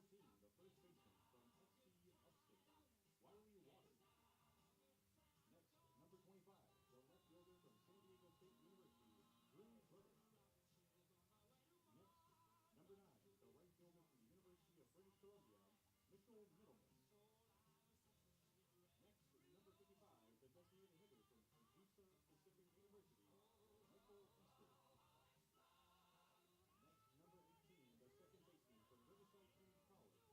14, the first baseman from SC Upstate, Wiley Waters. Next, number 25, the left fielder from San Diego State University, Drew Burke. Next, number 9, the right fielder from the University of British Columbia, Mitchell Middleman. Next, number 55, the designated hitter from Azusa Pacific University, Michael Easter. Next, number 18, the second baseman from Riverside Community College,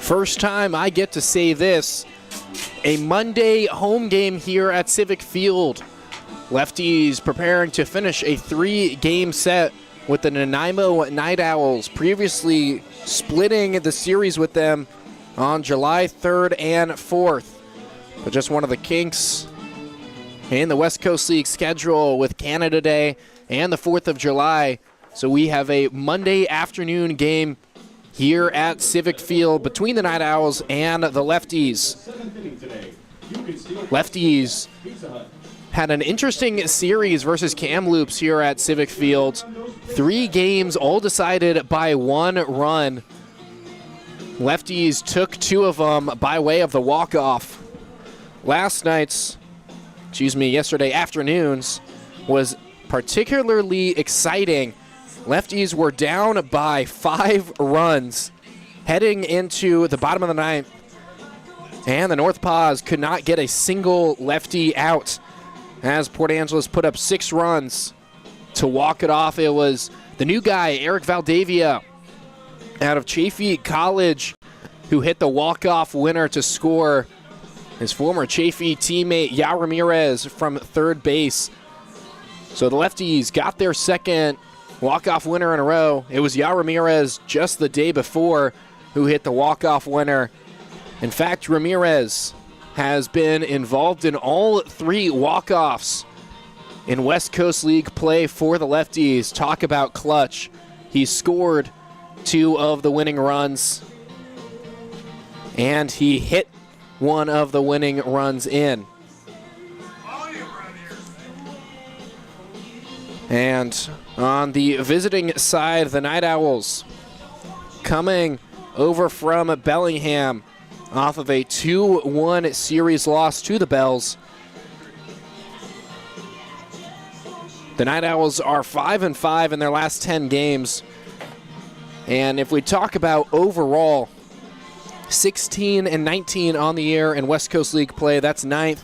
First time I get to say this. A Monday home game here at Civic Field. Lefties preparing to finish a 3-game set with the Nanaimo NightOwls, previously splitting the series with them on July 3rd and 4th. But just one of the kinks in the West Coast League schedule with Canada Day and the 4th of July. So we have a Monday afternoon game here at Civic Field between the NightOwls and the Lefties. Lefties had an interesting series versus Kamloops here at Civic Field. 3 games, all decided by 1 run. Lefties took 2 of them by way of the walk-off. Yesterday afternoon's was particularly exciting. Lefties were down by 5 runs heading into the bottom of the 9th, and the North Paws could not get a single lefty out as Port Angeles put up 6 runs to walk it off. It was the new guy, Eric Valdavia, out of Chaffey College, who hit the walk-off winner to score. His former Chaffey teammate, Ya Ramirez, from third base. So the Lefties got their second walk-off winner in a row. It was Ya Ramirez just the day before who hit the walk-off winner. In fact, Ramirez has been involved in all 3 walk-offs in West Coast League play for the Lefties. Talk about clutch. He scored 2 of the winning runs, and he hit one of the winning runs in. And on the visiting side, the NightOwls coming over from Bellingham off of a 2-1 series loss to the Bells. The NightOwls are 5-5 in their last 10 games. And if we talk about overall, 16-19 on the year in West Coast League play, that's 9th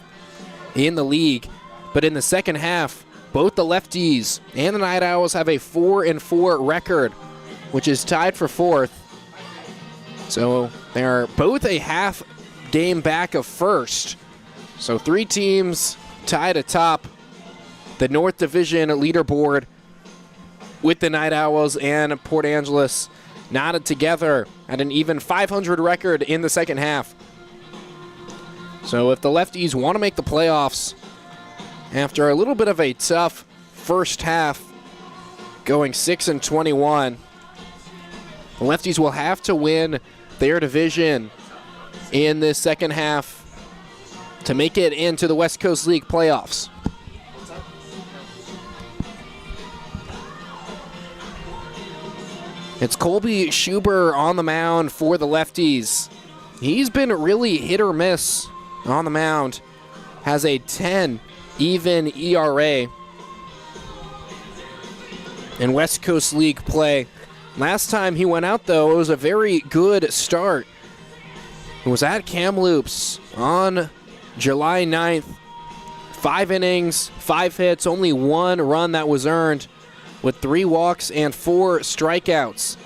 in the league. But in the second half, both the Lefties and the NightOwls have a 4-4 record, which is tied for 4th. So they're both a half game back of first. So 3 teams tied atop the North Division leaderboard with the NightOwls and Port Angeles knotted together at an even 500 record in the second half. So if the Lefties want to make the playoffs after a little bit of a tough first half, going 6-21, the Lefties will have to win their division in this second half to make it into the West Coast League playoffs. It's Colby Schuber on the mound for the Lefties. He's been really hit or miss on the mound. Has a 10 even ERA in West Coast League play. Last time he went out, though, it was a very good start. It was at Kamloops on July 9th. 5 innings, 5 hits, only 1 run that was earned, with 3 walks and 4 strikeouts.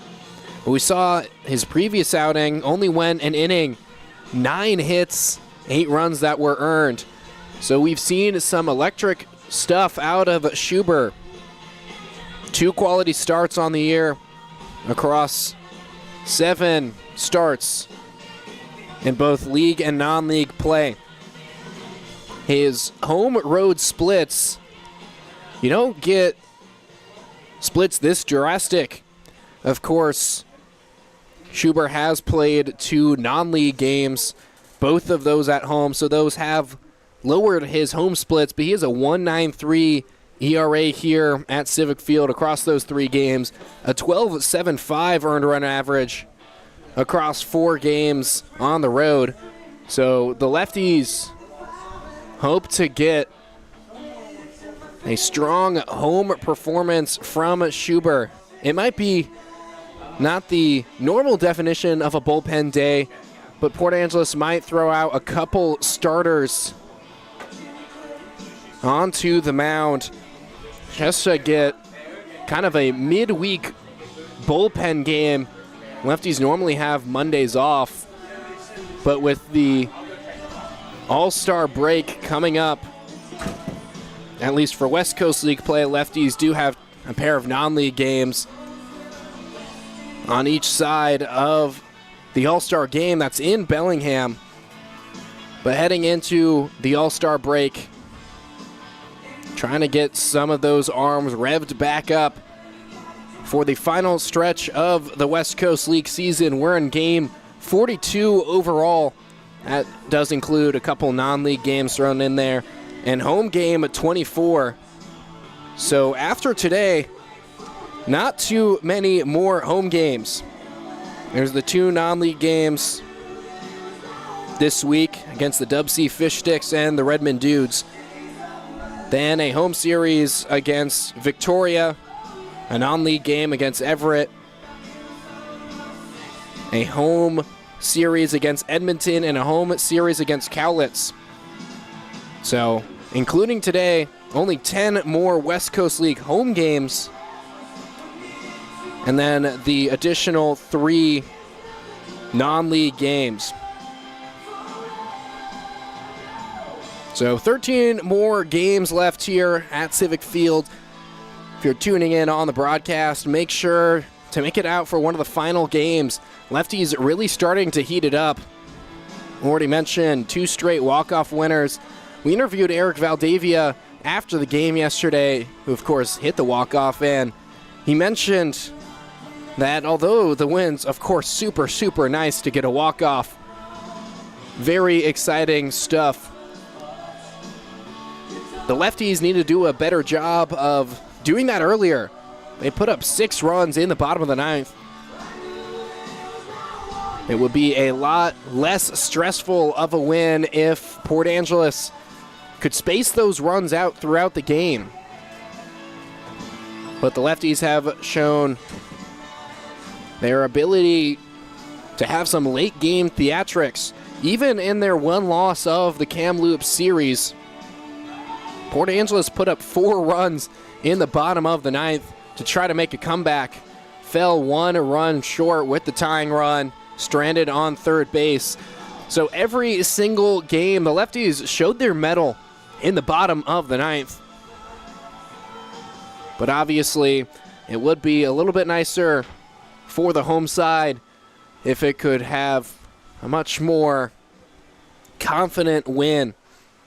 We saw his previous outing only went an inning, 9 hits, 8 runs that were earned. So we've seen some electric stuff out of Schuber. 2 quality starts on the year across 7 starts in both league and non-league play. His home road splits, you don't get splits this drastic. Of course, Schuber has played 2 non-league games, both of those at home, so those have lowered his home splits, but he has a 1.93 ERA here at Civic Field across those 3 games, a 12.75 earned run average across 4 games on the road. So the Lefties hope to get a strong home performance from Schuber. It might be not the normal definition of a bullpen day, but Port Angeles might throw out a couple starters onto the mound just to get kind of a midweek bullpen game. Lefties normally have Mondays off But with the All-Star break coming up, at least for West Coast League play, Lefties do have a pair of non-league games on each side of the All-Star game that's in Bellingham. But heading into the All-Star break, trying to get some of those arms revved back up for the final stretch of the West Coast League season. We're in game 42 overall. That does include a couple non-league games thrown in there, and home game 24. So after today, not too many more home games. There's the 2 non-league games this week against the Dub C Fish Sticks and the Redmond Dudes. Then a home series against Victoria, a non-league game against Everett, a home series against Edmonton, and a home series against Cowlitz. So, including today, only 10 more West Coast League home games, and then the additional 3 non-league games. So 13 more games left here at Civic Field. If you're tuning in on the broadcast, make sure to make it out for one of the final games. Lefties really starting to heat it up. Already mentioned 2 straight walk-off winners. We interviewed Eric Valdavia after the game yesterday, who of course hit the walk-off, and he mentioned that although the win's of course super nice to get a walk-off, very exciting stuff. The Lefties need to do a better job of doing that earlier. They put up 6 runs in the bottom of the 9th. It would be a lot less stressful of a win if Port Angeles could space those runs out throughout the game. But the Lefties have shown their ability to have some late game theatrics, even in their one loss of the Kamloops series. Port Angeles put up 4 runs in the bottom of the 9th to try to make a comeback. Fell 1 run short with the tying run, stranded on third base. So every single game, the Lefties showed their mettle in the bottom of the 9th. But obviously, it would be a little bit nicer for the home side if it could have a much more confident win.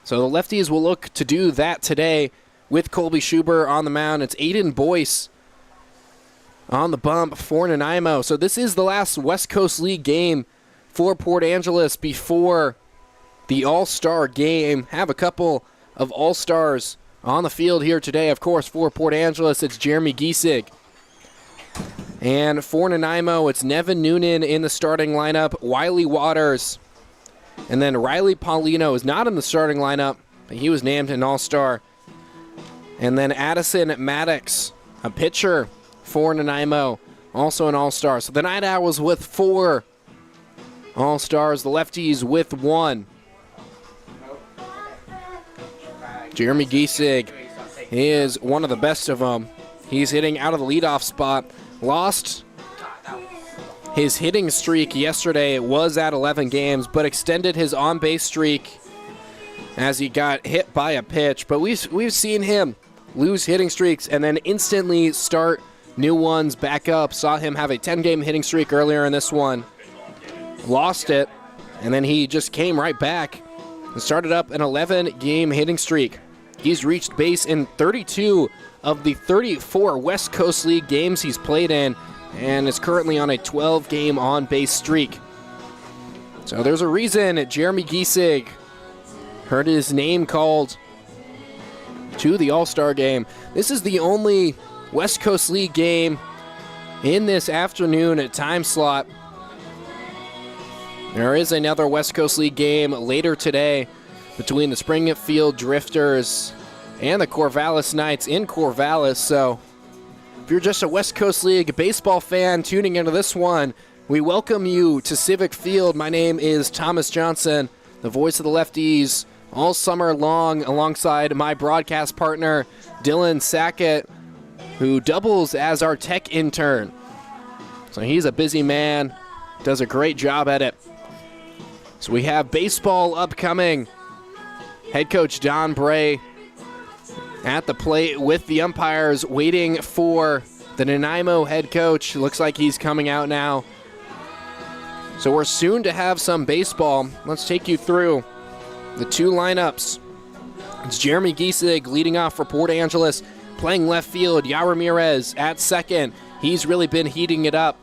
So the Lefties will look to do that today with Colby Schuber on the mound. It's Aiden Boyce on the bump for Nanaimo. So this is the last West Coast League game for Port Angeles before the All-Star game. Have a couple of All-Stars on the field here today. Of course, for Port Angeles, it's Jeremy Giesig. And for Nanaimo, it's Nevin Noonan in the starting lineup, Wiley Waters, and then Riley Paulino is not in the starting lineup, but he was named an All-Star. And then Addison Maddox, a pitcher for Nanaimo, also an All-Star. So the Night Owls with 4 All-Stars, the Lefties with 1. Jeremy Giesig is one of the best of them. He's hitting out of the leadoff spot. Lost his hitting streak yesterday. It was at 11 games, but extended his on-base streak as he got hit by a pitch. But we've seen him lose hitting streaks and then instantly start new ones back up. Saw him have a 10-game hitting streak earlier in this one. Lost it, and then he just came right back and started up an 11-game hitting streak. He's reached base in 32 of the 34 West Coast League games he's played in, and is currently on a 12-game on-base streak. So there's a reason Jeremy Giesig heard his name called to the All-Star game. This is the only West Coast League game in this afternoon time slot. There is another West Coast League game later today between the Springfield Drifters and the Corvallis Knights in Corvallis. So if you're just a West Coast League baseball fan tuning into this one, we welcome you to Civic Field. My name is Thomas Johnson, the voice of the Lefties all summer long, alongside my broadcast partner, Dylan Sackett, who doubles as our tech intern. So he's a busy man, does a great job at it. So we have baseball upcoming. Head coach Don Bray at the plate with the umpires waiting for the Nanaimo head coach. Looks like he's coming out now. So we're soon to have some baseball. Let's take you through the two lineups. It's Jeremy Giesig leading off for Port Angeles, playing left field. Ya Ramirez at second. He's really been heating it up.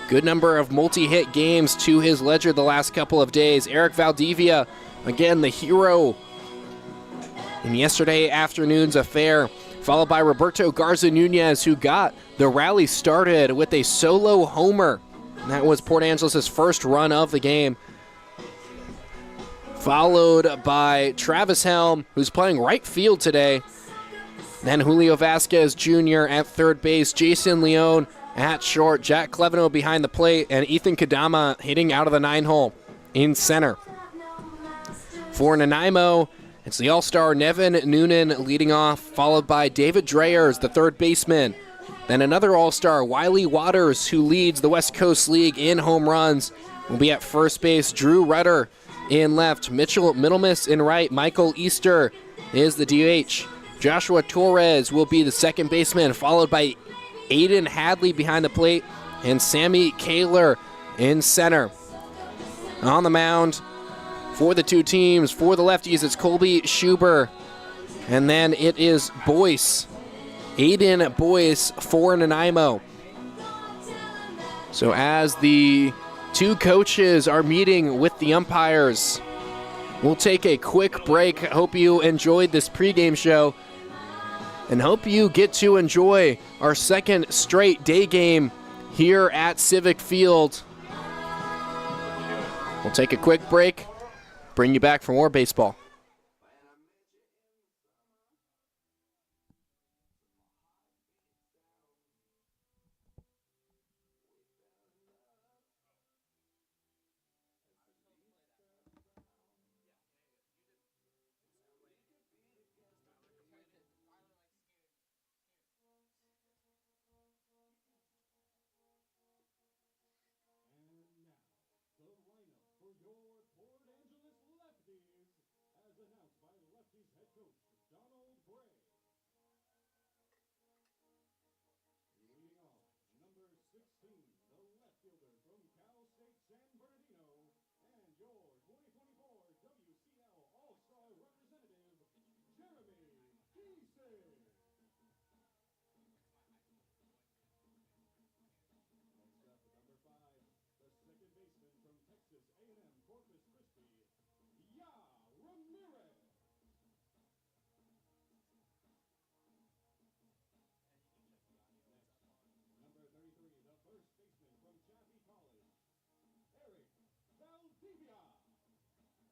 Good number of multi-hit games to his ledger the last couple of days. Eric Valdivia, again, the hero in yesterday afternoon's affair, followed by Roberto Garza Nunez, who got the rally started with a solo homer. And that was Port Angeles' first run of the game. Followed by Travis Helm, who's playing right field today. Then Julio Vasquez Jr. at third base, Jason Leone at short, Jack Cleveno behind the plate, and Ethan Kadama hitting out of the 9-hole in center. For Nanaimo, it's the all-star Nevin Noonan leading off, followed by David Dreyers, the third baseman. Then another all-star, Wiley Waters, who leads the West Coast League in home runs, will be at first base. Drew Rudder in left, Mitchell Middlemas in right, Michael Easter is the DH. Joshua Torres will be the second baseman, followed by Aiden Hadley behind the plate, and Sammy Kaler in center. On the mound for the two teams, for the lefties, it's Colby Schuber, and then it is Boyce, Aiden Boyce for Nanaimo. So as the two coaches are meeting with the umpires, we'll take a quick break. Hope you enjoyed this pregame show, and hope you get to enjoy our second straight day game here at Civic Field. We'll take a quick break, bring you back for more baseball. The lineup for your Port Angeles Lefties, as announced by Lefties head coach Donald Bray. Leading off, number 16, the left fielder from Cal State San Bernardino, and your 2024 WCL All-Star representative, Jeremy Giesig. Next up, number 5, the second baseman from Texas A&M Corpus Christi, Ya Ramirez. Next, number 33, the first baseman from Chaffee College, Eric Valdivia.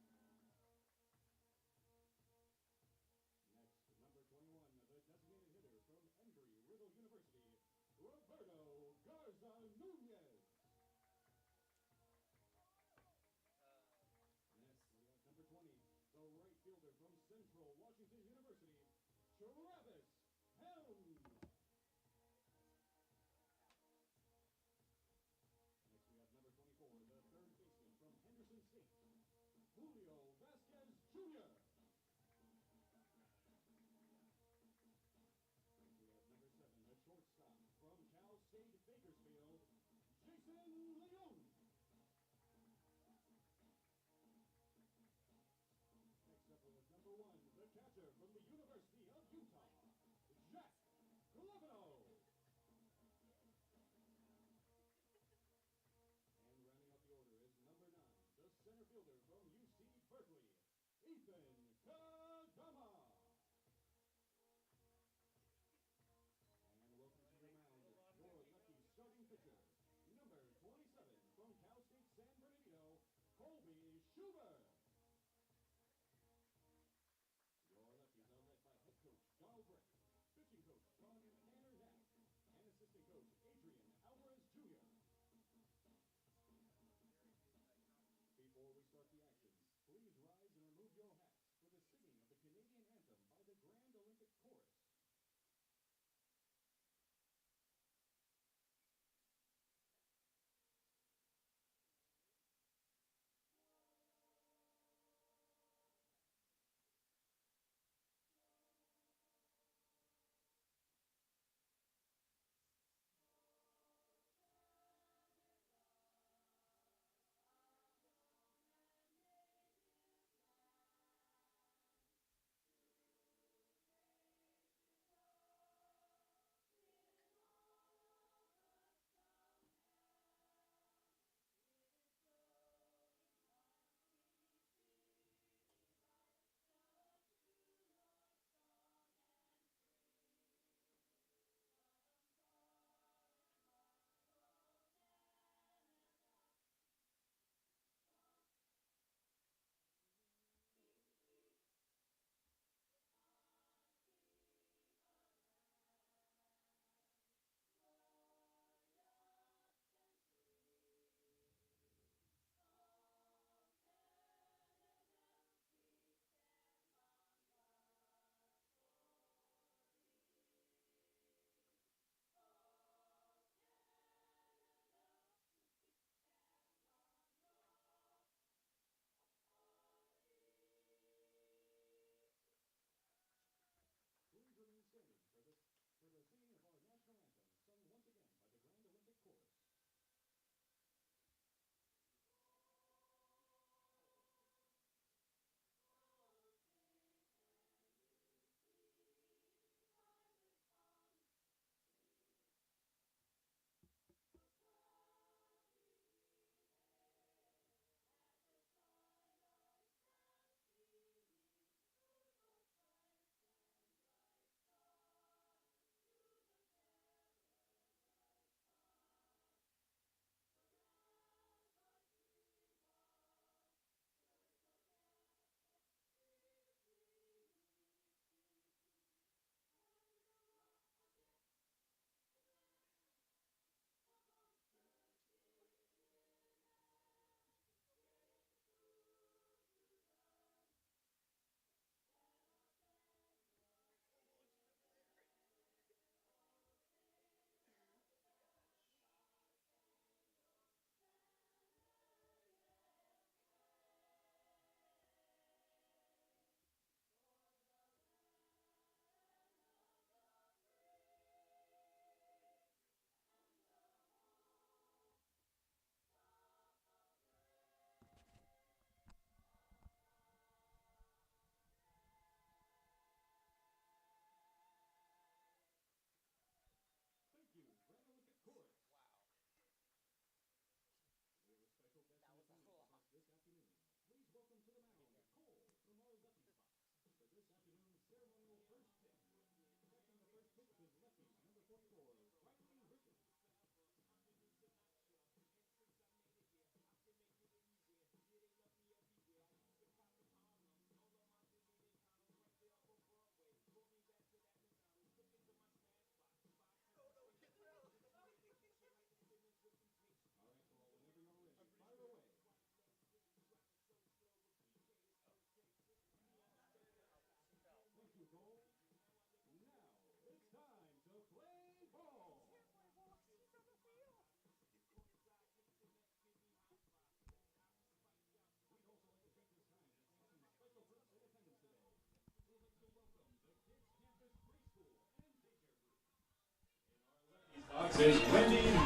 Next, number 21, the designated hitter from Embry-Riddle University, Roberto Garza Nunez. Next, we have number 20, the right fielder from Central Washington University, Travis Helm. Next, we have number 24, the third baseman from Henderson State, Julio Vasquez Jr. Next, we have number 7, the shortstop from Cal State Bakersfield, Jason Leone. Next up was number 1, the catcher from the University of Utah, Jack Cleveno. And rounding out the order is number 9, the center fielder from UC Berkeley, Ethan Kadama. And welcome to your mound, your lefty starting pitcher, number 27 from Cal State San Bernardino, Colby Schuber. Your lefties are led by head coach Donald Bray, pitching coach Tanner Knapp, and assistant coach Adrian Alvarez Jr. Before we start the action, please rise and remove your hats for the singing of the Canadian anthem by the Grand Olympic Chorus.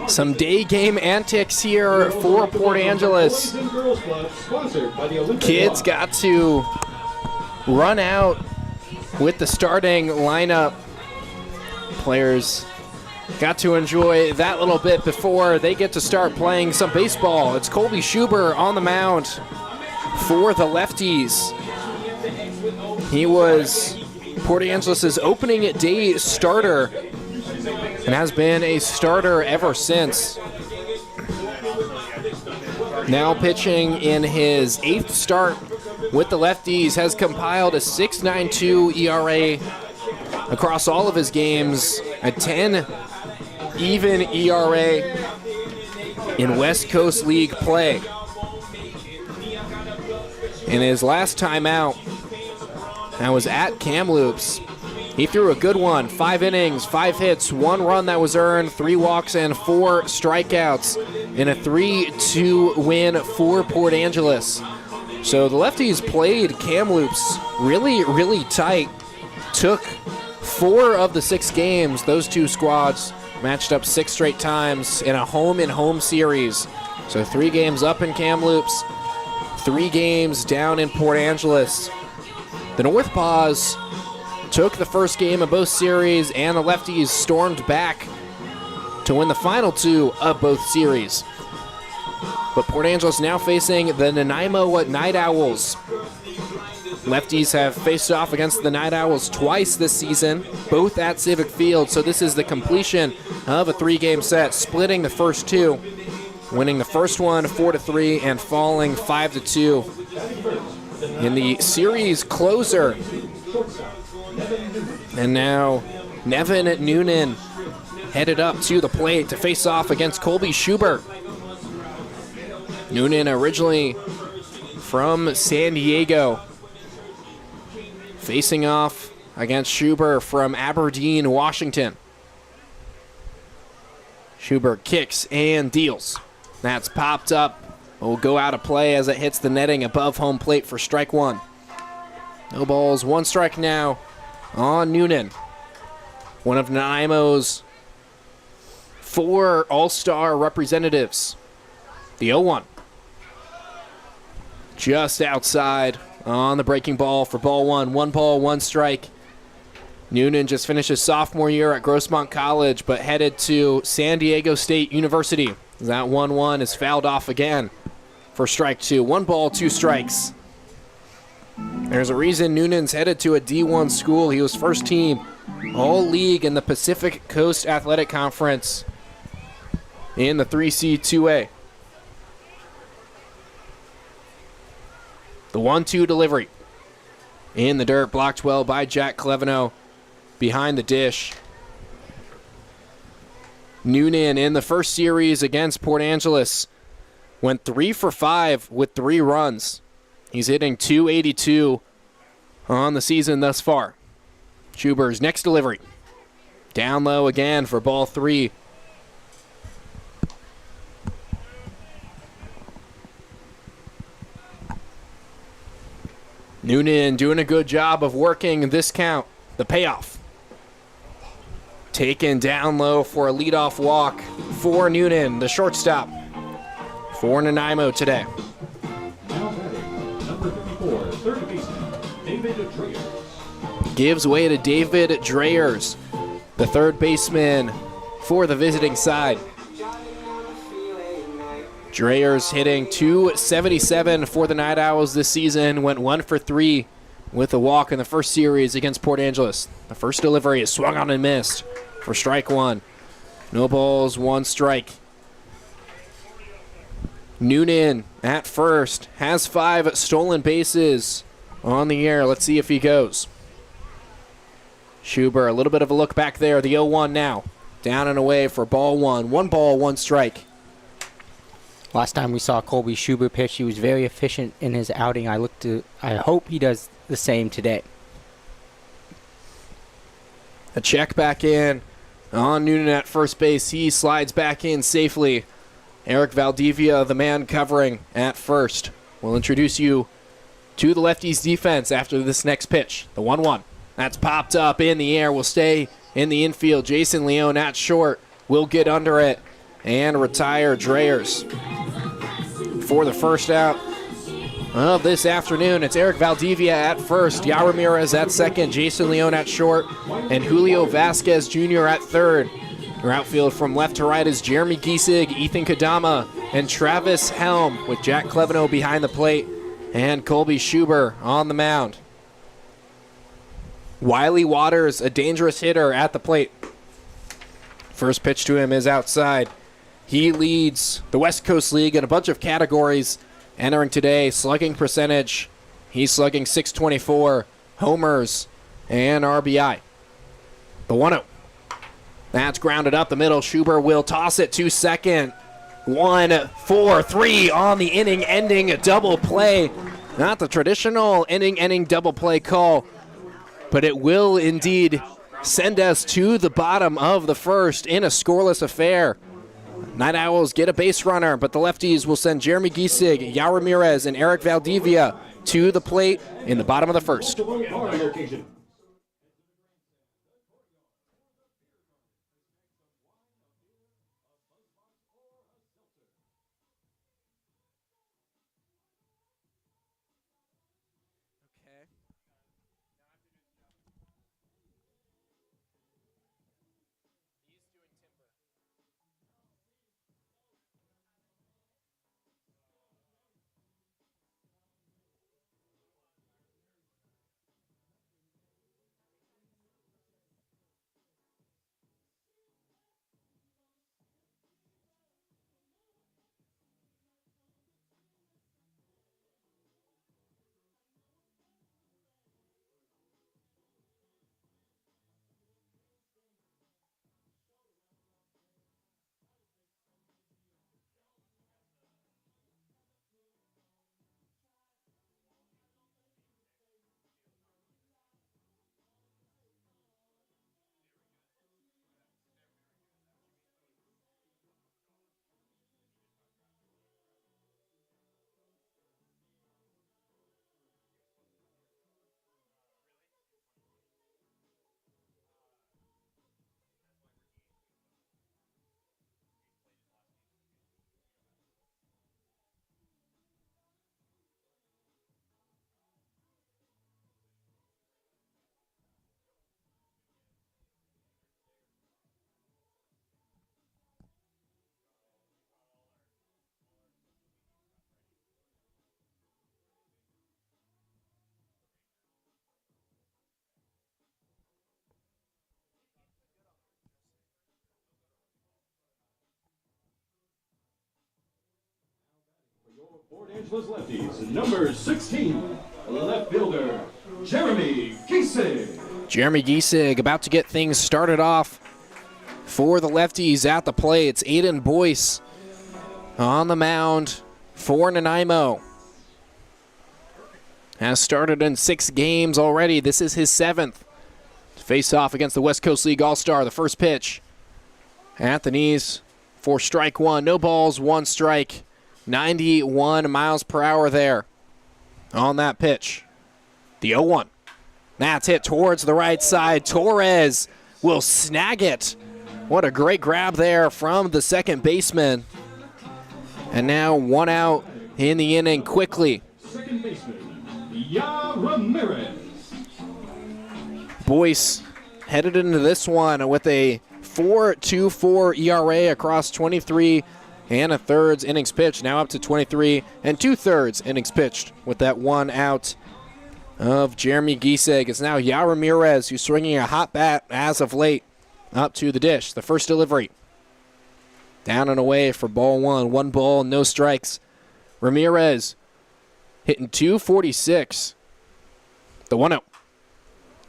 Some day game antics here for Port Angeles. Kids got to run out with the starting lineup. Players got to enjoy that little bit before they get to start playing some baseball. It's Colby Schuber on the mound for the Lefties. He was Port Angeles' opening day starter and has been a starter ever since. Now pitching in his 8th start with the Lefties, has compiled a 6.92 ERA across all of his games, a 10 even ERA in West Coast League play. In his last time out, that was at Kamloops. He threw a good one, 5 innings, 5 hits, 1 run that was earned, 3 walks, and 4 strikeouts in a 3-2 win for Port Angeles. So the Lefties played Kamloops really, really tight. Took 4 of the 6 games. Those 2 squads matched up 6 straight times in a home-and-home series. So 3 games up in Kamloops, 3 games down in Port Angeles. The Northpaws took the first game of both series, and the Lefties stormed back to win the final 2 of both series. But Port Angeles now facing the Nanaimo NightOwls. Lefties have faced off against the NightOwls twice this season, both at Civic Field, so this is the completion of a 3-game set, splitting the first 2, winning the first one 4-3 and falling 5-2. In the series closer, and now Nevin Noonan headed up to the plate to face off against Colby Schuber. Noonan originally from San Diego, facing off against Schuber from Aberdeen, Washington. Schuber kicks and deals. That's popped up. Will go out of play as it hits the netting above home plate for strike 1. No balls, 1 strike now on Noonan. One of Nanaimo's 4 all-star representatives. The 0-1. Just outside on the breaking ball for ball 1. 1 ball, 1 strike. Noonan just finished his sophomore year at Grossmont College, but headed to San Diego State University. That 1-1 is fouled off again for strike 2. 1 ball, 2 strikes. There's a reason Noonan's headed to a D1 school. He was first team All-League in the Pacific Coast Athletic Conference in the 3C2A. The 1-2 delivery in the dirt, blocked well by Jack Cleveno behind the dish. Noonan in the first series against Port Angeles went 3 for 5 with 3 runs. He's hitting .282 on the season thus far. Schuber's next delivery. Down low again for ball 3. Noonan doing a good job of working this count. The payoff. Taken down low for a leadoff walk for Noonan, the shortstop for Nanaimo today. Now batting, number 54, third baseman, David Dreyers. Gives way to David Dreyers, the third baseman for the visiting side. Dreyers hitting .277 for the NightOwls this season, went 1 for 3 with a walk in the first series against Port Angeles. The first delivery is swung on and missed for strike 1. No balls, 1 strike. Noonan at first has 5 stolen bases on the air. Let's see if he goes. Schuber, a little bit of a look back there. The 0-1 now. Down and away for ball 1. 1 ball, 1 strike. Last time we saw Colby Schuber pitch, he was very efficient in his outing. I hope he does the same today. A check back in on Noonan at first base. He slides back in safely. Eric Valdivia, the man covering at first. We'll introduce you to the Lefties defense after this next pitch. The 1-1. That's popped up in the air. Will stay in the infield. Jason Leone at short. will get under it and retire Dreyers. For the first out of this afternoon, it's Eric Valdivia at first, Ya Ramirez at second, Jason Leone at short, and Julio Vasquez Jr. at third. Your outfield from left to right is Jeremy Giesig, Ethan Kadama, and Travis Helm, with Jack Cleveno behind the plate and Colby Schuber on the mound. Wiley Waters, a dangerous hitter at the plate. First pitch to him is outside. He leads the West Coast League in a bunch of categories. Entering today, slugging percentage, he's slugging .624, homers, and RBI. The 1-0. That's grounded up the middle. Schuber will toss it to second. 1-4-3 on the inning-ending double play. Not the traditional inning-ending double play call, but it will indeed send us to the bottom of the first in a scoreless affair. Night Owls get a base runner, but the Lefties will send Jeremy Giesig, Ya Ramirez, and Eric Valdivia to the plate in the bottom of the first. Port Angeles Lefties, number 16, left fielder, Jeremy Giesig. Jeremy Giesig about to get things started off for the Lefties at the plate. It's Aiden Boyce on the mound for Nanaimo. Has started in 6 games already. This is his 7th. Face off against the West Coast League All-Star. The first pitch at the knees for strike 1. No balls, 1 strike. 91 miles per hour there on that pitch. The 0-1. That's hit towards the right side. Torres will snag it. What a great grab there from the second baseman. And now 1 out in the inning quickly. Second baseman, Ya Ramirez. Boyce headed into this one with a 4.24 ERA across 23 1/3 innings pitched, now up to 23 2/3 innings pitched with that 1 out of Jeremy Giesig. It's now Ya Ramirez who's swinging a hot bat as of late up to the dish. The first delivery down and away for ball 1. 1 ball, no strikes. Ramirez hitting .246. The 1-0.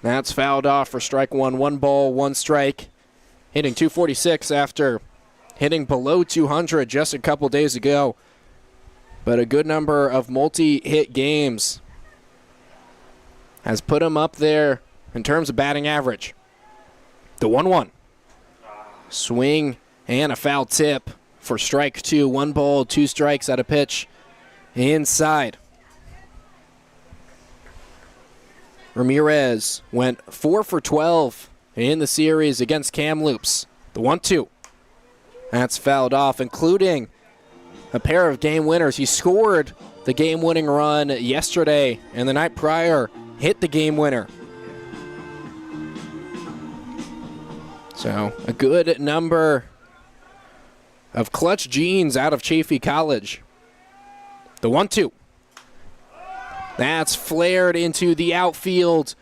That's fouled off for strike 1. 1 ball, 1 strike. Hitting .246 after hitting below 200 just a couple days ago. But a good number of multi-hit games has put him up there in terms of batting average. The 1-1. Swing and a foul tip for strike 2. 1 ball, 2 strikes at a pitch inside. Ramirez went 4 for 12 in the series against Kamloops. The 1-2. That's fouled off, including a pair of game winners. He scored the game-winning run yesterday, and the night prior hit the game winner. So a good number of clutch genes out of Chaffey College. The 1-2. That's flared into the outfield.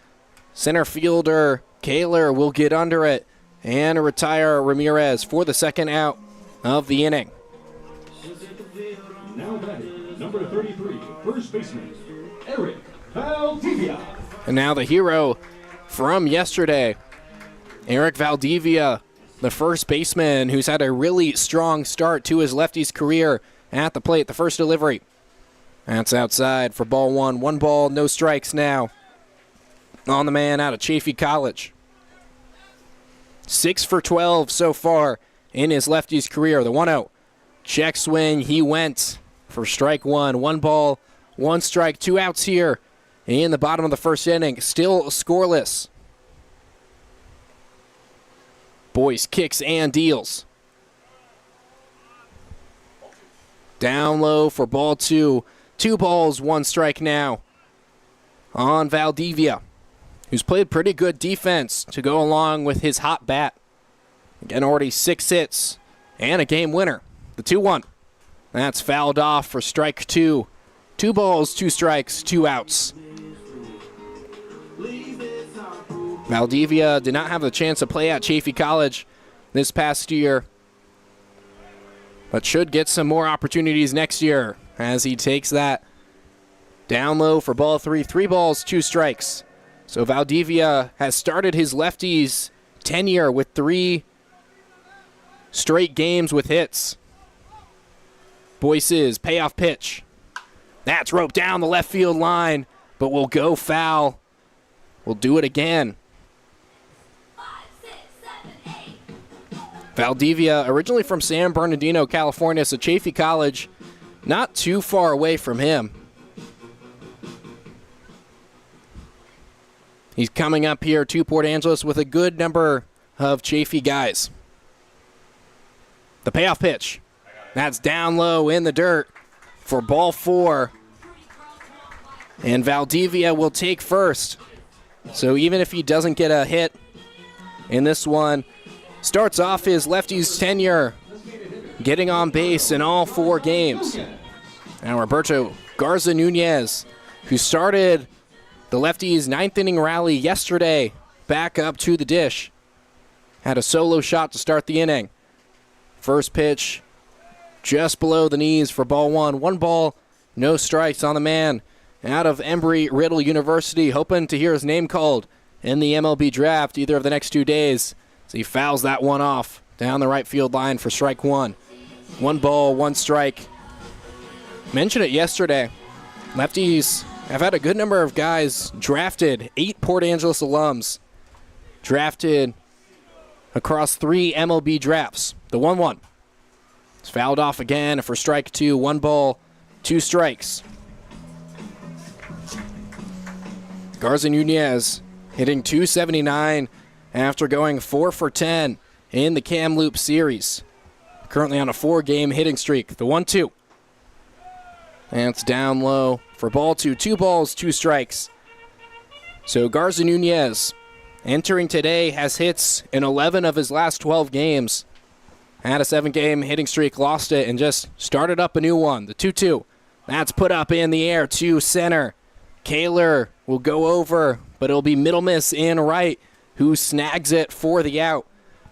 Center fielder Kaler will get under it and retire Ramirez for the second out of the inning. Now batting, number 33, first baseman, Eric Valdivia. And now the hero from yesterday, Eric Valdivia, the first baseman who's had a really strong start to his Lefties career at the plate. The first delivery. That's outside for ball one. 1 ball, no strikes now on the man out of Chaffey College. 6 for 12 so far in his Lefties career. The 1-0. Check swing, he went for strike 1. 1 ball, 1 strike, 2 outs here in the bottom of the first inning. Still scoreless. Boyce kicks and deals. Down low for ball 2. 2 balls, 1 strike now on Valdivia, who's played pretty good defense to go along with his hot bat. Again, already 6 hits and a game winner. The 2-1. That's fouled off for strike 2. 2 balls, 2 strikes, 2 outs. Valdivia did not have the chance to play at Chaffey College this past year, but should get some more opportunities next year as he takes that down low for ball 3. 3 balls, 2 strikes. So Valdivia has started his Lefties tenure with 3 straight games with hits. Boyce's payoff pitch. That's roped down the left field line, but will go foul. We'll do it again. 5, 6, 7, 8. Valdivia, originally from San Bernardino, California, so Chaffey College, not too far away from him. He's coming up here to Port Angeles with a good number of Chaffey guys. The payoff pitch. That's down low in the dirt for ball 4. And Valdivia will take first. So even if he doesn't get a hit in this one, starts off his Lefties tenure getting on base in all 4 games. Now Roberto Garza Nunez, who started the Lefties' 9th inning rally yesterday, back up to the dish. Had a solo shot to start the inning. First pitch just below the knees for ball 1. 1 ball, no strikes on the man out of Embry-Riddle University, hoping to hear his name called in the MLB draft either of the next 2 days. So he fouls that one off down the right field line for strike 1. 1 ball, 1 strike. Mentioned it yesterday. Lefties have had a good number of guys drafted, 8 Port Angeles alums drafted across 3 MLB drafts. The 1-1. It's fouled off again for strike 2. 1 ball, 2 strikes. Garza Nunez hitting .279 after going 4 for 10 in the Kamloops series. Currently on a 4-game hitting streak. The 1-2. And it's down low for ball 2. 2 balls, 2 strikes. So Garza Nunez, entering today, has hits in 11 of his last 12 games. Had a 7-game hitting streak, lost it, and just started up a new one. The 2-2. That's put up in the air to center. Kaler will go over, but it'll be middle miss in right, who snags it for the out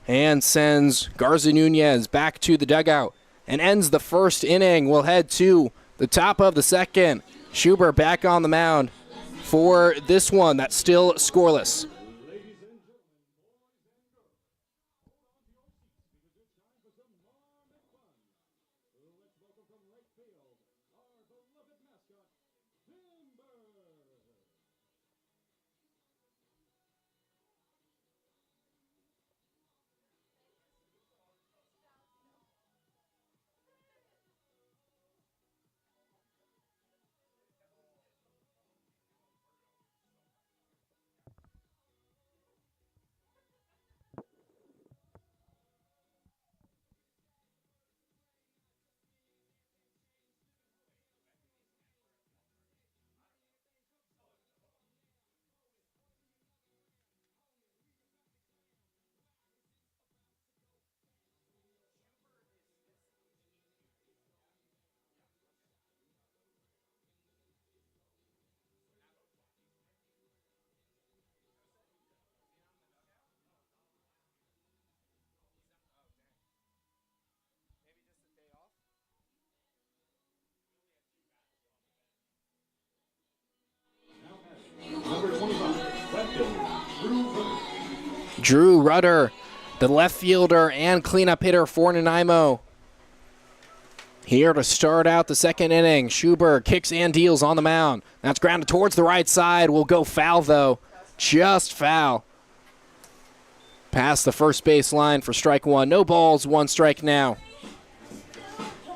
and sends Garza Nunez back to the dugout and ends the first inning. We'll head to the top of the second. Schubert back on the mound for this one that's still scoreless. Drew Rudder, the left fielder and cleanup hitter for Nanaimo. Here to start out the second inning. Schuber kicks and deals on the mound. That's grounded towards the right side. Will go foul, though. Just foul. Past the first base line for strike one. No balls, one strike now.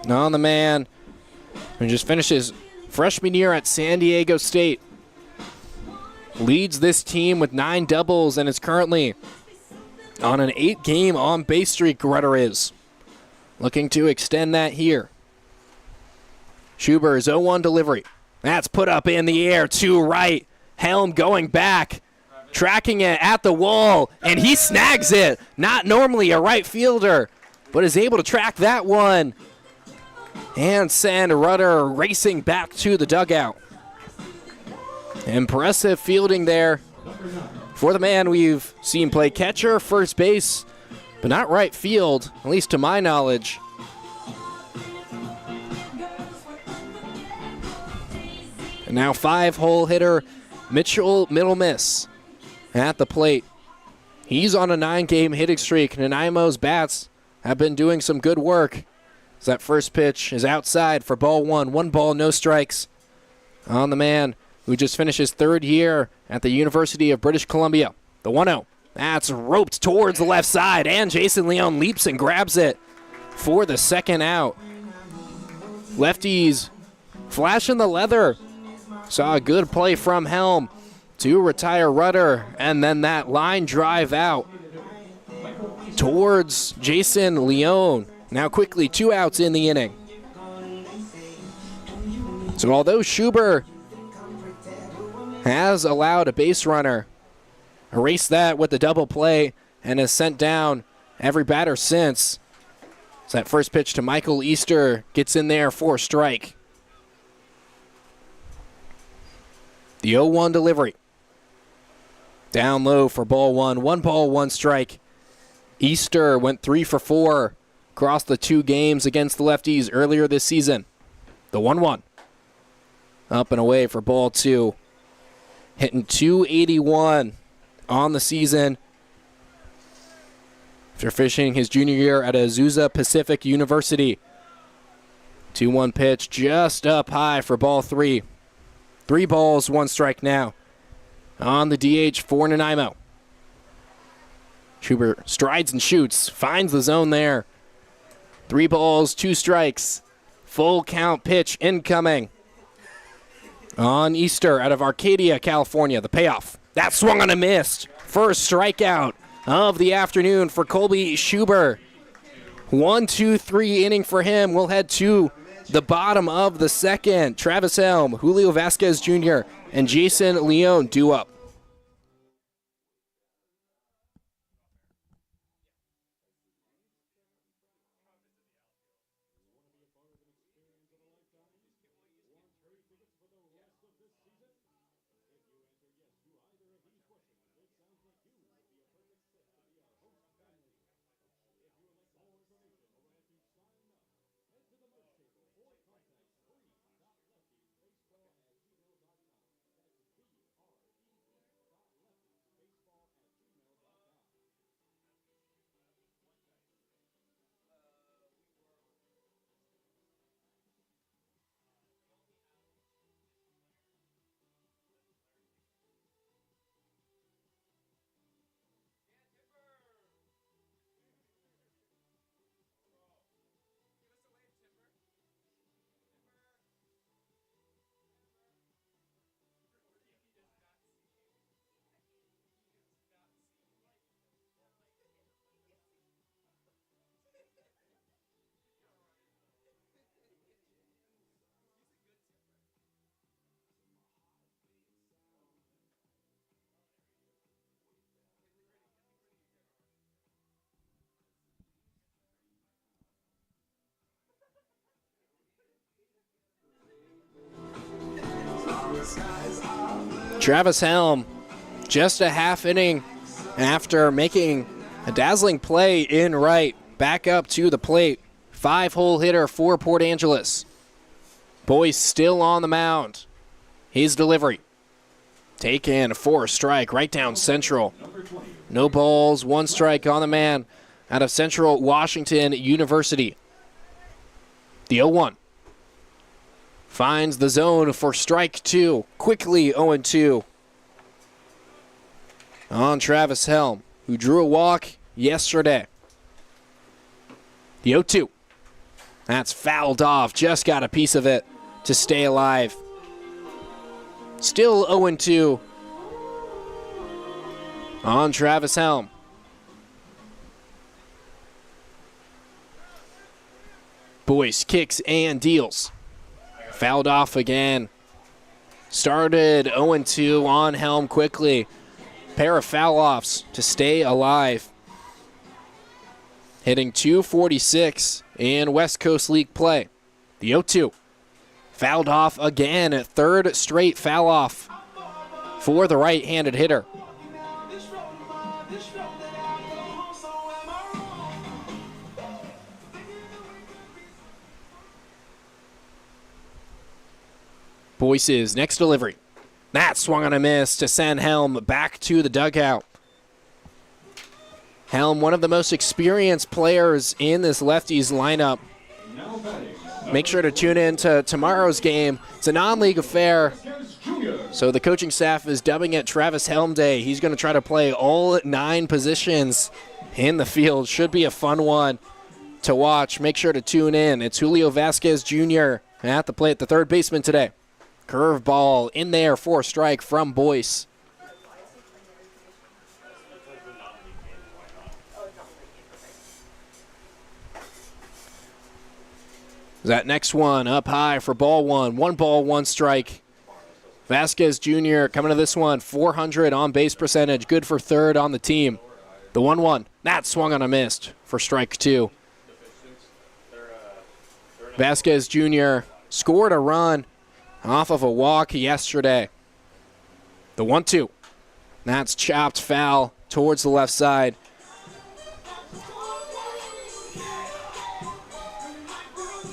On the man who just finished his freshman year at San Diego State. Leads this team with 9 doubles and is currently on an 8-game on-base streak. Rudder is looking to extend that here. Schuber's 0-1 delivery. That's put up in the air to right. Helm going back, tracking it at the wall, and he snags it. Not normally a right fielder, but is able to track that one and send Rudder racing back to the dugout. Impressive fielding there for the man we've seen play catcher, first base, but not right field, at least to my knowledge. And now 5-hole hitter Mitchell Middle Miss at the plate. He's on a 9-game hitting streak. Nanaimo's bats have been doing some good work. As that first pitch is outside for ball one. 1 ball, no strikes on the man who just finished his 3rd year at the University of British Columbia. The 1-0. That's roped towards the left side, and Jason Leon leaps and grabs it for the second out. Lefties flashing the leather. Saw a good play from Helm to retire Rudder, and then that line drive out towards Jason Leon. Now quickly 2 outs in the inning. So although Schuber has allowed a base runner, erased that with the double play, and has sent down every batter since. So that first pitch to Michael Easter gets in there for a strike. The 0-1 delivery. Down low for ball one. 1 ball, 1 strike. Easter went 3 for 4 across the 2 games against the Lefties earlier this season. The 1-1. Up and away for ball 2. Hitting .281 on the season. After finishing his junior year at Azusa Pacific University. 2-1 pitch just up high for ball 3. 3 balls, 1 strike now on the DH for Nanaimo. Schuber strides and shoots, finds the zone there. 3 balls, 2 strikes. Full count pitch incoming on Easter out of Arcadia, California. The payoff. That swung on a missed. First strikeout of the afternoon for Colby Schuber. 1-2-3 inning for him. We'll head to the bottom of the second. Travis Helm, Julio Vasquez Jr., and Jason Leon due up. Travis Helm, just a half inning after making a dazzling play in right, back up to the plate. 5-hole hitter for Port Angeles. Boyce still on the mound. His delivery taken for a strike right down central. No balls, 1 strike on the man out of Central Washington University. The 0-1. Finds the zone for strike 2. Quickly 0-2 on Travis Helm, who drew a walk yesterday. The 0-2. That's fouled off. Just got a piece of it to stay alive. Still 0-2 on Travis Helm. Boyce kicks and deals. Fouled off again. Started 0-2 on Helm quickly. Pair of foul-offs to stay alive. Hitting .246 in West Coast League play. The 0-2. Fouled off again. 3rd straight foul-off for the right-handed hitter. Boyce's next delivery. That swung on a miss to send Helm back to the dugout. Helm, one of the most experienced players in this Lefties lineup. Make sure to tune in to tomorrow's game. It's a non-league affair, so the coaching staff is dubbing it Travis Helm Day. He's going to try to play all 9 positions in the field. Should be a fun one to watch. Make sure to tune in. It's Julio Vasquez Jr. at the plate, the 3rd baseman today. Curveball in there for a strike from Boyce. That next one up high for ball 1. 1 ball, 1 strike. Vasquez Jr. coming to this one, 400 on base percentage. Good for 3rd on the team. The 1-1. That swung on a miss for strike 2. Vasquez Jr. scored a run off of a walk yesterday. The 1-2. That's chopped foul towards the left side.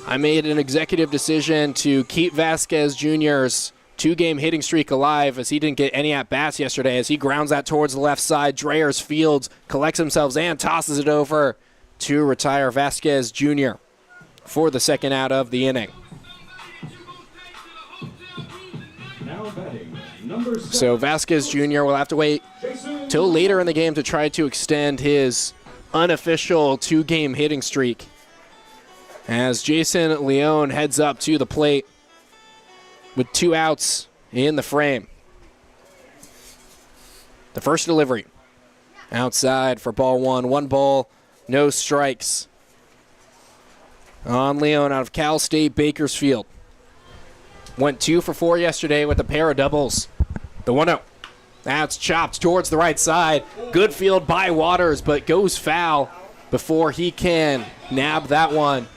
I made an executive decision to keep Vasquez Jr.'s 2-game hitting streak alive as he didn't get any at-bats yesterday as he grounds that towards the left side. Dreyers fields, collects himself, and tosses it over to retire Vasquez Jr. for the 2nd out of the inning. So Vasquez Jr. will have to wait till later in the game to try to extend his unofficial 2-game hitting streak as Jason Leone heads up to the plate with 2 outs in the frame. The first delivery outside for ball 1. 1 ball, no strikes on Leone out of Cal State Bakersfield. Went 2 for 4 yesterday with a pair of doubles. The 1-0. That's chopped towards the right side. Good field by Waters, but goes foul before he can nab that one.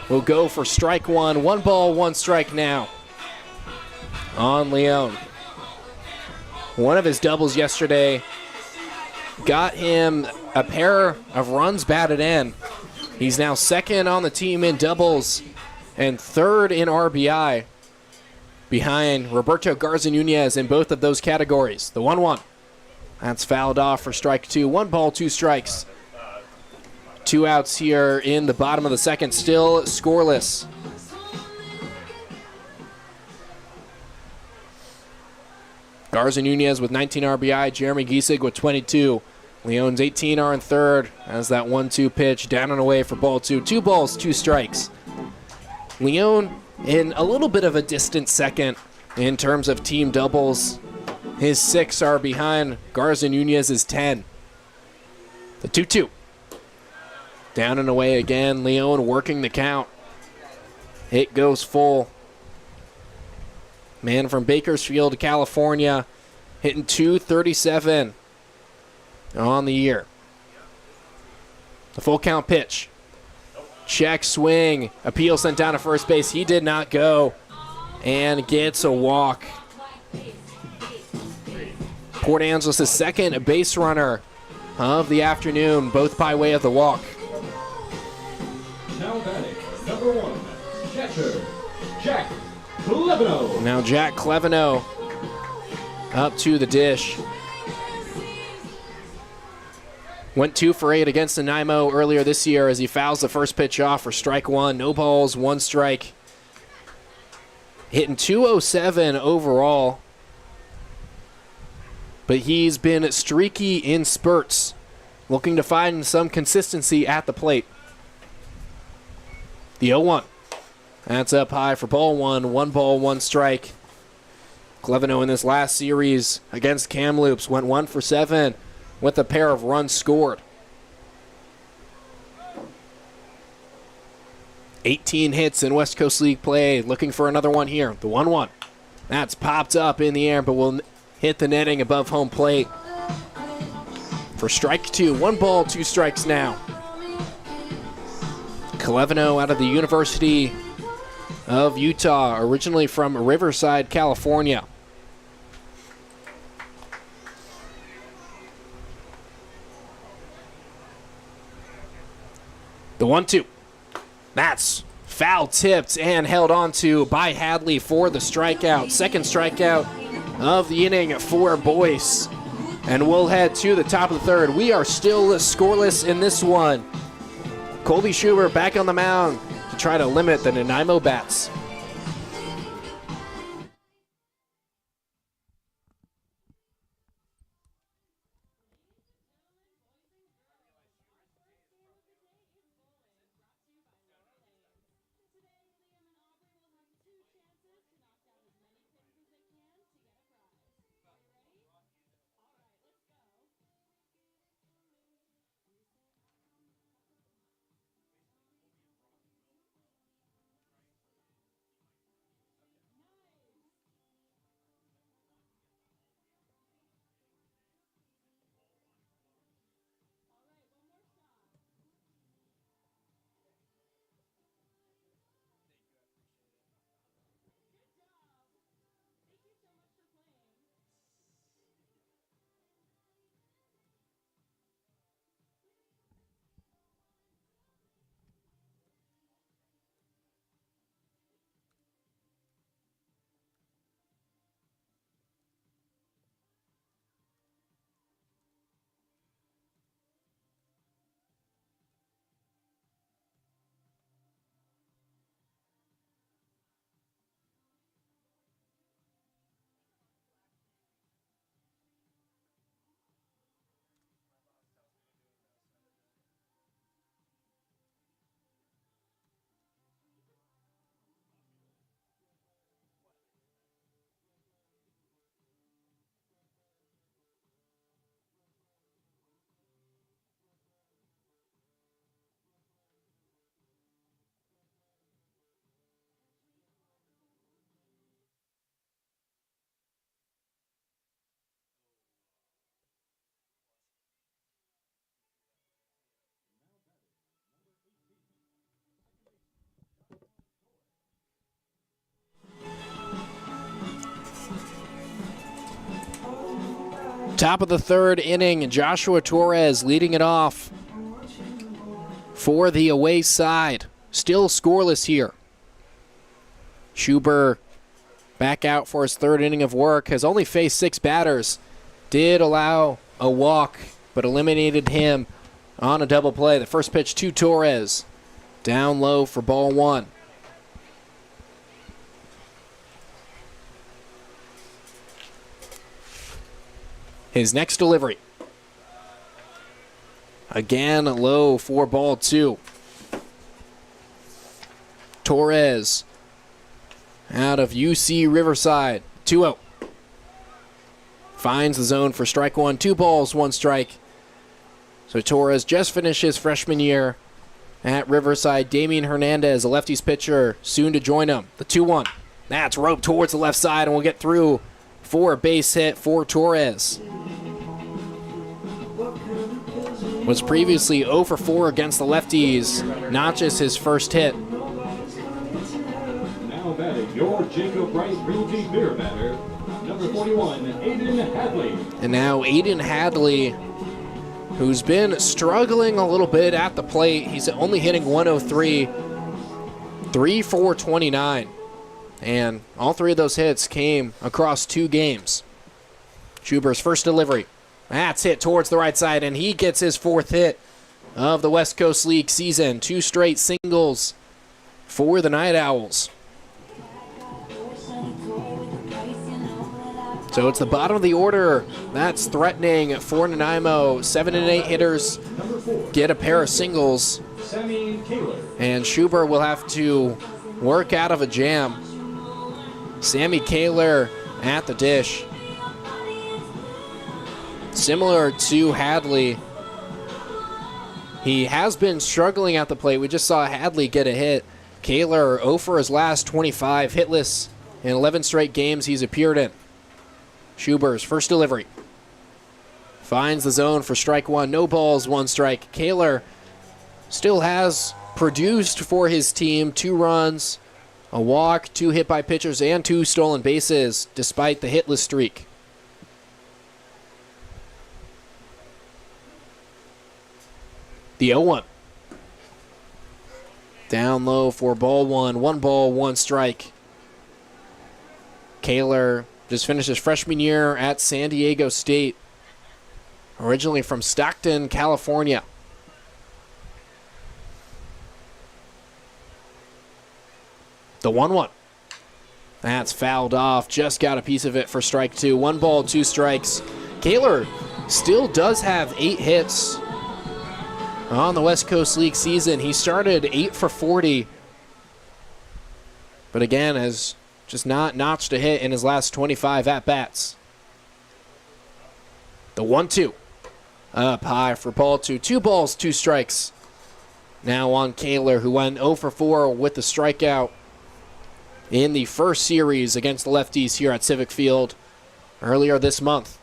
We'll go for strike 1. 1 ball, 1 strike now on Leone. One of his doubles yesterday got him a pair of runs batted in. He's now 2nd on the team in doubles and 3rd in RBI behind Roberto Garza Nunez in both of those categories. The 1-1. That's fouled off for strike 2. 1 ball, 2 strikes. 2 outs here in the bottom of the 2nd, still scoreless. Garza Nunez with 19 RBI, Jeremy Giesig with 22. Leone's 18 are in 3rd as that 1-2 pitch down and away for ball 2. 2 balls, 2 strikes. Leone in a little bit of a distant 2nd in terms of team doubles. His 6 are behind Garza Nunez's 10. The 2-2. Down and away again. Leone working the count. It goes full. Man from Bakersfield, California, hitting .237 on the year. The full count pitch. Check swing. Appeal sent down to first base. He did not go and gets a walk. Port Angeles' 2nd base runner of the afternoon, both by way of the walk. Now batting, number 1, catcher, Jack Cleveno. Now Jack Cleveno up to the dish. Went 2 for 8 against Nanaimo earlier this year as he fouls the first pitch off for strike one. No balls, 1 strike. Hitting .207 overall. But he's been streaky in spurts. Looking to find some consistency at the plate. The 0-1. That's up high for ball one. 1 ball, 1 strike. Cleveno in this last series against Kamloops went 1 for 7 with a pair of runs scored. 18 hits in West Coast League play. Looking for another one here. The 1-1. That's popped up in the air, but will hit the netting above home plate. For strike 2. 1 ball, 2 strikes now. Cleveno out of the University of Utah, originally from Riverside, California. The 1-2. That's foul tipped and held onto by Hadley for the strikeout. Second strikeout of the inning for Boyce. And we'll head to the top of the third. We are still scoreless in this one. Colby Schubert back on the mound to try to limit the Nanaimo bats. Top of the third inning, Joshua Torres leading it off for the away side. Still scoreless here. Schubert back out for his third inning of work. Has only faced 6 batters. Did allow a walk, but eliminated him on a double play. The first pitch to Torres. Down low for ball 1. His next delivery. Again, low for ball 2. Torres out of UC Riverside. 2-0. Finds the zone for strike 1. 2 balls, 1 strike. So Torres just finished his freshman year at Riverside. Damian Hernandez, a lefties pitcher, soon to join him. The 2-1. That's roped towards the left side, and we'll get through for a base hit for Torres. Was previously 0 for 4 against the lefties, not just his first hit. Now batting your Jacob Rice Realty Beer batter, number 41, Aiden Hadley. And now Aiden Hadley, who's been struggling a little bit at the plate. He's only hitting 103, 3 for 29. And all 3 of those hits came across 2 games. Schubert's first delivery. That's hit towards the right side, and he gets his 4th hit of the West Coast League season. 2 straight singles for the Night Owls. So it's the bottom of the order. That's threatening for Nanaimo. 7 and 8 hitters get a pair of singles. And Schubert will have to work out of a jam. Sammy Kaler at the dish. Similar to Hadley, he has been struggling at the plate. We just saw Hadley get a hit. Kaler 0 for his last 25, hitless in 11 straight games he's appeared in. Schuber's first delivery. Finds the zone for strike 1. No balls, 1 strike. Kaler still has produced for his team. 2 runs, a walk, 2 hit by pitchers, and 2 stolen bases despite the hitless streak. The 0-1. Down low for ball 1. 1 ball, 1 strike. Kaler just finished his freshman year at San Diego State. Originally from Stockton, California. The 1-1. That's fouled off. Just got a piece of it for strike 2. 1 ball, 2 strikes. Kaler still does have 8 hits on the West Coast League season. He started 8 for 40, but again has just not notched a hit in his last 25 at-bats. The 1-2. Up high for ball 2. 2 balls, 2 strikes. Now on Kaler, who went 0 for 4 with the strikeout in the first series against the Lefties here at Civic Field earlier this month.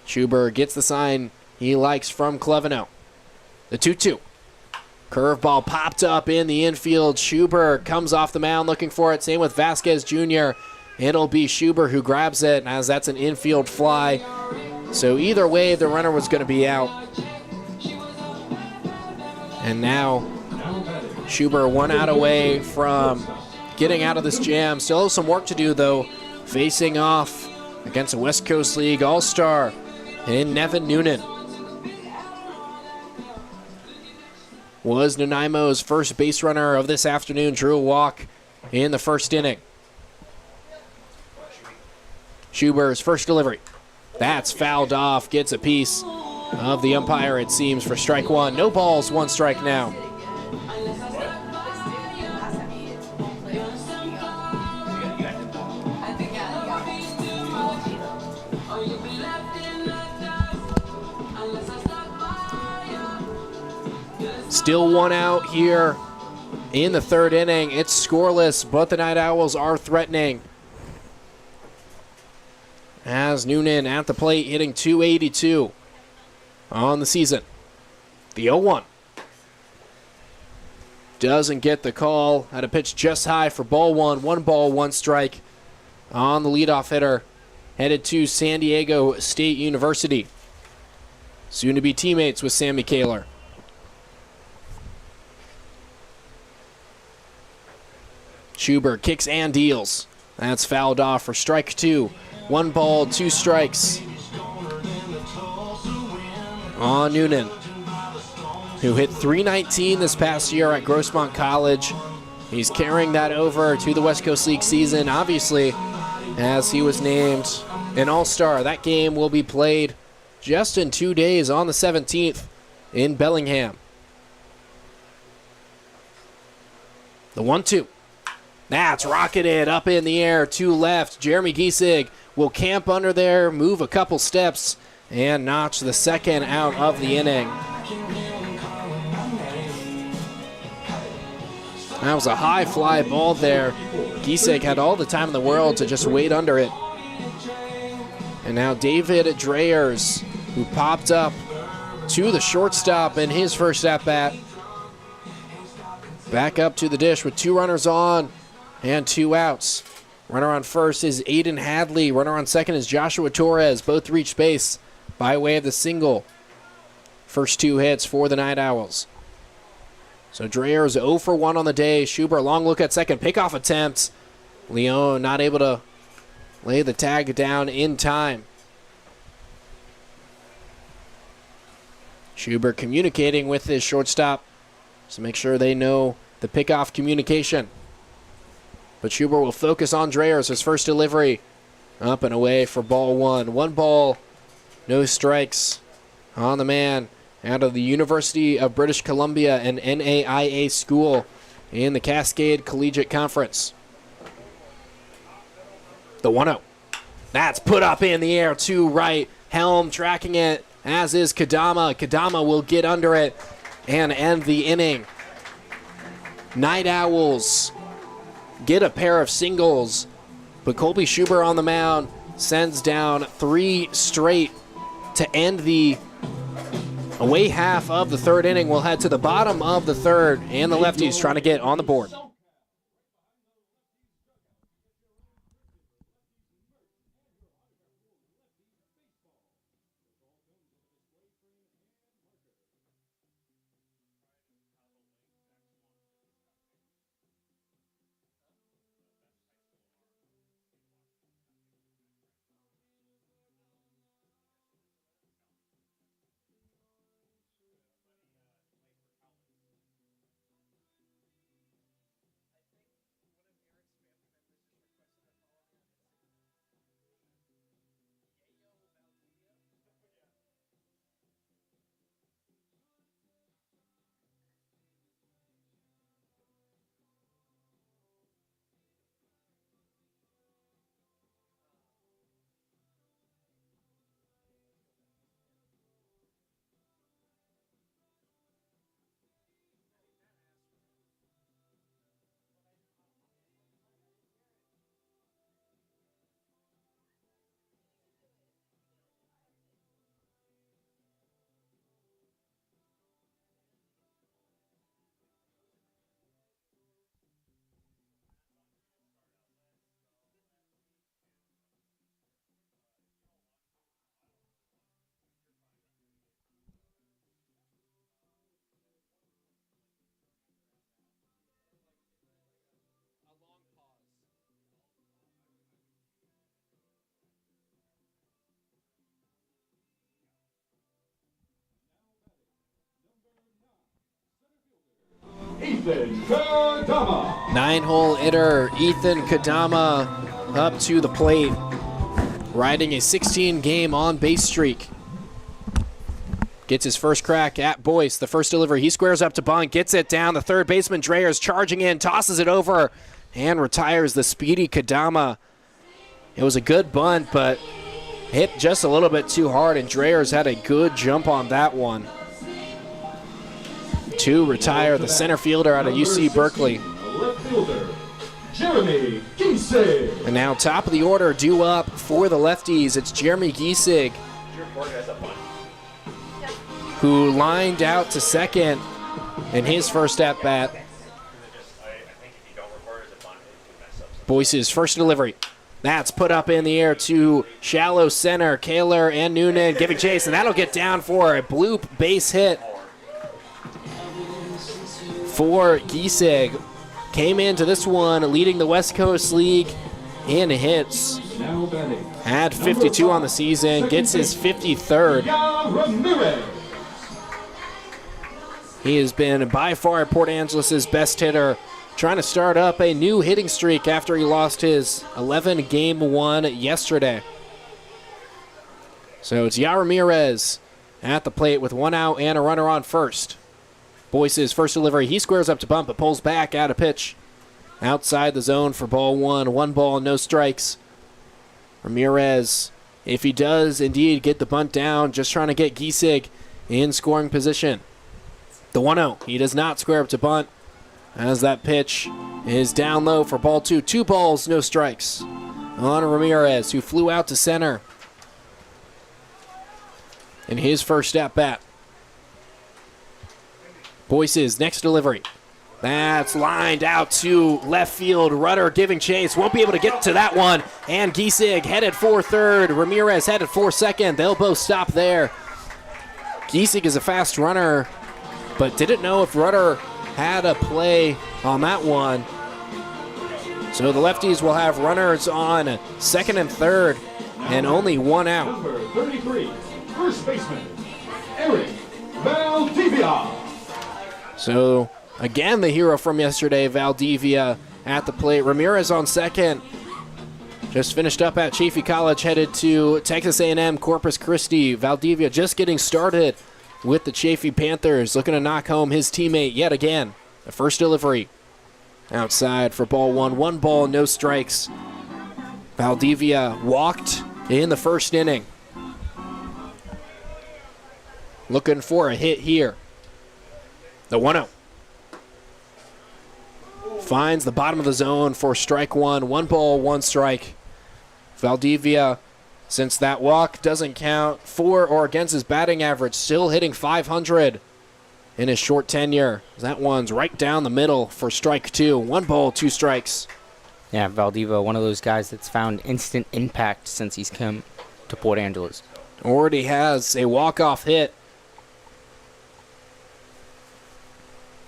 Schubert gets the sign he likes from Cleveno. The 2-2. Curveball popped up in the infield. Schubert comes off the mound looking for it. Same with Vasquez Jr. It'll be Schubert who grabs it, as that's an infield fly. So either way, the runner was going to be out. And now Schubert 1 out away from getting out of this jam. Still has some work to do, though, facing off against a West Coast League All-Star in Nevin Noonan. Was Nanaimo's first base runner of this afternoon. Drew a walk in the first inning. Schuber's first delivery. That's fouled off. Gets a piece of the umpire, it seems, for strike 1. No balls, 1 strike now. Still 1 out here in the 3rd inning. It's scoreless, but the Night Owls are threatening. As Noonan at the plate, hitting .282 on the season. The 0-1. Doesn't get the call. Had a pitch just high for ball 1. 1 ball, 1 strike on the leadoff hitter. Headed to San Diego State University. Soon to be teammates with Sammy Kaler. Schubert kicks and deals. That's fouled off for strike 2. 1 ball, 2 strikes on Noonan, who hit .319 this past year at Grossmont College. He's carrying that over to the West Coast League season, obviously, as he was named an All-Star. That game will be played just in 2 days on the 17th in Bellingham. The 1-2. That's rocketed up in the air to left. Jeremy Giesig will camp under there, move a couple steps, and notch the 2nd out of the inning. That was a high fly ball there. Giesig had all the time in the world to just wait under it. And now David Dreyers, who popped up to the shortstop in his first at-bat. Back up to the dish with 2 runners on and 2 outs. Runner on first is Aiden Hadley. Runner on second is Joshua Torres. Both reach base by way of the single. First 2 hits for the Night Owls. So Dreyers 0 for 1 on the day. Schubert, long look at second. Pickoff attempt. Leon not able to lay the tag down in time. Schubert communicating with his shortstop to make sure they know the pickoff communication. But Schubert will focus on Dreyers, his first delivery. Up and away for ball one. 1 ball, no strikes on the man out of the University of British Columbia, an NAIA school in the Cascade Collegiate Conference. The 1-0. That's put up in the air to right. Helm tracking it, as is Kadama. Kadama will get under it and end the inning. Night Owls get a pair of singles, but Colby Schubert on the mound sends down 3 straight to end the away half of the third inning. We'll head to the bottom of the third, and the Lefties trying to get on the board. Ethan Kadama. 9-hole hitter Ethan Kadama up to the plate, riding a 16-game on-base streak. Gets his first crack at Boyce. The first delivery, he squares up to bunt, gets it down. The third baseman, Dreyers, charging in, tosses it over, and retires the speedy Kadama. It was a good bunt, but hit just a little bit too hard, and Dreyers had a good jump on that one to retire the center fielder out of UC Berkeley. Left fielder, Jeremy Giesig. And now top of the order, due up for the Lefties. It's Jeremy Giesig, who lined out to second in his first at-bat. Boyce's first delivery. That's put up in the air to shallow center. Kaler and Noonan giving chase, and that'll get down for a bloop base hit for Giesig. Came into this one leading the West Coast League in hits. Now batting. Had 52 on the season, gets his 53rd. Ramirez. He has been by far Port Angeles' best hitter, trying to start up a new hitting streak after he lost his 11-game one yesterday. So it's Ya Ramirez at the plate with 1 out and a runner on first. Boyce's first delivery, he squares up to bunt, but pulls back out of pitch. Outside the zone for ball one. 1 ball, no strikes. Ramirez, if he does indeed get the bunt down, just trying to get Giesig in scoring position. The 1-0, he does not square up to bunt, as that pitch is down low for ball 2. 2 balls, no strikes on Ramirez, who flew out to center in his first at-bat. Boyce's next delivery. That's lined out to left field. Rudder giving chase. Won't be able to get to that one. And Giesig headed for third. Ramirez headed for second. They'll both stop there. Giesig is a fast runner, but didn't know if Rudder had a play on that one. So the Lefties will have runners on second and third and only one out. Number 33, first baseman, Eric Valdivia. So again, the hero from yesterday, Valdivia at the plate. Ramirez on second. Just finished up at Chaffey College, headed to Texas A&M Corpus Christi. Valdivia just getting started with the Chaffey Panthers, looking to knock home his teammate yet again. The first delivery outside for ball one. 1 ball, no strikes. Valdivia walked in the first inning. Looking for a hit here. The 1-0. Finds the bottom of the zone for strike one. 1 ball, 1 strike. Valdivia, since that walk doesn't count for or against his batting average, still hitting .500 in his short tenure. That one's right down the middle for strike 2. 1 ball, 2 strikes. Yeah, Valdivia, one of those guys that's found instant impact since he's come to Port Angeles. Already has a walk-off hit.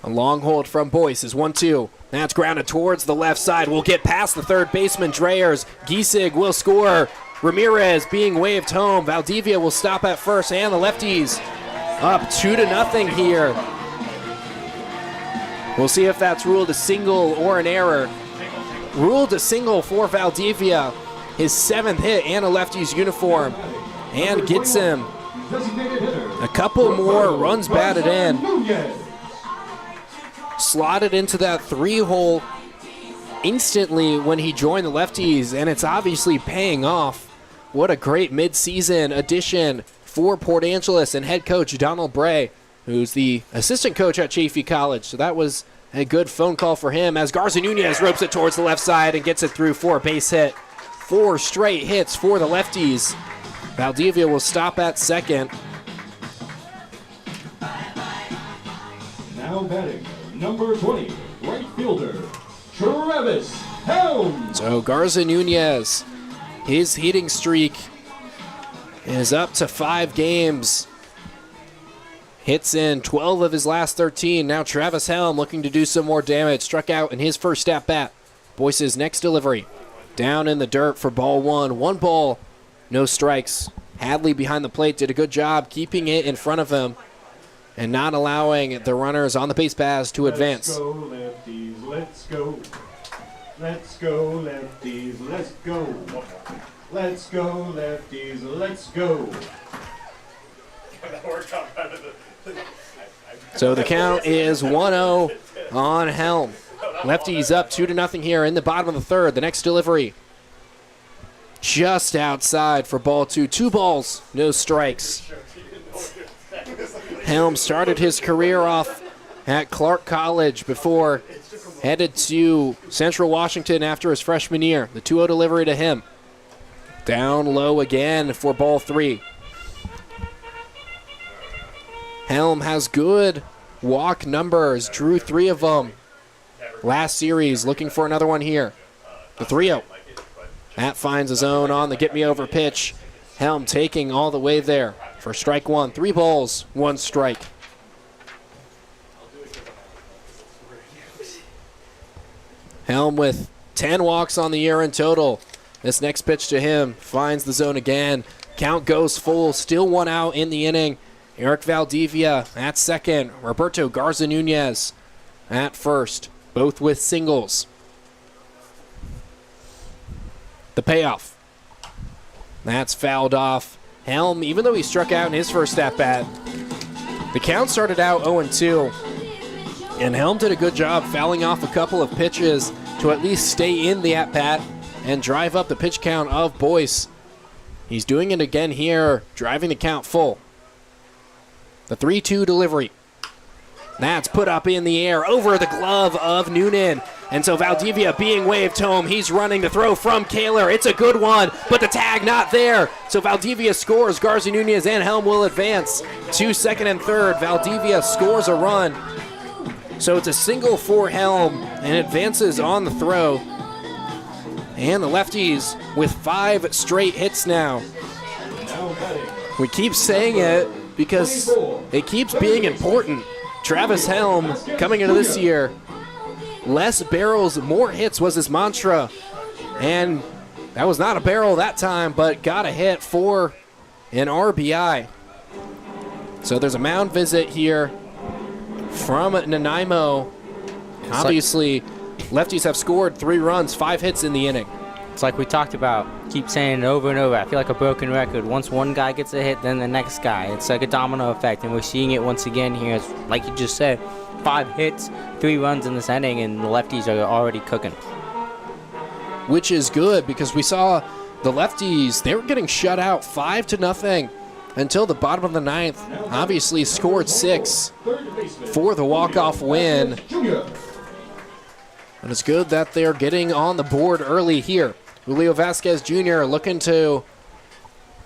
A long hold from Boyce is 1-2. That's grounded towards the left side. We'll get past the third baseman, Dreyers. Giesig will score. Ramirez being waved home. Valdivia will stop at first, and the Lefties up 2-0 here. We'll see if that's ruled a single or an error. Ruled a single for Valdivia. His 7th hit and a Lefties uniform. And gets him a couple more runs batted in. Slotted into that 3-hole instantly when he joined the Lefties, and it's obviously paying off. What a great midseason addition for Port Angeles and head coach Donald Bray, who's the assistant coach at Chaffey College. So that was a good phone call for him as Garza Nunez ropes it towards the left side and gets it through for a base hit. 4 straight hits for the Lefties. Valdivia will stop at second. Now batting, number 20, right fielder, Travis Helms. So Garza Nunez, his hitting streak is up to 5 games. Hits in 12 of his last 13. Now Travis Helm looking to do some more damage. Struck out in his first at-bat. Boyce's next delivery. Down in the dirt for ball 1. 1 ball, no strikes. Hadley behind the plate did a good job keeping it in front of him and not allowing the runners on the base paths to advance. Let's go, Lefties, let's go. Let's go, Lefties, let's go. Let's go, Lefties, let's go. So the count is 1-0 on Helm. Lefties up 2-0 here in the bottom of the third. The next delivery just outside for ball 2. 2 balls, no strikes. Helm started his career off at Clark College before headed to Central Washington after his freshman year. The 2-0 delivery to him. Down low again for ball 3. Helm has good walk numbers, drew 3 of them last series, looking for another one here. The 3-0. That finds his own on the get-me-over pitch. Helm taking all the way there for strike 1. 3 balls, 1 strike. Helm with 10 walks on the year in total. This next pitch to him finds the zone again. Count goes full, still 1 out in the inning. Eric Valdivia at second. Roberto Garza Nunez at first, both with singles. The payoff. That's fouled off. Helm, even though he struck out in his first at-bat, the count started out 0-2. And Helm did a good job fouling off a couple of pitches to at least stay in the at-bat and drive up the pitch count of Boyce. He's doing it again here, driving the count full. The 3-2 delivery. That's put up in the air over the glove of Noonan. And so Valdivia being waved home. He's running the throw from Kaler. It's a good one, but the tag not there. So Valdivia scores. Garza Nunez and Helm will advance to second and third. Valdivia scores a run. So it's a single for Helm and advances on the throw. And the Lefties with 5 straight hits now. We keep saying it because it keeps being important. Travis Helm coming into this year Less barrels, more hits was his mantra. And that was not a barrel that time, but got a hit for an RBI. So there's a mound visit here from Nanaimo. Obviously, lefties have scored 3 runs, 5 hits in the inning. It's like we talked about. Keep saying it over and over. I feel like a broken record. Once one guy gets a hit, then the next guy. It's like a domino effect, and we're seeing it once again here. It's like you just said, 5 hits, 3 runs in this inning, and the lefties are already cooking. Which is good because we saw the lefties, they were getting shut out 5-0 until the bottom of the 9th. Obviously scored 6 for the walk-off win. And it's good that they're getting on the board early here. Julio Vasquez Jr. looking to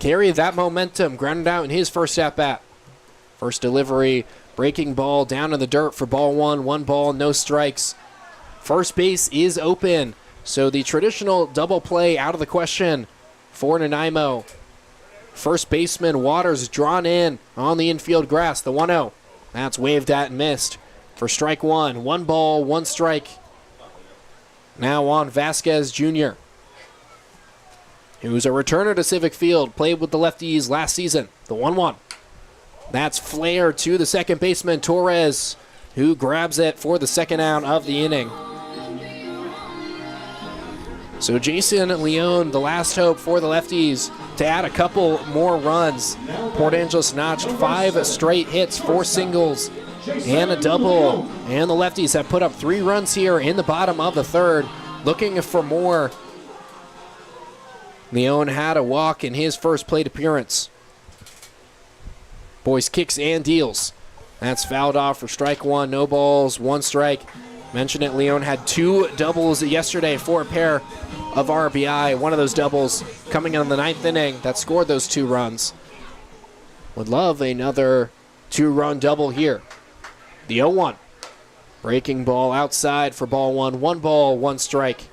carry that momentum, grounded out in his first at-bat. First delivery, breaking ball down in the dirt for ball 1. 1 ball, no strikes. First base is open, so the traditional double play out of the question for Nanaimo. First baseman Waters drawn in on the infield grass, the 1-0. That's waved at and missed for strike 1. 1 ball, 1 strike. Now on Vasquez Jr., who's a returner to Civic Field, played with the lefties last season, the 1-1. That's flare to the second baseman, Torres, who grabs it for the second out of the inning. So Jason Leone, the last hope for the lefties to add a couple more runs. Port Angeles notched 5 straight hits, 4 singles, and a double. And the lefties have put up 3 runs here in the bottom of the 3rd, looking for more. Leone had a walk in his first plate appearance. Boys kicks and deals. That's fouled off for strike 1. No balls, 1 strike. Mentioned it, Leone had 2 doubles yesterday for a pair of RBI. One of those doubles coming in the 9th inning that scored those 2 runs. Would love another 2-run double here. The 0-1. Breaking ball outside for ball 1. 1 ball, 1 strike.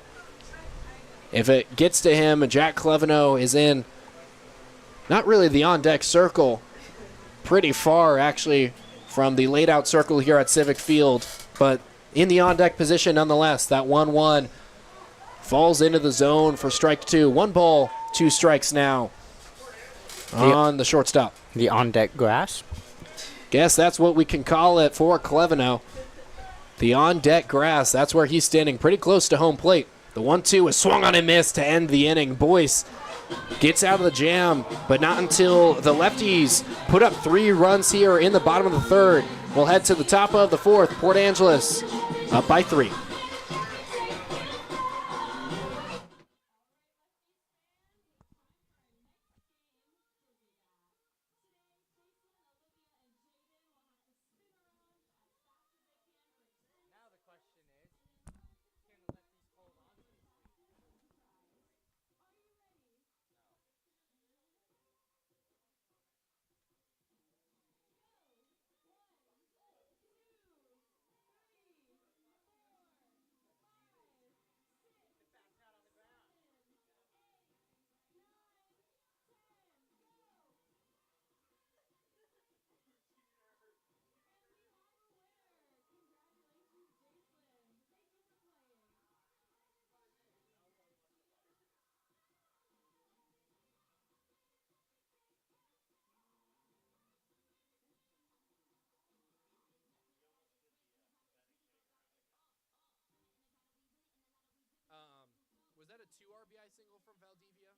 If it gets to him, Jack Cleveno is in not really the on-deck circle. Pretty far, actually, from the laid-out circle here at Civic Field. But in the on-deck position, nonetheless. That 1-1 falls into the zone for strike 2. 1 ball, 2 strikes now on the shortstop. The on-deck grass? Guess that's what we can call it for Cleveno. The on-deck grass, that's where he's standing pretty close to home plate. The 1-2 is swung on and missed to end the inning. Boyce gets out of the jam, but not until the lefties put up 3 runs here in the bottom of the 3rd. We'll head to the top of the 4th. Port Angeles up by 3. Was that a 2 RBI single from Valdivia?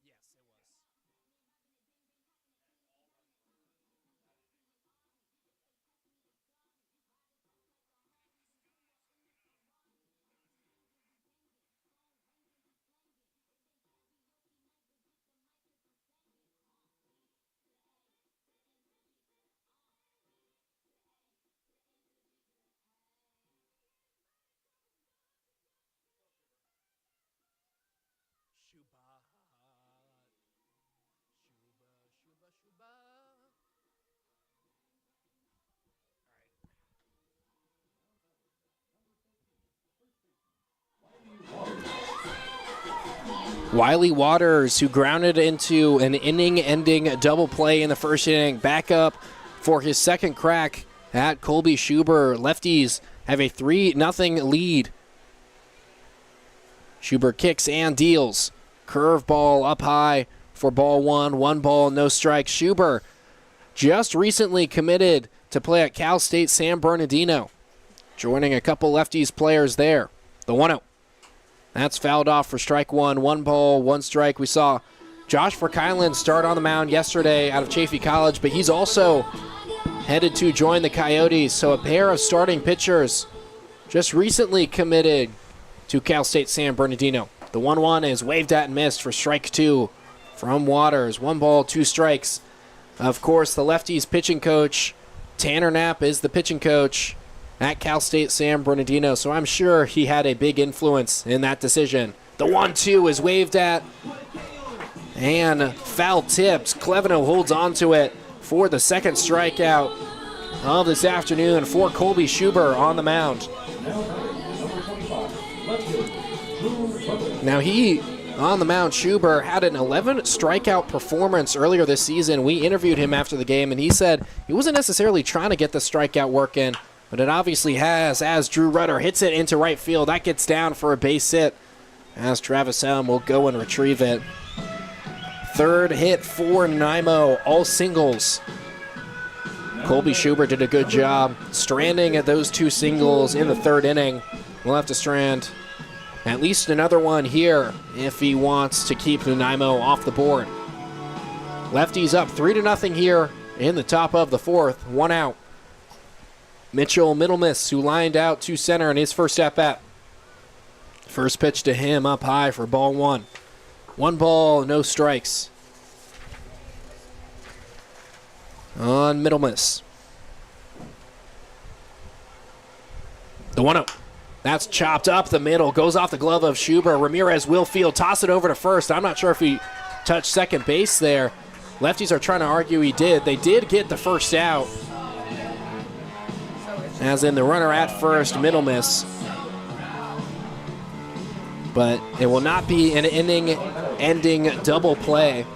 Yes, it was. Wiley Waters, who grounded into an inning-ending double play in the first inning, back up for his second crack at Colby Schuber. Lefties have a 3-0 lead. Schubert kicks and deals. Curveball up high for ball one. 1 ball, no strikes. Schubert just recently committed to play at Cal State San Bernardino, joining a couple Lefties players there. The 1-0. That's fouled off for strike one. 1 ball, 1 strike. We saw Josh Verkylen start on the mound yesterday out of Chaffey College, but he's also headed to join the Coyotes. So a pair of starting pitchers just recently committed to Cal State San Bernardino. The 1-1 is waved at and missed for strike 2 from Waters. 1 ball, 2 strikes. Of course, the Lefties pitching coach, Tanner Knapp, is the pitching coach at Cal State San Bernardino, so I'm sure he had a big influence in that decision. The 1-2 is waved at and foul tipped. Cleveno holds on to it for the second strikeout of this afternoon for Colby Schubert on the mound. Now he, on the mound, Schubert had an 11 strikeout performance earlier this season. We interviewed him after the game, and he said he wasn't necessarily trying to get the strikeout work in, but it obviously has, as Drew Rudder hits it into right field. That gets down for a base hit, as Travis Helm will go and retrieve it. Third hit for Nanaimo, all singles. Colby Schubert did a good job stranding at those 2 singles in the 3rd inning. We'll have to strand at least another one here if he wants to keep Nanaimo off the board. Lefties up 3-0 here in the top of the 4th. 1 out. Mitchell Middlemiss, who lined out to center in his first at-bat. First pitch to him up high for ball 1. 1 ball, no strikes on Middlemiss. The 1-0. That's chopped up the middle, goes off the glove of Schubert. Ramirez will field, toss it over to first. I'm not sure if he touched second base there. Lefties are trying to argue he did. They did get the first out, as in the runner at first, Middlemiss. But it will not be an inning-ending double play.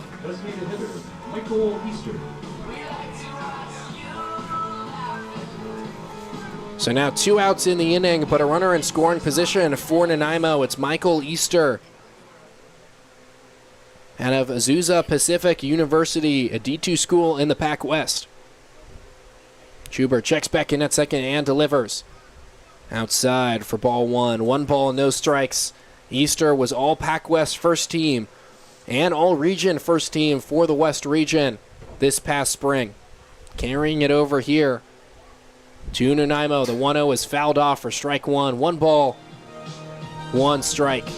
So now 2 outs in the inning, but a runner in scoring position for Nanaimo. It's Michael Easter out of Azusa Pacific University, a D2 school in the Pac West. Schubert checks back in at second and delivers. Outside for ball 1. 1 ball, no strikes. Easter was all Pac West first team and all region first team for the West region this past spring. Carrying it over here to Nanaimo. The 1-0 is fouled off for strike 1. 1 ball, 1 strike.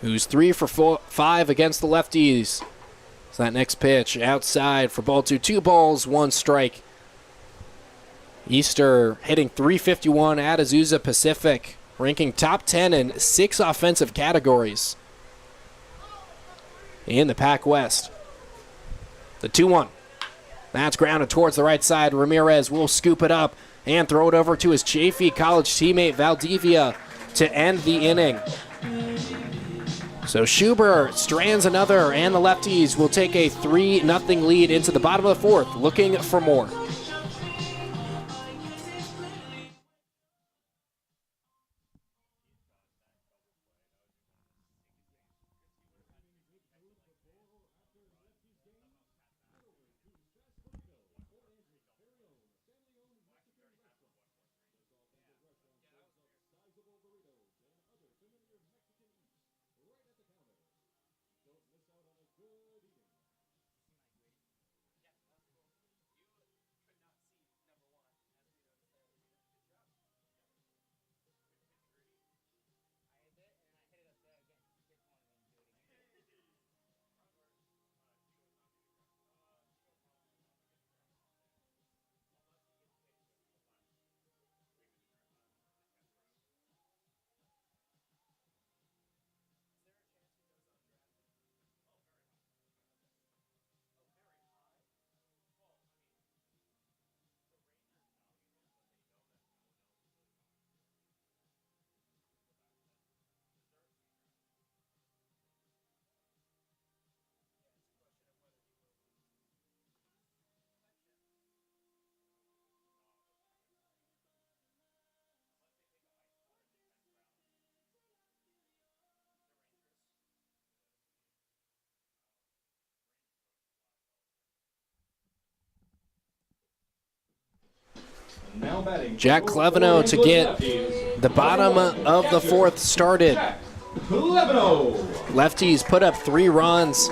Who's 3 for 5 against the Lefties. So that next pitch outside for ball 2. 2 balls, 1 strike. Easter hitting .351 at Azusa Pacific, ranking top 10 in 6 offensive categories in the Pac West. The 2-1. That's grounded towards the right side. Ramirez will scoop it up and throw it over to his Chaffey College teammate Valdivia to end the inning. So Schubert strands another, and the Lefties will take a 3-0 lead into the bottom of the 4th, looking for more. Now batting for Jack your Cleveno Port to Angeles get Lefties, the bottom number 1, of the catcher, fourth started. Jack Cleveno. Lefties put up 3 runs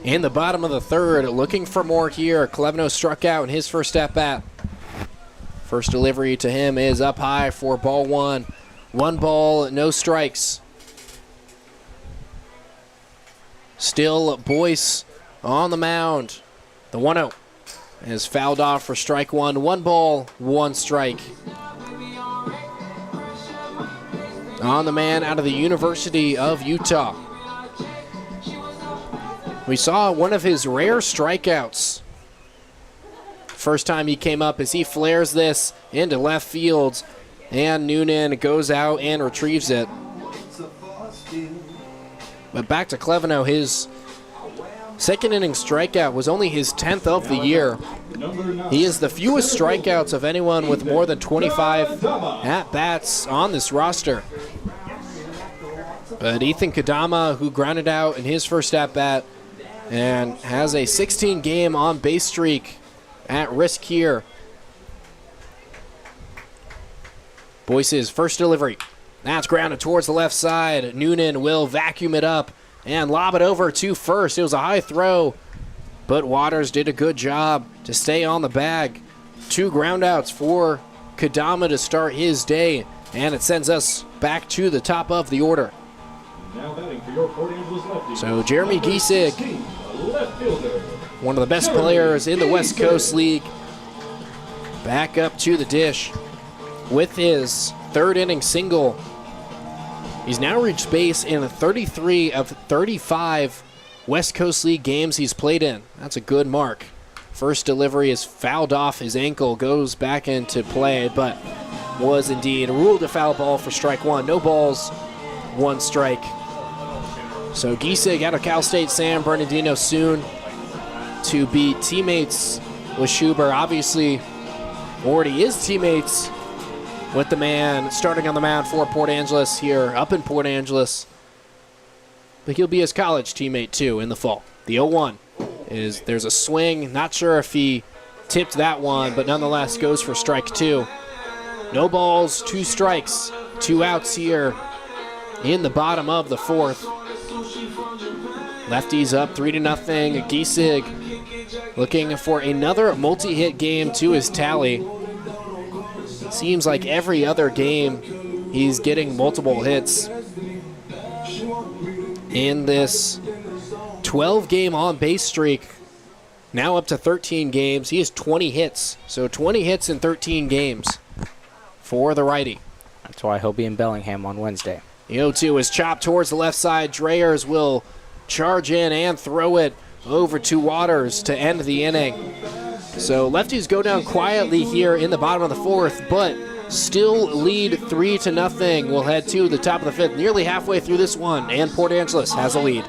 in the bottom of the third. Looking for more here. Cleveno struck out in his first at-bat. First delivery to him is up high for ball 1. 1 ball, no strikes. Still Boyce on the mound. The 1-0 is fouled off for strike 1. 1 ball, 1 strike. On the man out of the University of Utah. We saw one of his rare strikeouts. First time he came up as he flares this into left field, and Noonan goes out and retrieves it. But back to Cleveno, his second inning strikeout was only his 10th of the year. He is the fewest strikeouts of anyone with more than 25 at-bats on this roster. But Ethan Kadama, who grounded out in his first at-bat and has a 16-game on-base streak at risk here. Boyce's first delivery. That's grounded towards the left side. Noonan will vacuum it up and lob it over to first. It was a high throw, but Waters did a good job to stay on the bag. 2 groundouts for Kadama to start his day, and it sends us back to the top of the order. Now batting for your Port Angeles Lefties, So Jeremy number Giesig, 16, left fielder. one of the best players in the West Coast League, back up to the dish with his 3rd inning single. He's now reached base in 33 of 35 West Coast League games he's played in. That's a good mark. First delivery is fouled off his ankle, goes back into play, but was indeed ruled a foul ball for strike 1. No balls, 1 strike. So Giesig out of Cal State San Bernardino soon to be teammates with Schubert. Obviously, already is teammates with the man starting on the mound for Port Angeles here up in Port Angeles. But he'll be his college teammate too in the fall. The 0-1 is, there's a swing. Not sure if he tipped that one, but nonetheless goes for strike 2. No balls, 2 strikes, 2 outs here in the bottom of the 4th. Lefties up 3-0. Giesig looking for another multi-hit game to his tally. Seems like every other game he's getting multiple hits. In this 12-game on-base streak, now up to 13 games, he has 20 hits. So 20 hits in 13 games for the righty. That's why he'll be in Bellingham on Wednesday. The 0-2 is chopped towards the left side. Dreyers will charge in and throw it over to Waters to end the inning. So lefties go down quietly here in the bottom of the 4th, but still lead 3-0. We'll head to the top of the 5th, nearly halfway through this one, and Port Angeles has a lead.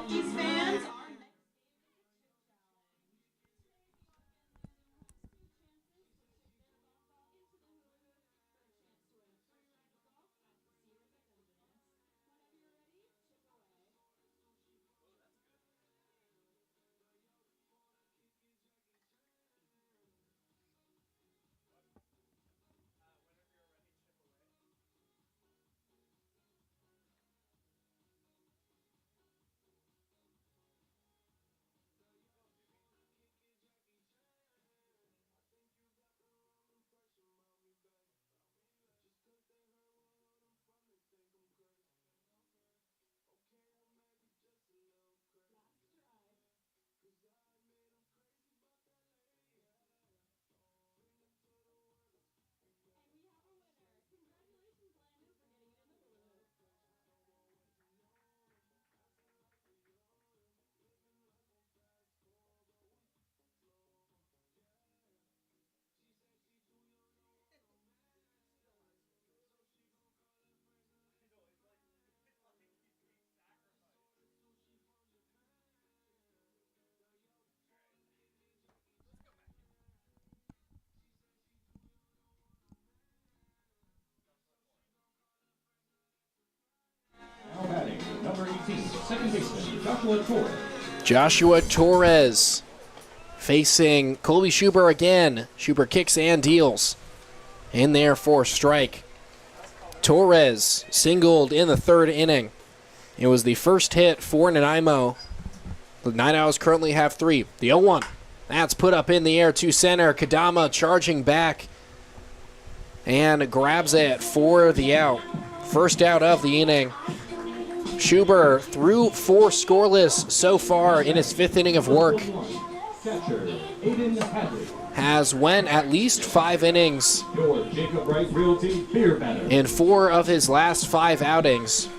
Now batting, number 18, second baseman, Joshua Torres. Joshua Torres facing Colby Schubert again. Schubert kicks and deals. in there for a strike. Torres singled in the third inning. It was the first hit for Nanaimo. The NightOwls currently have 3. The 0-1. That's put up in the air to center. Kadama charging back and grabs it for the out. First out of the inning. Schuber threw 4 scoreless so far in his 5th inning of work. Catcher, Aiden Hadley. Has went at least 5 innings Your Jacob Wright Realty Beer Banner. in 4 of his last 5 outings.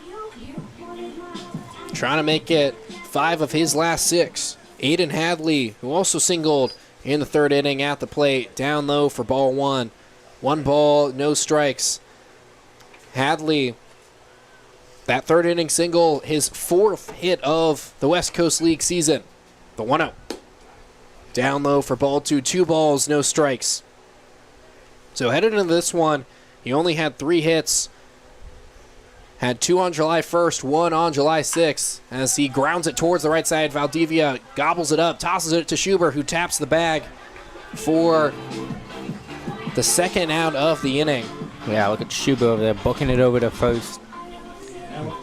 Trying to make it 5 of his last 6. Aiden Hadley, who also singled in the 3rd inning at the plate, down low for ball 1. 1 ball, no strikes. Hadley, that 3rd inning single, his 4th hit of the West Coast League season. The 1-0. Down low for ball 2. 2 balls, no strikes. So headed into this one, he only had 3 hits. Had 2 on July 1st, 1 on July 6th. As he grounds it towards the right side, Valdivia gobbles it up, tosses it to Schuber, who taps the bag for the 2nd out of the inning. Yeah, look at Schuber over there, booking it over to first.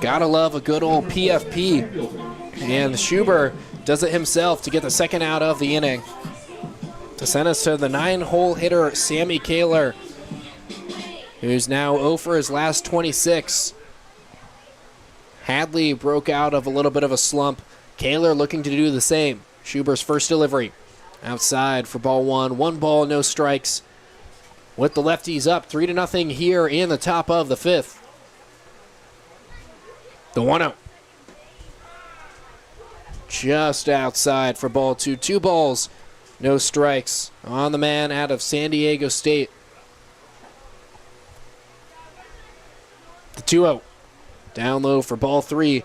Gotta love a good old PFP. And Schuber does it himself to get the 2nd out of the inning. To send us to the 9-hole hitter, Sammy Kaler, who's now 0 for his last 26. Hadley broke out of a little bit of a slump. Kaler looking to do the same. Schuber's first delivery. Outside for ball 1. 1 ball, no strikes. With the lefties up 3-0 here in the top of the 5th. The 1-0. Just outside for ball 2. 2 balls, no strikes on the man out of San Diego State. The 2-0. Down low for ball 3.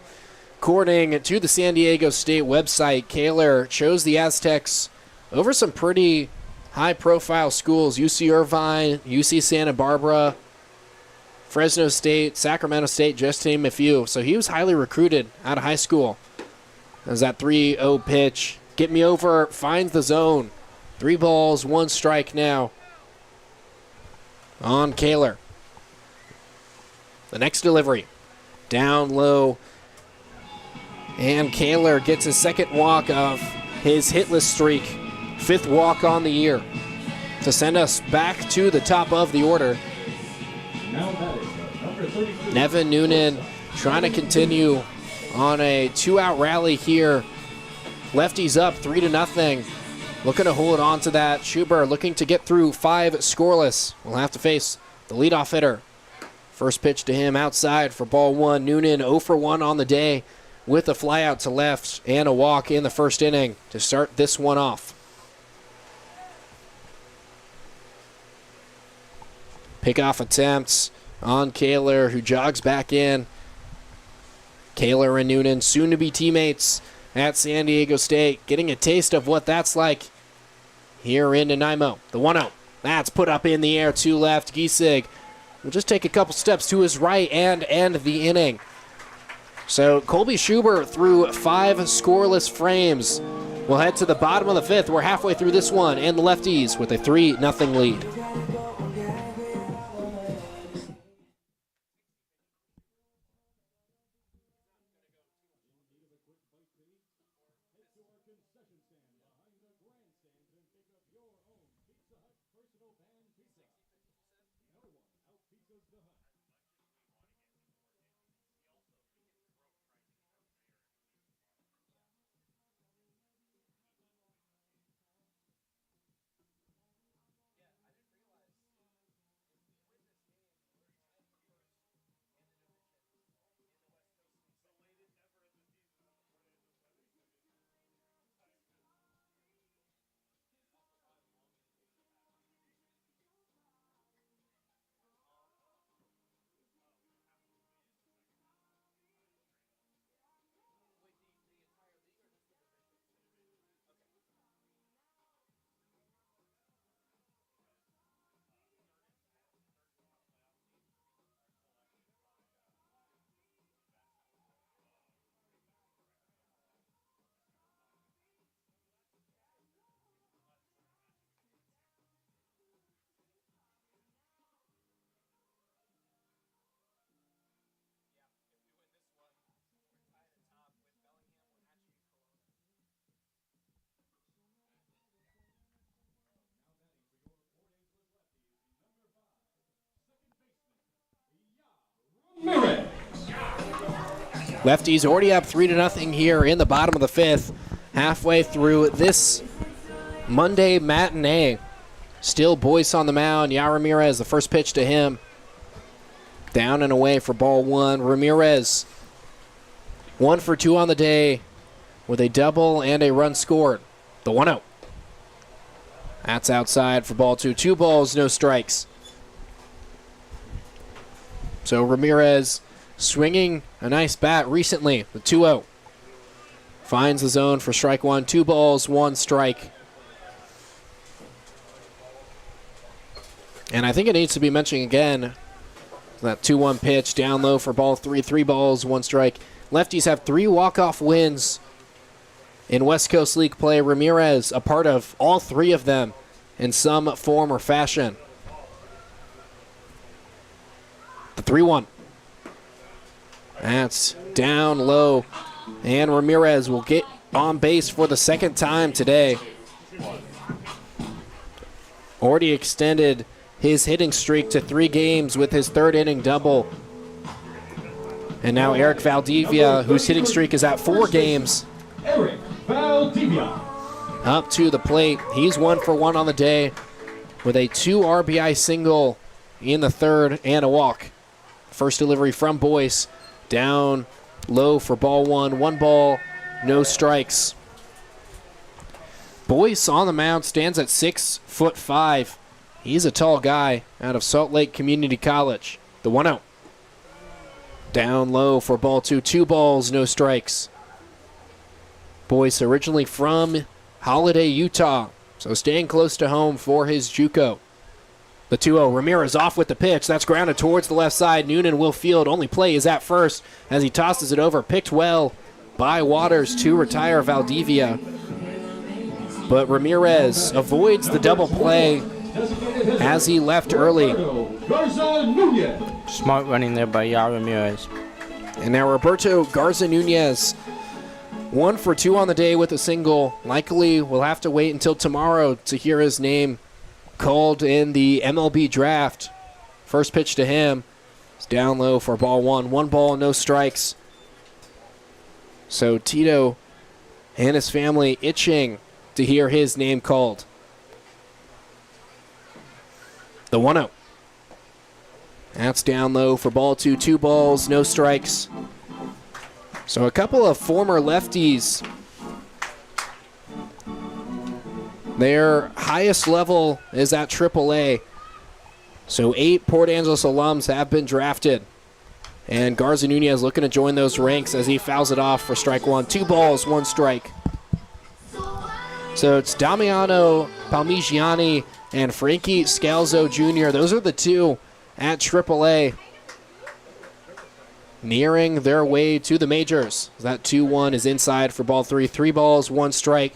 According to the San Diego State website, Kaler chose the Aztecs over some pretty high-profile schools. UC Irvine, UC Santa Barbara, Fresno State, Sacramento State, just to name a few. So he was highly recruited out of high school. As that 3-0 pitch. Get me over, finds the zone. 3 balls, 1 strike now on Kaler. The next delivery. Down low. And Kaler gets his 2nd walk of his hitless streak. 5th walk on the year. To send us back to the top of the order. Now batting, number 33. Nevin Noonan trying to continue on a 2-out rally here. Lefties up 3-0. Looking to hold on to that. Schuber looking to get through 5 scoreless. We'll have to face the leadoff hitter. First pitch to him outside for ball 1. Noonan 0 for 1 on the day with a flyout to left and a walk in the 1st inning to start this one off. Pickoff attempts on Kaler, who jogs back in. Kaler and Noonan, soon to be teammates at San Diego State, getting a taste of what that's like here in Nanaimo. The 1-0. That's put up in the air to left. Giesig will just take a couple steps to his right and end the inning. So Colby Schuber threw 5 scoreless frames. We'll head to the bottom of the 5th. We're halfway through this one, and the Lefties with a 3-0 lead. Lefties already up 3-0 here in the bottom of the 5th, halfway through this Monday matinee. Still Boyce on the mound. Yao Ramirez, the first pitch to him. Down and away for ball 1. Ramirez, 1 for 2 on the day with a double and a run scored. The 1-0. That's outside for ball 2. 2 balls, no strikes. So Ramirez swinging a nice bat recently. The 2-0. Finds the zone for strike 1. 2 balls, 1 strike. And I think it needs to be mentioned again, that 2-1 pitch down low for ball 3. 3 balls, 1 strike. Lefties have 3 walk-off wins in West Coast League play. Ramirez a part of all 3 of them in some form or fashion. The 3-1. That's down low. And Ramirez will get on base for the second time today. Already extended his hitting streak to 3 games with his 3rd inning double. And now Eric Valdivia, whose hitting streak is at 4 games, Eric Valdivia. up to the plate. He's 1 for 1 on the day with a 2 RBI single in the 3rd and a walk. First delivery from Boyce, down low for ball 1. 1 ball, no strikes. Boyce on the mound stands at 6'5". He's a tall guy out of Salt Lake Community College. The 1-0. Down low for ball 2. 2 balls, no strikes. Boyce originally from Holiday, Utah, so staying close to home for his JUCO. The 2-0. Ramirez off with the pitch. That's grounded towards the left side. Noonan will field. Only play is at first as he tosses it over. Picked well by Waters to retire Valdivia. But Ramirez avoids the double play as he left early. Smart running there by Yao Ramirez. And now Roberto Garza Nunez, 1 for 2 on the day with a single. Likely will have to wait until tomorrow to hear his name called in the MLB draft. First pitch to him is down low for ball 1. 1 ball, no strikes. So Tito and his family itching to hear his name called. The 1-0. That's down low for ball 2. 2 balls, no strikes. So a couple of former lefties. Their highest level is at AAA. So 8 Port Angeles alums have been drafted. And Garza Nunez looking to join those ranks as he fouls it off for strike 1. 2 balls, 1 strike. So it's Damiano Palmigiani and Frankie Scalzo Jr. Those are the 2 at AAA, nearing their way to the majors. That 2-1 is inside for ball 3. 3 balls, 1 strike.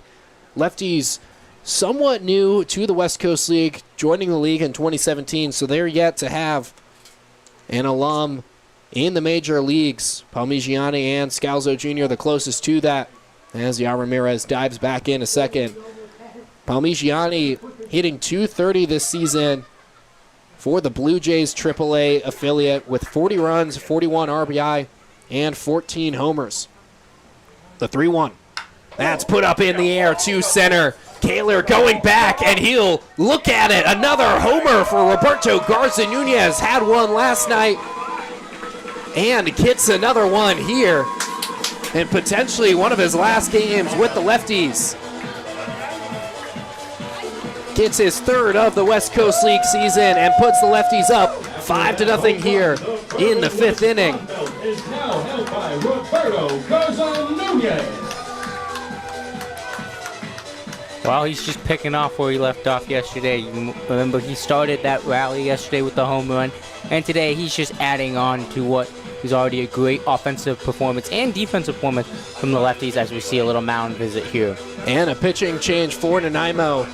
Lefties somewhat new to the West Coast League, joining the league in 2017, so they're yet to have an alum in the major leagues. Palmigiani and Scalzo Jr. the closest to that, as Yao Ramirez dives back in a second. Palmigiani hitting .230 this season for the Blue Jays AAA affiliate with 40 runs, 41 RBI, and 14 homers. The 3-1. That's put up in the air to center. Kaler going back, and he'll look at it. Another homer for Roberto Garza Nunez. Had one last night and gets another one here. And potentially one of his last games with the Lefties. Gets his 3rd of the West Coast League season and puts the Lefties up 5-0 here in the 5th inning. Is now held by Roberto Garza Nunez. Well, he's just picking off where he left off yesterday. You remember he started that rally yesterday with the home run, and today he's just adding on to what is already a great offensive performance and defensive performance from the Lefties as we see a little mound visit here. And a pitching change for Nanaimo.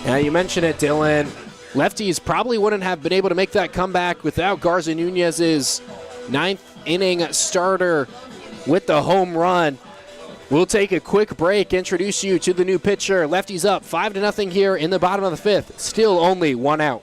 Now you mentioned it, Dylan. Lefties probably wouldn't have been able to make that comeback without Garza Nunez's 9th inning starter with the home run. We'll take a quick break, introduce you to the new pitcher. Lefties up 5-0 here in the bottom of the 5th. Still only 1 out.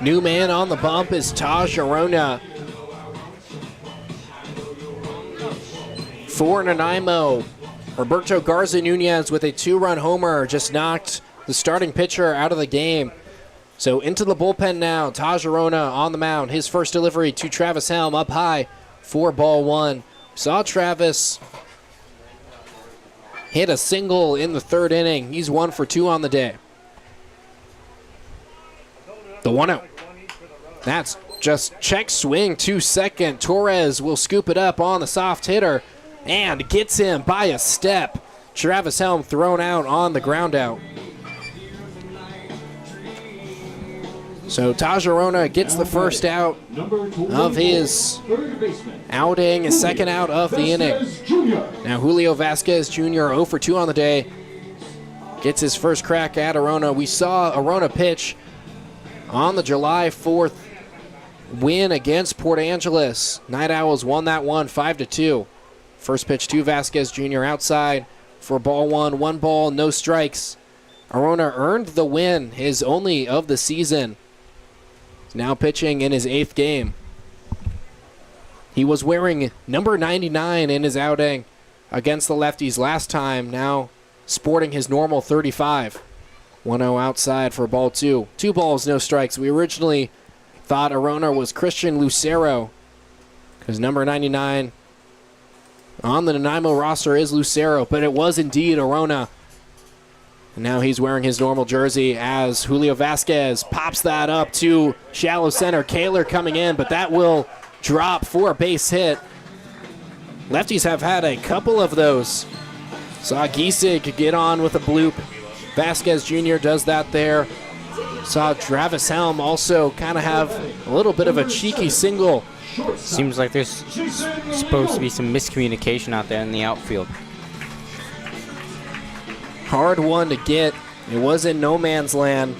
New man on the bump is Taj Arona. For Nanaimo, Roberto Garza Nunez with a 2-run homer just knocked the starting pitcher out of the game. So into the bullpen now. Taj Arona on the mound. His first delivery to Travis Helm up high for ball 1. Saw Travis hit a single in the 3rd inning. He's 1 for 2 on the day. The 1-0. That's just check swing to second. Torres will scoop it up on the soft hitter and gets him by a step. Travis Helm thrown out on the ground out. So Taj Arona gets the first out of his outing, his second out of the inning. Now Julio Vasquez Jr. 0 for 2 on the day gets his first crack at Arona. We saw Arona pitch on the July 4th win against Port Angeles. Night Owls won that one 5-2. First pitch to Vasquez Jr. outside for ball 1. 1 ball, no strikes. Arona earned the win, his only of the season. He's now pitching in his 8th game. He was wearing number 99 in his outing against the Lefties last time, now sporting his normal 35. 1-0 outside for ball 2. 2 balls, no strikes. We originally thought Arona was Christian Lucero because number 99 on the Nanaimo roster is Lucero, but it was indeed Arona. And now he's wearing his normal jersey as Julio Vasquez pops that up to shallow center. Kaler coming in, but that will drop for a base hit. Lefties have had a couple of those. Saw Giesig get on with a bloop. Vasquez Jr. does that there. Saw Travis Helm also kind of have a little bit of a cheeky single. Seems like there's supposed to be some miscommunication out there in the outfield. Hard one to get. It was in no man's land.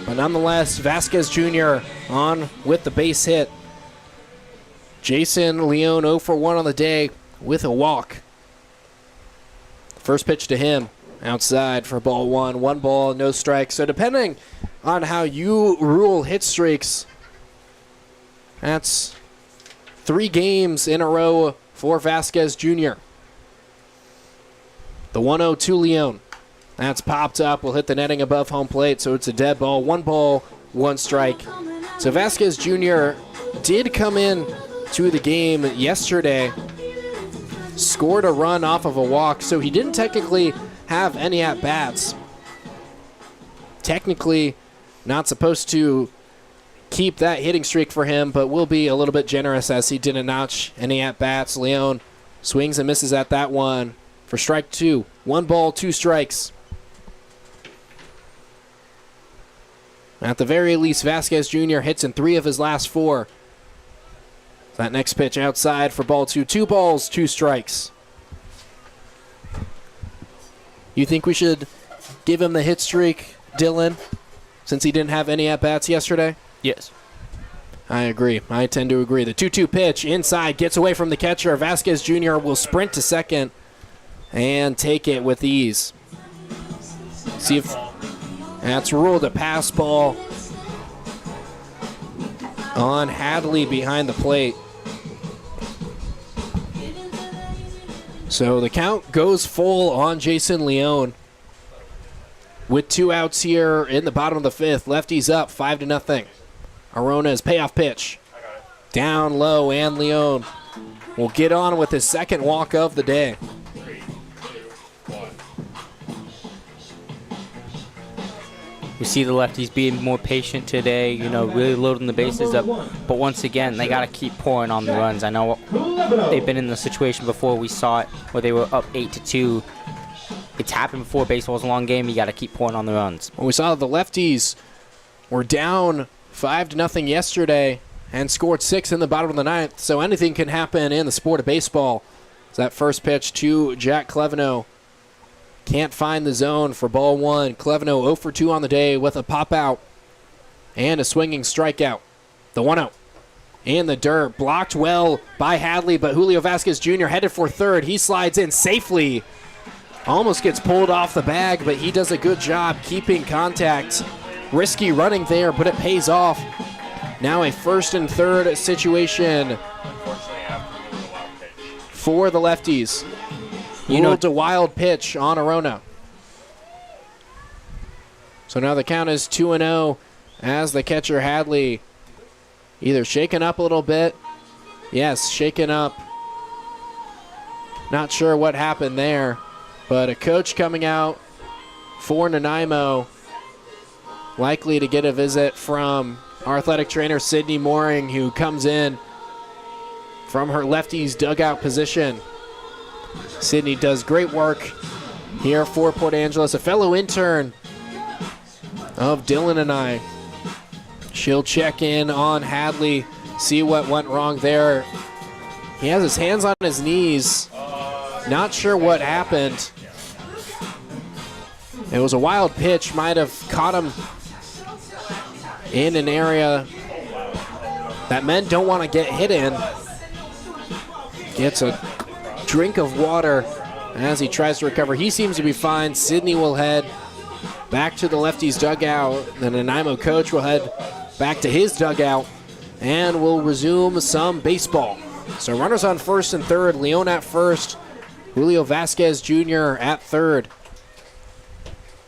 But nonetheless, Vasquez Jr. on with the base hit. Jason Leone 0 for 1 on the day with a walk. First pitch to him. Outside for ball 1. 1 ball, no strikes. So depending on how you rule hit streaks, that's 3 games in a row for Vasquez Jr. The 1-0 to Leone. That's popped up. Will hit the netting above home plate, so it's a dead ball. 1 ball, 1 strike. So Vasquez Jr. did come in to the game yesterday. Scored a run off of a walk, so he didn't technically have any at-bats. Technically not supposed to keep that hitting streak for him, but will be a little bit generous as he didn't notch any at-bats. Leone swings and misses at that one for strike 2. 1 ball, 2 strikes. At the very least, Vasquez Jr. hits in 3 of his last 4. That next pitch outside for ball 2. 2 balls, 2 strikes. You think we should give him the hit streak, Dylan, since he didn't have any at-bats yesterday? Yes. I agree. I tend to agree. The 2-2 pitch inside gets away from the catcher. Vasquez Jr. will sprint to second and take it with ease. See if that's ruled a pass ball on Hadley behind the plate. So the count goes full on Jason Leone. With 2 outs here in the bottom of the 5th. Lefties up 5-0. Arona's payoff pitch. Down low, and Leone will get on with his second walk of the day. We see the lefties being more patient today, really loading the bases up. But once again, they got to keep pouring on the runs. I know they've been in the situation before. We saw it where they were up 8-2. It's happened before. Baseball's a long game. You got to keep pouring on the runs. Well, we saw the lefties were down 5-0 yesterday and scored 6 in the bottom of the 9th. So anything can happen in the sport of baseball. It's that first pitch to Jack Cleveno. Can't find the zone for ball 1. Cleveno 0 for 2 on the day with a pop out and a swinging strikeout. The 1-0 in the dirt. Blocked well by Hadley, but Julio Vasquez Jr. headed for third. He slides in safely. Almost gets pulled off the bag, but he does a good job keeping contact. Risky running there, but it pays off Now a first and third situation for the Lefties. Ruled a wild pitch on Arona. So now the count is 2-0 as the catcher Hadley either shaken up a little bit. Yes, shaken up. Not sure what happened there, but a coach coming out for Nanaimo, likely to get a visit from our athletic trainer Sydney Mooring, who comes in from her Lefties dugout position. Sydney does great work here for Port Angeles, a fellow intern of Dylan and I. She'll check in on Hadley, see what went wrong there. He has his hands on his knees. Not sure what happened. It was a wild pitch, might have caught him in an area that men don't want to get hit in. Gets a drink of water as he tries to recover. He seems to be fine. Sydney will head back to the Lefties dugout. The Nanaimo coach will head back to his dugout, and we'll resume some baseball. So runners on first and third. Leon at first. Julio Vasquez Jr. at third.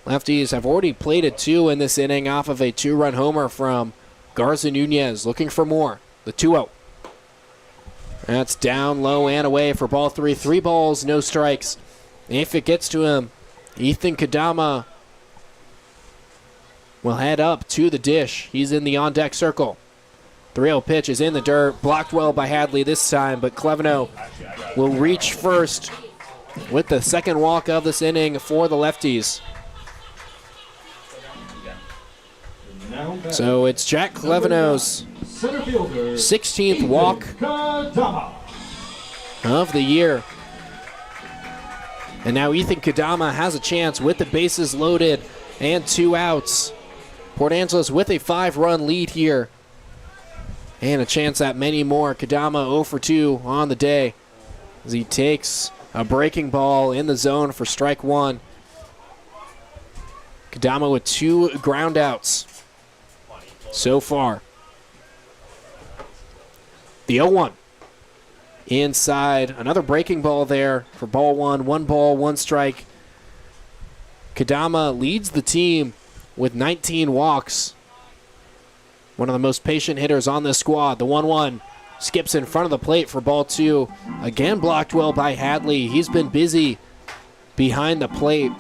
Lefties have already plated 2 in this inning off of a 2-run homer from Garza Nunez. Looking for more. The 2-0. That's down low and away for ball 3. 3 balls, no strikes. If it gets to him, Ethan Kadama will head up to the dish. He's in the on-deck circle. 3-0 pitch is in the dirt. Blocked well by Hadley this time, but Cleveno will reach first with the second walk of this inning for the Lefties. So it's Jack Cleveno's 16th walk of the year. And now Ethan Kadama has a chance with the bases loaded and 2 outs. Port Angeles with a 5-run lead here. And a chance at many more. Kadama 0 for 2 on the day as he takes a breaking ball in the zone for strike 1. Kadama with 2 ground outs so far. The 0-1. Inside. Another breaking ball there for ball 1. 1 ball, 1 strike. Kadama leads the team with 19 walks. One of the most patient hitters on this squad. The 1-1 skips in front of the plate for ball 2. Again blocked well by Hadley. He's been busy behind the plate,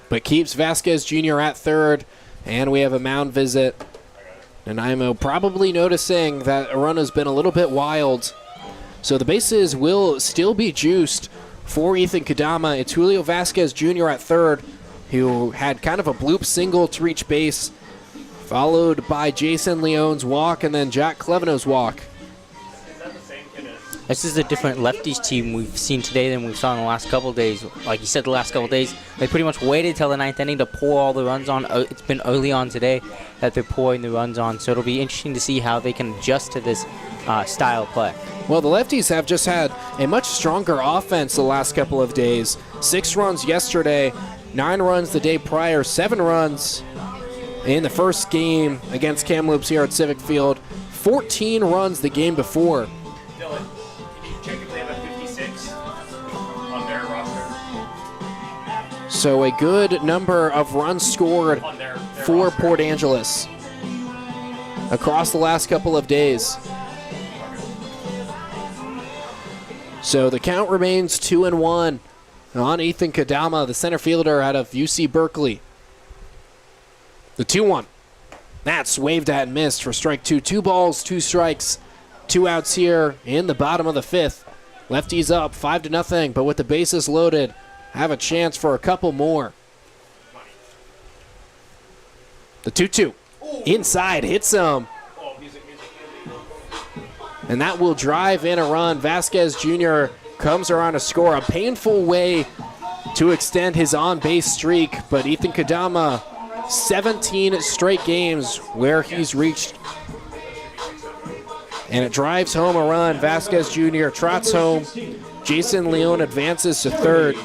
but keeps Vasquez Jr. at third. And we have a mound visit. Nanaimo probably noticing that Arona's been a little bit wild. So the bases will still be juiced for Ethan Kadama. It's Julio Vasquez Jr. at third, who had kind of a bloop single to reach base, followed by Jason Leon's walk and then Jack Cleveno's walk. This is a different Lefties team we've seen today than we saw in the last couple of days. Like you said, the last couple of days, they pretty much waited till the 9th inning to pour all the runs on. It's been early on today that they're pouring the runs on, so it'll be interesting to see how they can adjust to this style of play. Well, the Lefties have just had a much stronger offense the last couple of days. 6 runs yesterday, 9 runs the day prior, 7 runs in the first game against Kamloops here at Civic Field, 14 runs the game before. Dylan, can you check if they have a 56 on their roster? So a good number of runs scored On their for roster. Port Angeles across the last couple of days. So the count remains 2-1 on Ethan Kadama, the center fielder out of UC Berkeley. The 2-1. That's waved at and missed for strike 2. 2 balls, 2 strikes, 2 outs here in the bottom of the 5th. Lefties up 5-0, but with the bases loaded, have a chance for a couple more. The 2-2. Inside, hits him. And that will drive in a run. Vasquez Jr. comes around to score. A painful way to extend his on-base streak, but Ethan Kadama, 17 straight games where he's reached. And it drives home a run. Vasquez Jr. trots home. Jason Leon advances to third.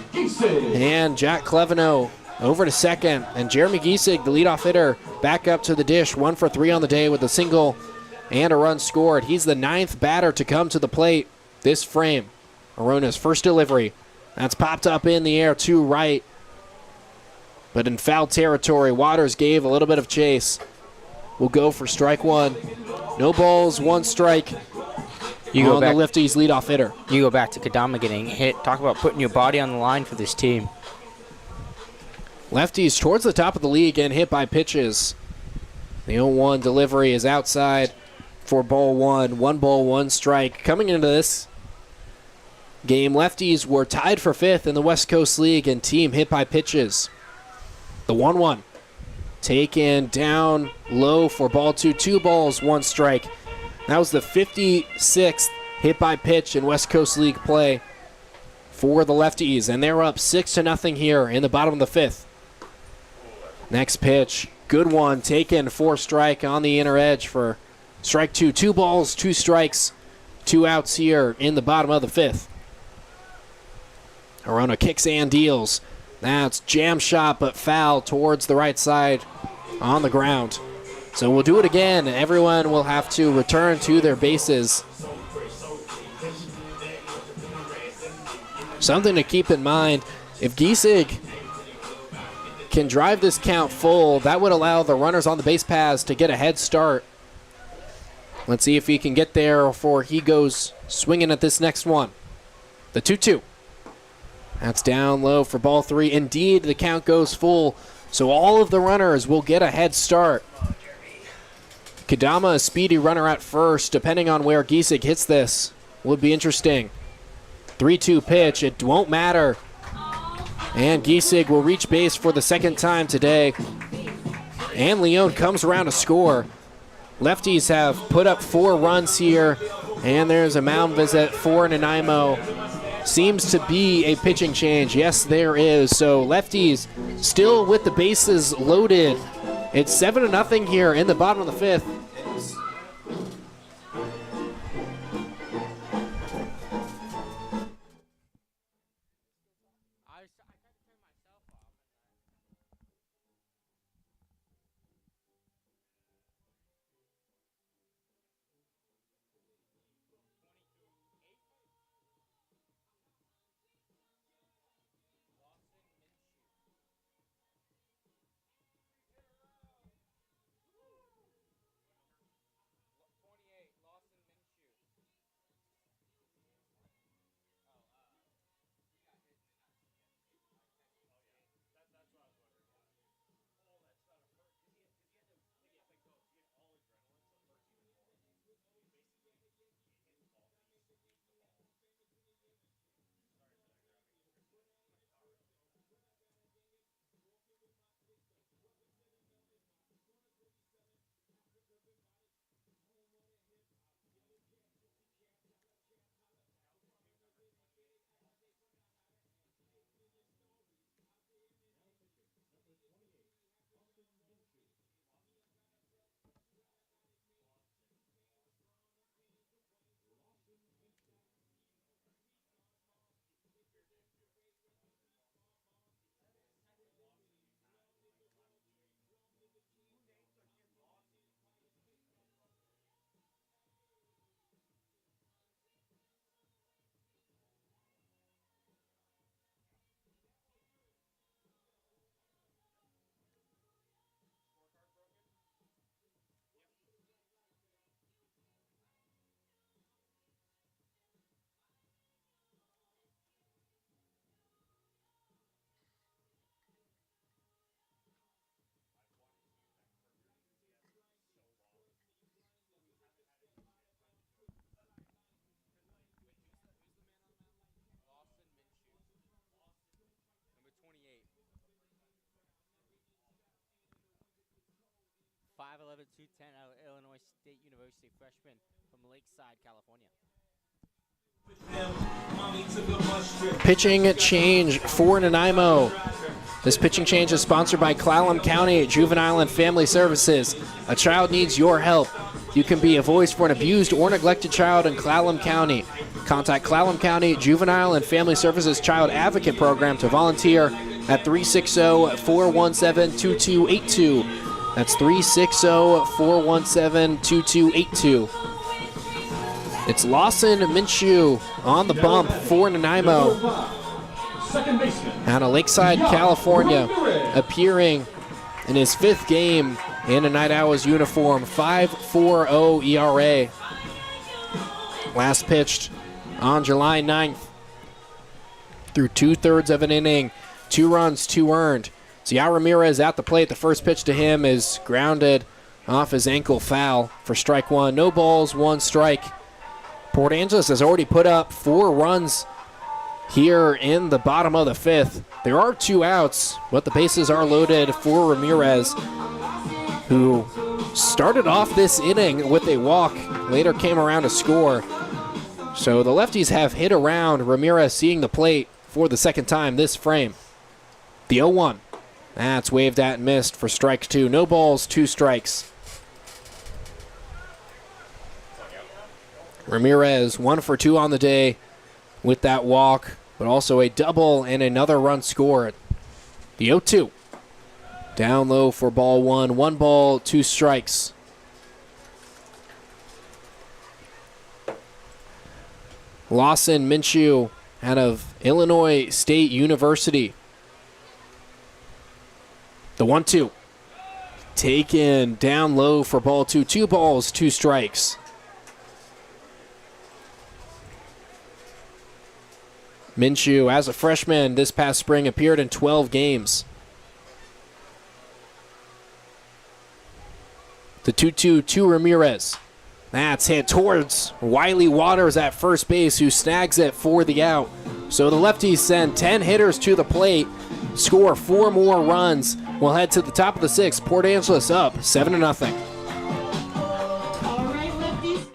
And Jack Cleveno over to second. And Jeremy Giesig, the leadoff hitter, back up to the dish. 1 for 3 on the day with a single and a run scored. He's the 9th batter to come to the plate this frame. Arona's first delivery. That's popped up in the air to right. But in foul territory, Waters gave a little bit of chase. We'll go for strike one. No balls, 1 strike. You go on back, the Lefties leadoff hitter. You go back to Kadama getting hit. Talk about putting your body on the line for this team. Lefties towards the top of the league and hit by pitches. The 0-1 delivery is outside for ball 1. 1 ball, 1 strike. Coming into this game, Lefties were tied for 5th in the West Coast League in team hit by pitches. The 1-1 taken down low for ball 2. 2 balls, 1 strike. That was the 56th hit by pitch in West Coast League play for the Lefties, and they're up 6-0 here in the bottom of the 5th. Next pitch, good one, taken for strike on the inner edge for strike 2. 2 balls, 2 strikes, 2 outs here in the bottom of the 5th. Arona kicks and deals. That's jam shot but foul towards the right side on the ground. So we'll do it again. Everyone will have to return to their bases. Something to keep in mind, if Giesig can drive this count full, that would allow the runners on the base paths to get a head start. Let's see if he can get there before he goes swinging at this next one. The 2-2. That's down low for ball 3. Indeed, the count goes full, so all of the runners will get a head start. Kadama, a speedy runner at first, depending on where Giesig hits this. Would be interesting. 3-2 pitch, it won't matter. And Giesig will reach base for the 2nd time today. And Leone comes around to score. Lefties have put up 4 runs here. And there's a mound visit for Nanaimo. Seems to be a pitching change. Yes, there is. So Lefties still with the bases loaded. It's 7-0 here in the bottom of the 5th. Out of Illinois State University freshman from Lakeside, California. Pitching change for Nanaimo. This pitching change is sponsored by Clallam County Juvenile and Family Services. A child needs your help. You can be a voice for an abused or neglected child in Clallam County. Contact Clallam County Juvenile and Family Services Child Advocate Program to volunteer at 360-417-2282. That's 360-417-2282. It's Lawson Minshew on the bump for Nanaimo. Second baseman. Out of Lakeside, California, appearing in his 5th game in a Night Owls uniform, 5.40 ERA. Last pitched on July 9th. Through 2/3 of an inning, 2 runs, 2 earned. Yao Ramirez at the plate. The first pitch to him is grounded off his ankle foul for strike 1. No balls, 1 strike. Port Angeles has already put up 4 runs here in the bottom of the 5th. There are 2 outs, but the bases are loaded for Ramirez, who started off this inning with a walk, later came around to score. So the lefties have hit around. Ramirez seeing the plate for the 2nd time this frame. The 0-1. That's waved at and missed for strike 2. No balls, 2 strikes. Ramirez 1 for 2 on the day with that walk, but also a double and another run scored. The 0-2. Down low for ball 1. 1 ball, 2 strikes. Lawson Minshew out of Illinois State University. The 1-2. Taken down low for ball 2. 2 balls, 2 strikes. Minshew, as a freshman this past spring, appeared in 12 games. The 2-2 to Ramirez. That's hit towards Wiley Waters at first base, who snags it for the out. So the lefties send 10 hitters to the plate, score 4 more runs. We'll head to the top of the 6th. Port Angeles up 7-0. All right, Lefties fans.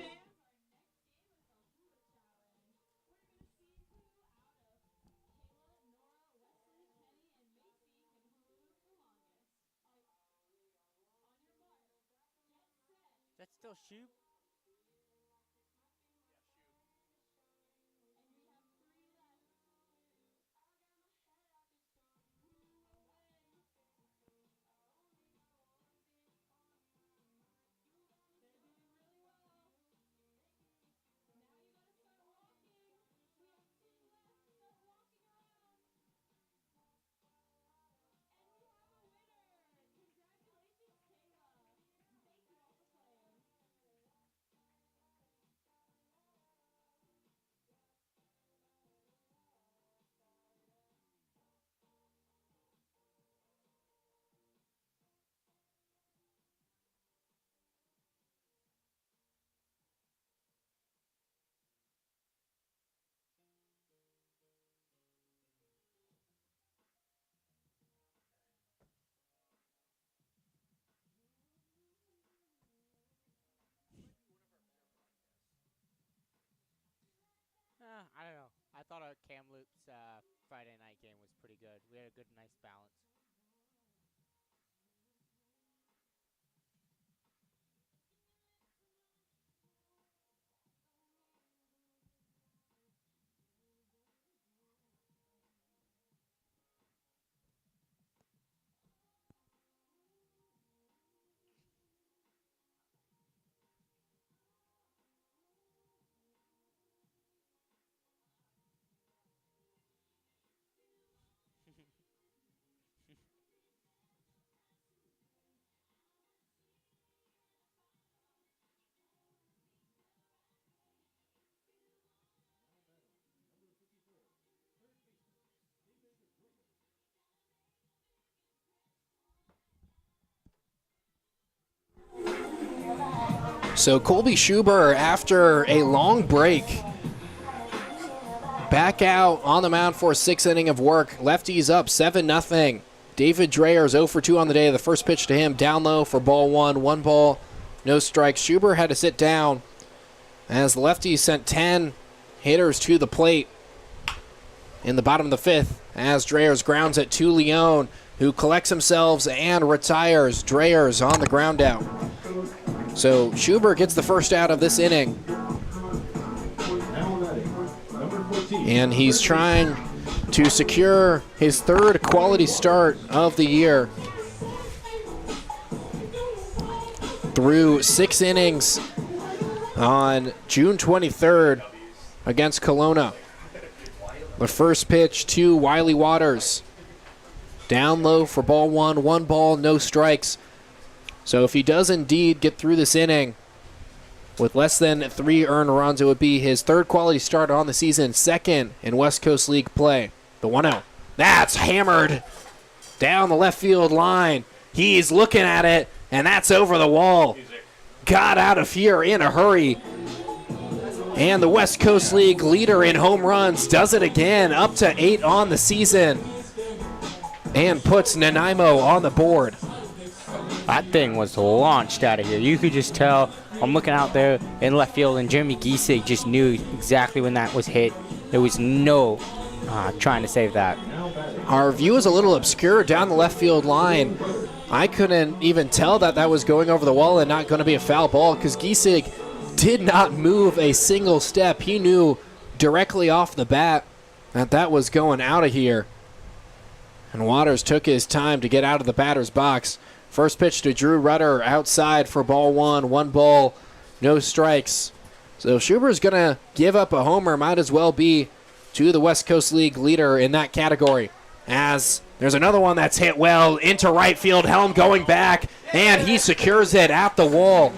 That's still shoot. I don't know. I thought our Kamloops Friday night game was pretty good. We had a good, nice balance. So Colby Schuber, after a long break, back out on the mound for a 6th inning of work. Lefties up 7-0. David Dreyer's 0 for 2 on the day. The first pitch to him down low for ball 1. 1 ball, no strikes. Schuber had to sit down as the lefties sent 10 hitters to the plate in the bottom of the 5th as Dreyer's grounds it to Leone, who collects himself and retires. Dreyer's on the ground out. So Schuber gets the first out of this inning. Now batting, number 14. And he's trying to secure his third quality start of the year. Through 6 innings on June 23rd against Kelowna. The first pitch to Wiley Waters. Down low for ball 1, 1 ball, no strikes. So if he does indeed get through this inning with less than 3 earned runs, it would be his third quality start on the season, second in West Coast League play. The 1-0. That's hammered down the left field line. He's looking at it, and that's over the wall. Got out of here in a hurry. And the West Coast League leader in home runs does it again, up to 8 on the season, and puts Nanaimo on the board. That thing was launched out of here. You could just tell. I'm looking out there in left field, and Jeremy Giesig just knew exactly when that was hit. There was no trying to save that. Our view is a little obscure down the left field line. I couldn't even tell that that was going over the wall and not going to be a foul ball because Giesig did not move a single step. He knew directly off the bat that that was going out of here. And Waters took his time to get out of the batter's box. First pitch to Drew Rudder outside for ball 1. 1 ball, no strikes. So Schuber's going to give up a homer. Might as well be to the West Coast League leader in that category. As there's another one that's hit well into right field. Helm going back, and he secures it at the wall.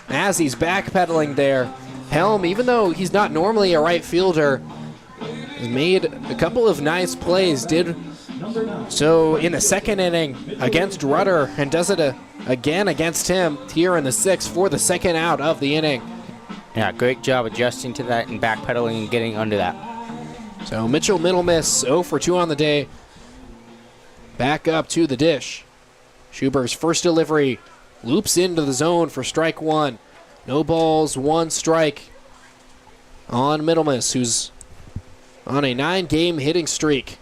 As he's backpedaling there, Helm, even though he's not normally a right fielder, has made a couple of nice plays. Did so in the second inning against Rudder, and does it again against him here in the 6th for the second out of the inning. Yeah, great job adjusting to that and backpedaling and getting under that. So Mitchell Middlemiss 0 for 2 on the day. Back up to the dish. Schuber's first delivery loops into the zone for strike 1. No balls, 1 strike on Middlemiss, who's on a 9-game hitting streak.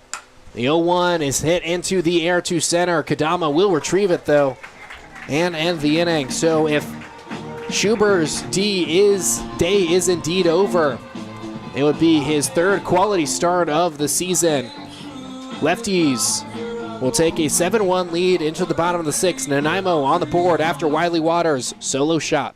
The 0-1 is hit into the air to center. Kadama will retrieve it, though, and end the inning. So if Schuber's day is indeed over, it would be his third quality start of the season. Lefties will take a 7-1 lead into the bottom of the 6th. Nanaimo on the board after Wiley Waters' solo shot.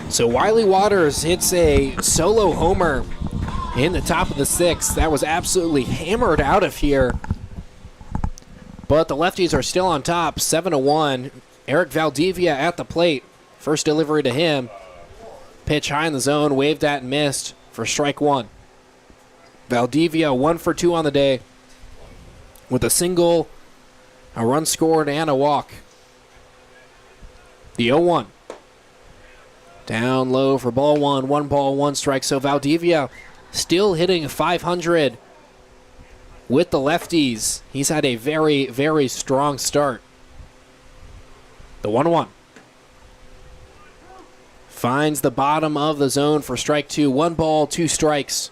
So Wiley Waters hits a solo homer in the top of the 6th. That was absolutely hammered out of here. But the Lefties are still on top, 7-1. Eric Valdivia at the plate. First delivery to him. Pitch high in the zone, waved at and missed for strike 1. Valdivia 1 for 2 on the day with a single, a run scored, and a walk. The 0-1. Down low for ball 1, 1 ball, 1 strike. So Valdivia still hitting 500 with the Lefties. He's had a very, very strong start. The 1-1. Finds the bottom of the zone for strike 2. 1 ball, 2 strikes.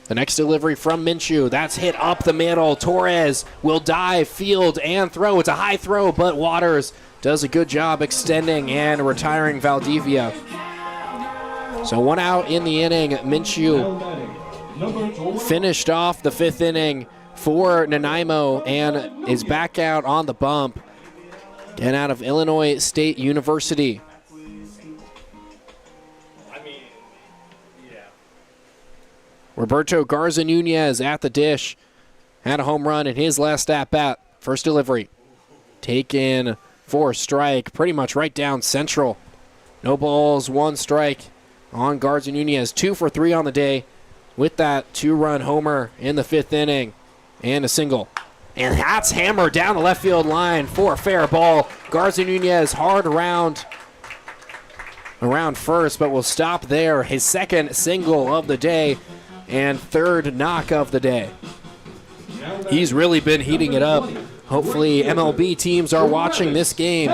The next delivery from Minshew. That's hit up the middle. Torres will dive, field, and throw. It's a high throw, but Waters does a good job extending and retiring Valdivia. So 1 out in the inning. Minshew finished off the 5th inning for Nanaimo and is back out on the bump. And out of Illinois State University. Roberto Garza Nunez at the dish. Had a home run in his last at-bat. First delivery. Taken for a strike. Pretty much right down central. No balls, 1 strike on Garza Nunez. 2 for 3 on the day with that 2-run homer in the 5th inning. And a single. And that's hammered down the left field line for a fair ball. Garza Nunez hard around first, but will stop there. His 2nd single of the day. And 3rd knock of the day. He's really been heating it up. Hopefully MLB teams are watching this game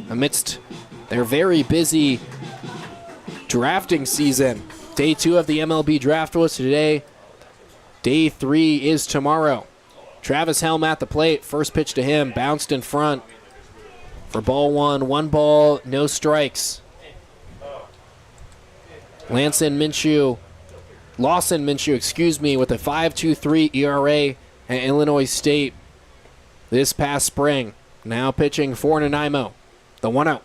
amidst their very busy drafting season. Day 2 of the MLB draft was today. Day 3 is tomorrow. Travis Helm at the plate. First pitch to him. Bounced in front for ball 1. 1 ball, no strikes. Lawson Minshew, with a 5.23 ERA at Illinois State this past spring. Now pitching for Nanaimo. The 1-0.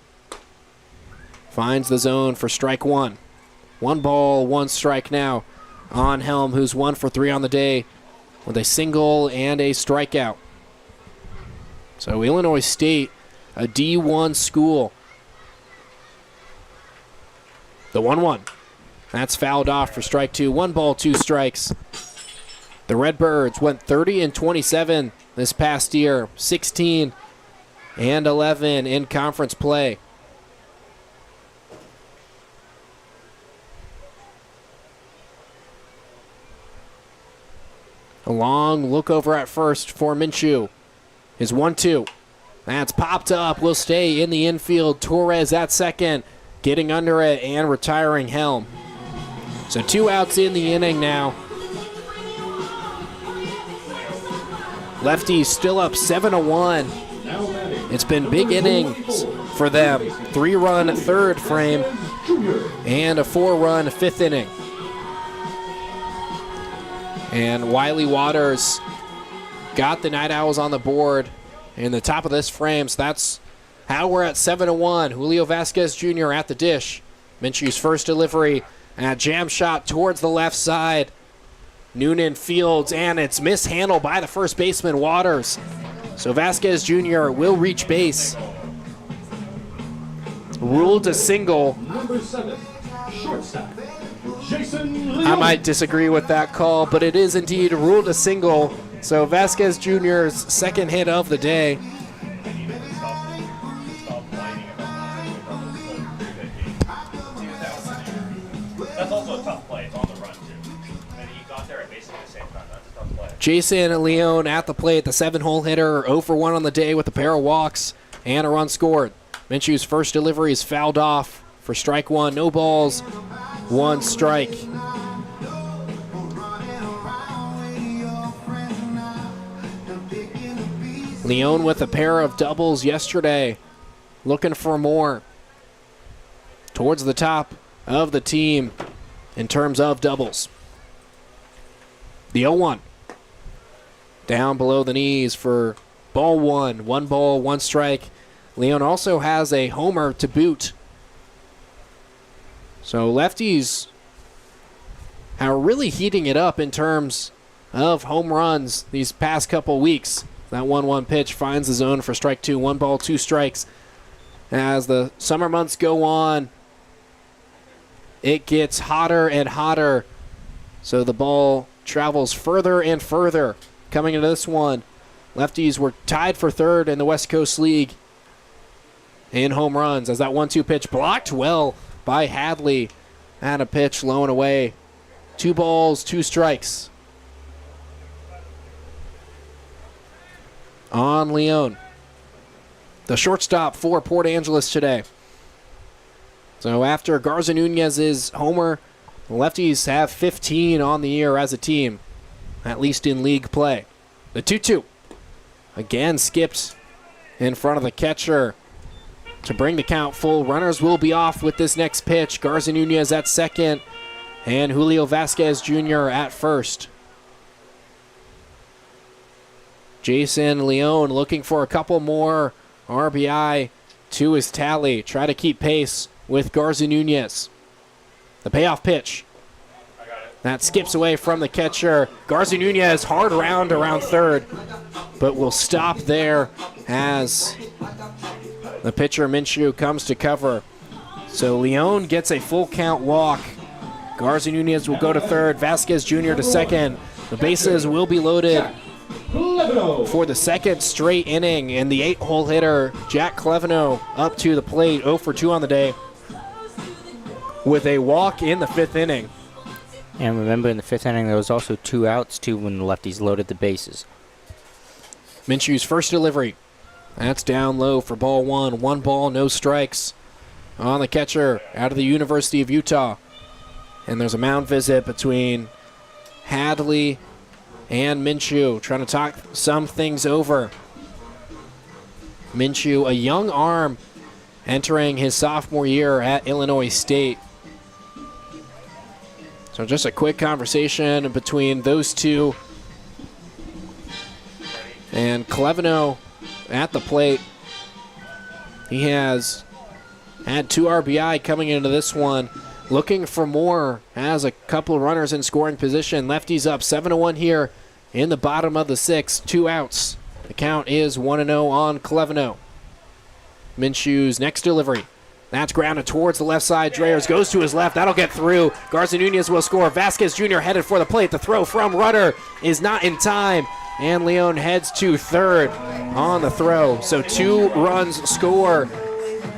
Finds the zone for strike 1. 1 ball, 1 strike now on Helm, who's 1 for 3 on the day with a single and a strikeout. So Illinois State, a D1 school. The 1-1. That's fouled off for strike 2. 1 ball, 2 strikes. The Redbirds went 30-27 this past year, 16-11 in conference play. A long look over at first for Minshew. His 1-2. That's popped up. Will stay in the infield. Torres at second, getting under it and retiring Helm. So 2 outs in the inning now. Lefties still up 7-1. It's been big innings for them. 3-run 3rd frame and a 4-run 5th inning. And Wiley Waters got the NightOwls on the board in the top of this frame. So that's how we're at 7-1. Julio Vasquez Jr. at the dish. Minshew's first delivery. And a jam shot towards the left side. Noonan fields, and it's mishandled by the first baseman, Waters. So Vasquez Jr. will reach base. Ruled a single. Number 7, shortstop, Jason Leon. I might disagree with that call, but it is indeed ruled a single. So Vasquez Jr.'s 2nd hit of the day. That's also a tough play. It's on the run, too. And he got there at basically the same time. That's a tough play. Jason Leon at the plate, the 7-hole hitter, 0 for 1 on the day with a pair of walks and a run scored. Minshew's first delivery is fouled off for strike 1. No balls, 1 strike. Leon with a pair of doubles yesterday, looking for more. Towards the top of the team in terms of doubles. The 0-1. Down below the knees for ball 1. 1 ball, 1 strike. Leon also has a homer to boot. So lefties are really heating it up in terms of home runs these past couple weeks. That 1-1 pitch finds the zone for strike 2. 1 ball, 2 strikes. As the summer months go on, it gets hotter and hotter. So the ball travels further and further. Coming into this one, lefties were tied for 3rd in the West Coast League in home runs as that 1-2 pitch blocked well by Hadley. And a pitch low and away. 2 balls, 2 strikes. on Leon, the shortstop for Port Angeles today. So after Garza Nunez's homer, the Lefties have 15 on the year as a team, at least in league play. The 2-2 again skipped in front of the catcher to bring the count full. Runners will be off with this next pitch. Garza Nunez at second and Julio Vasquez Jr. at first. Jason Leon looking for a couple more RBI to his tally. Try to keep pace with Garza Nunez. The payoff pitch. That skips away from the catcher. Garza Nunez, hard round around third, but will stop there as the pitcher Minshew comes to cover. So Leon gets a full count walk. Garza Nunez will go to third. Vasquez Jr. to second. The bases will be loaded for the second straight inning, and the 8-hole hitter Jack Cleveno up to the plate, 0 for 2 on the day, with a walk in the 5th inning. And remember, in the 5th inning, there was also 2 outs, too, when the Lefties loaded the bases. Minshew's first delivery. That's down low for ball 1. 1 ball, no strikes on the catcher out of the University of Utah. And there's a mound visit between Hadley and Minshew, trying to talk some things over. Minshew, a young arm, entering his sophomore year at Illinois State. So just a quick conversation between those two. And Cleveno at the plate. He has had 2 RBI coming into this one. Looking for more, has a couple of runners in scoring position. Lefties up 7-1 here in the bottom of the 6th. 2 outs. The count is 1-0 on Cleveno. Minshew's next delivery. That's grounded towards the left side. Dreyers goes to his left. That'll get through. Garza Nunez will score. Vasquez Jr. headed for the plate. The throw from Rudder is not in time. And Leon heads to third on the throw. So 2 runs score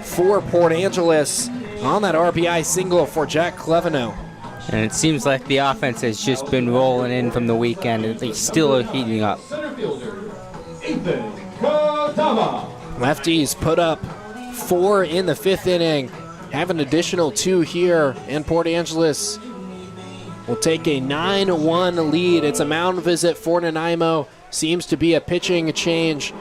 for Port Angeles on that RBI single for Jack Cleveno. And it seems like the offense has just been rolling in from the weekend, and they still are heating up. Lefties put up 4 in the 5th inning. Have an additional 2 here, and Port Angeles will take a 9-1 lead. It's a mound visit for Nanaimo. Seems to be a pitching change.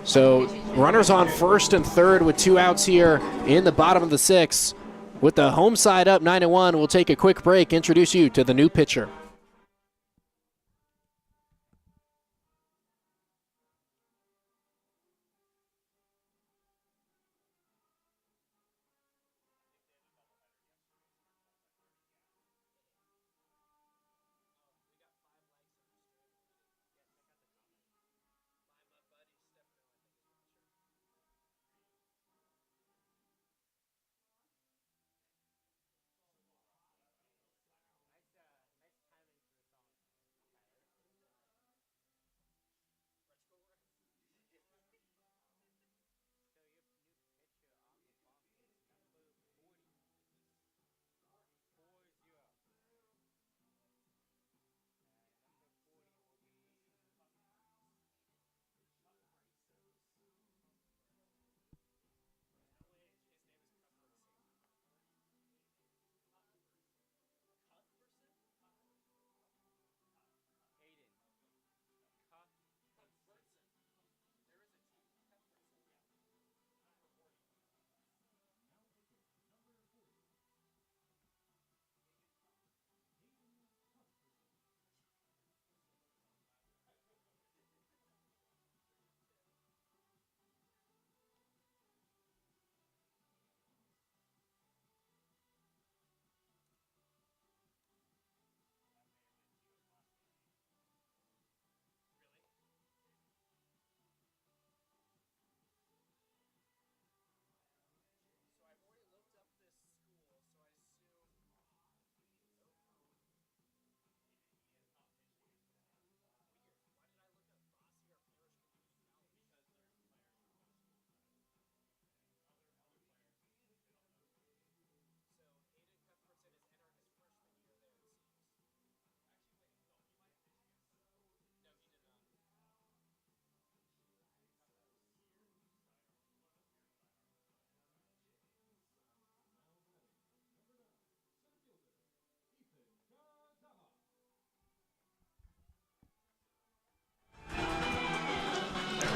So runners on first and third with 2 outs here in the bottom of the 6th. With the home side up 9-1, we'll take a quick break, introduce you to the new pitcher.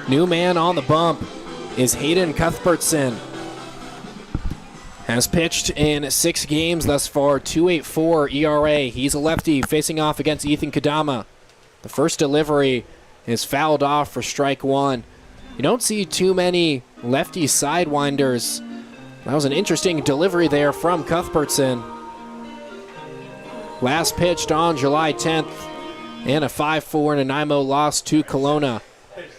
New man on the bump is Hayden Cuthbertson. Has pitched in 6 games thus far, 2.84 ERA. He's a lefty facing off against Ethan Kadama. The first delivery is fouled off for strike 1. You don't see too many lefty sidewinders. That was an interesting delivery there from Cuthbertson. Last pitched on July 10th in a 5-4 Nanaimo loss to Kelowna.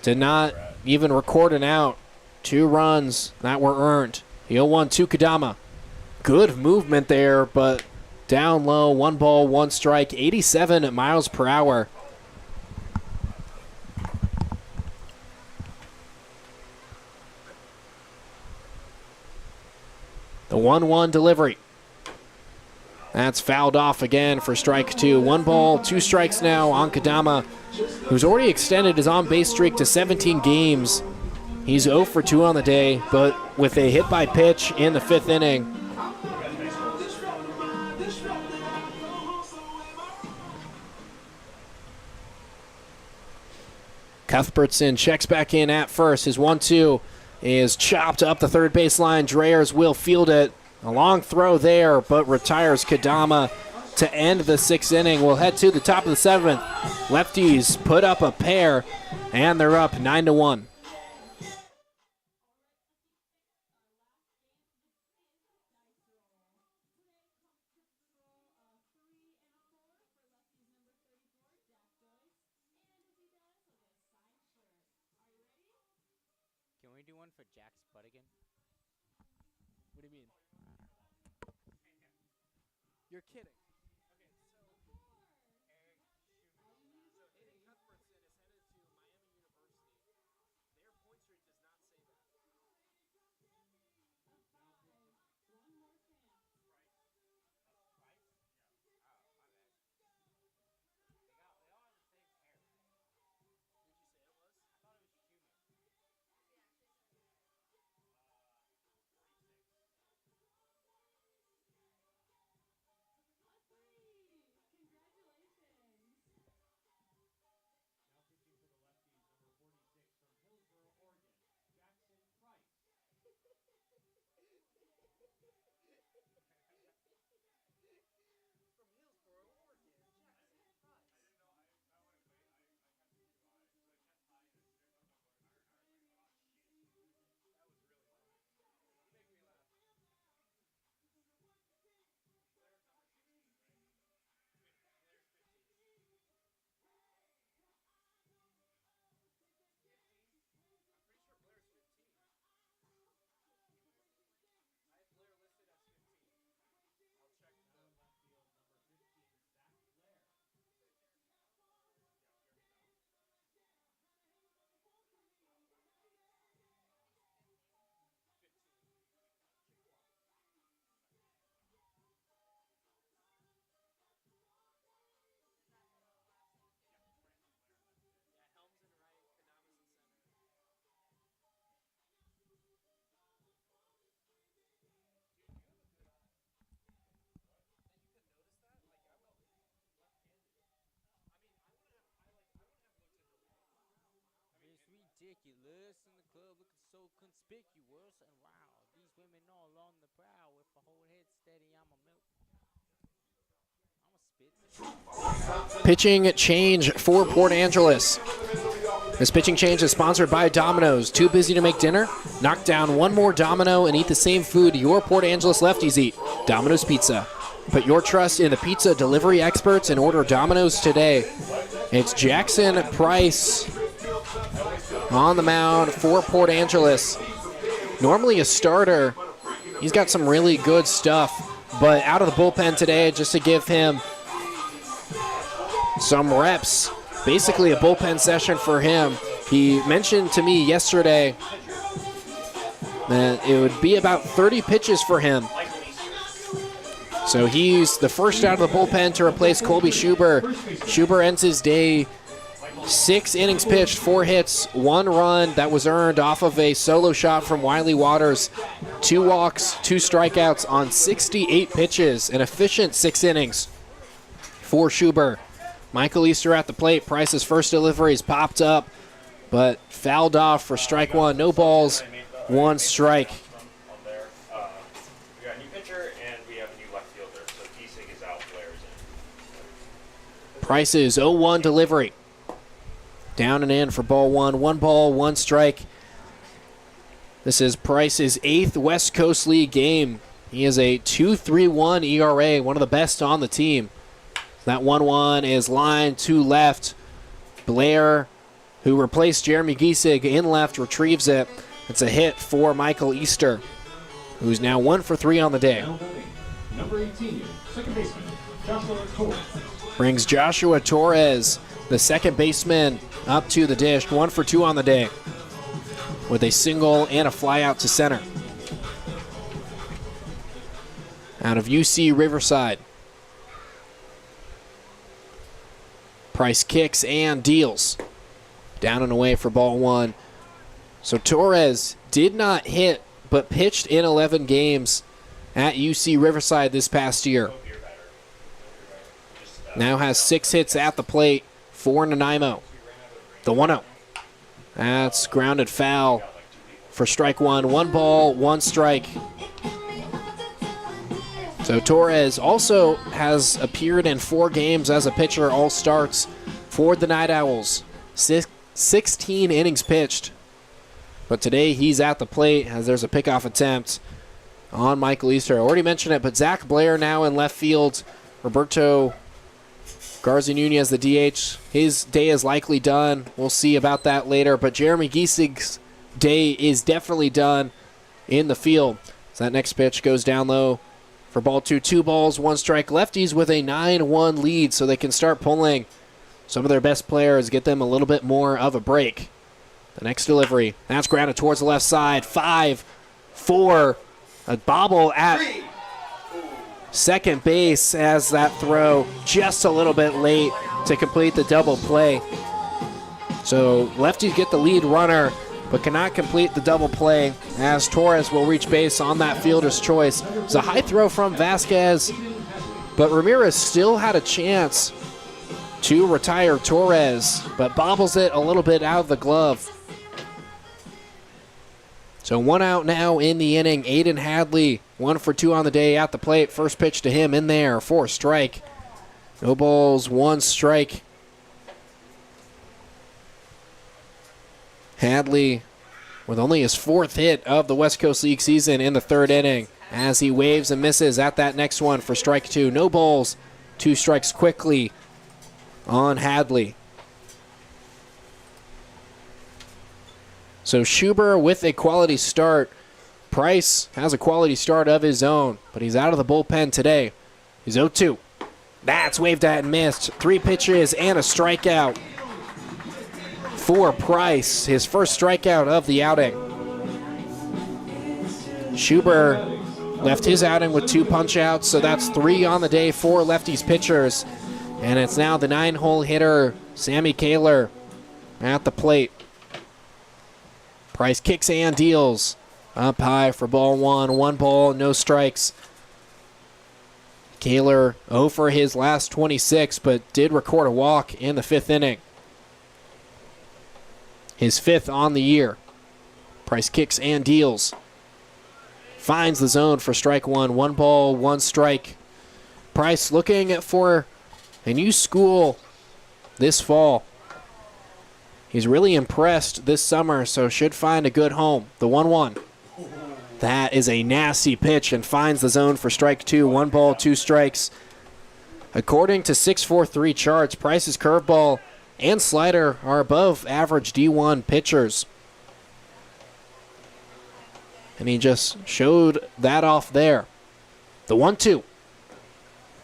Did not even record an out. 2 runs that were earned. The 0-1 to Kadama. Good movement there, but down low, 1 ball, 1 strike, 87 miles per hour. The 1-1 delivery. That's fouled off again for strike 2. 1 ball, 2 strikes now on Kadama, who's already extended his on-base streak to 17 games. He's 0 for 2 on the day, but with a hit by pitch in the 5th inning. Cuthbertson checks back in at first. His 1-2 is chopped up the third baseline. Dreyers will field it. A long throw there, but retires Kadama to end the 6th inning. We'll head to the top of the 7th. Lefties put up a pair, and they're up 9-1. Can we do one for Jack's butt again? What do you mean? You're kidding. Ridiculous, and the club looking so conspicuous, and wow, these women all on the prowl with a whole head steady. I'm a spit. Pitching change for Port Angeles. This pitching change is sponsored by Domino's. Too busy to make dinner? Knock down one more Domino and eat the same food your Port Angeles lefties eat. Domino's Pizza. Put your trust in the pizza delivery experts and order Domino's today. It's Jackson Price on the mound for Port Angeles. Normally a starter. He's got some really good stuff, but out of the bullpen today just to give him some reps. Basically a bullpen session for him. He mentioned to me yesterday that it would be about 30 pitches for him. So he's the first out of the bullpen to replace Colby Schuber. Schuber ends his day 6 innings pitched, 4 hits, 1 run that was earned off of a solo shot from Wiley Waters. 2 walks, 2 strikeouts on 68 pitches. An efficient 6 innings for Schuber. Michael Easter at the plate. Price's first delivery is popped up, but fouled off for strike one. No balls, one strike. On there. We got a new pitcher and we have a new left fielder. So Giesig is out, Blair's in. Price's 0-1 delivery. Down and in for ball one. 1 ball, 1 strike. This is Price's 8th West Coast League game. He has a 2.31 ERA, one of the best on the team. That 1-1 is lined to left. Blair, who replaced Jeremy Giesig in left, retrieves it. It's a hit for Michael Easter, who's now 1 for 3 on the day. Now batting, number 18, second baseman, Joshua Torres. Brings Joshua Torres, the second baseman, up to the dish. 1 for 2 on the day, with a single and a fly out to center. Out of UC Riverside. Price kicks and deals. Down and away for ball one. So Torres did not hit, but pitched in 11 games at UC Riverside this past year. Now has 6 hits at the plate for Nanaimo. The 1-0. That's grounded foul for strike one. 1 ball, 1 strike. So Torres also has appeared in 4 games as a pitcher, all starts for the Night Owls. 16 innings pitched. But today he's at the plate as there's a pickoff attempt on Michael Easter. I already mentioned it, but Zach Blair now in left field. Roberto Garza Nunez, the DH. His day is likely done. We'll see about that later. But Jeremy Giesig's day is definitely done in the field. So that next pitch goes down low for ball 2. 2 balls, 1 strike. Lefties with a 9-1 lead, so they can start pulling some of their best players, get them a little bit more of a break. The next delivery, that's grounded towards the left side. 5-4, a bobble at second base as that throw just a little bit late to complete the double play. So lefties get the lead runner, but cannot complete the double play as Torres will reach base on that fielder's choice. It's a high throw from Vasquez, but Ramirez still had a chance to retire Torres, but bobbles it a little bit out of the glove. So 1 out now in the inning. Aiden Hadley, 1 for 2 on the day at the plate. First pitch to him in there for a strike. No balls, 1 strike. Hadley with only his 4th hit of the West Coast League season in the 3rd inning as he waves and misses at that next one for strike 2. No balls, 2 strikes quickly on Hadley. So Schuber with a quality start. Price has a quality start of his own, but he's out of the bullpen today. He's 0-2. That's waved at and missed. 3 pitches and a strikeout for Price, his first strikeout of the outing. Schuber left his outing with 2 punch-outs, so that's 3 on the day for Lefties pitchers. And it's now the 9-hole hitter, Sammy Kaler, at the plate. Price kicks and deals. Up high for ball 1. 1 ball, no strikes. Kaler 0 for his last 26, but did record a walk in the 5th inning. His 5th on the year. Price kicks and deals. Finds the zone for strike 1. 1 ball, 1 strike. Price looking for a new school this fall. He's really impressed this summer, so should find a good home. The 1-1. That is a nasty pitch and finds the zone for strike 2. 1 ball, 2 strikes. According to 643 charts, Price's curveball and slider are above average D1 pitchers. And he just showed that off there. The 1-2.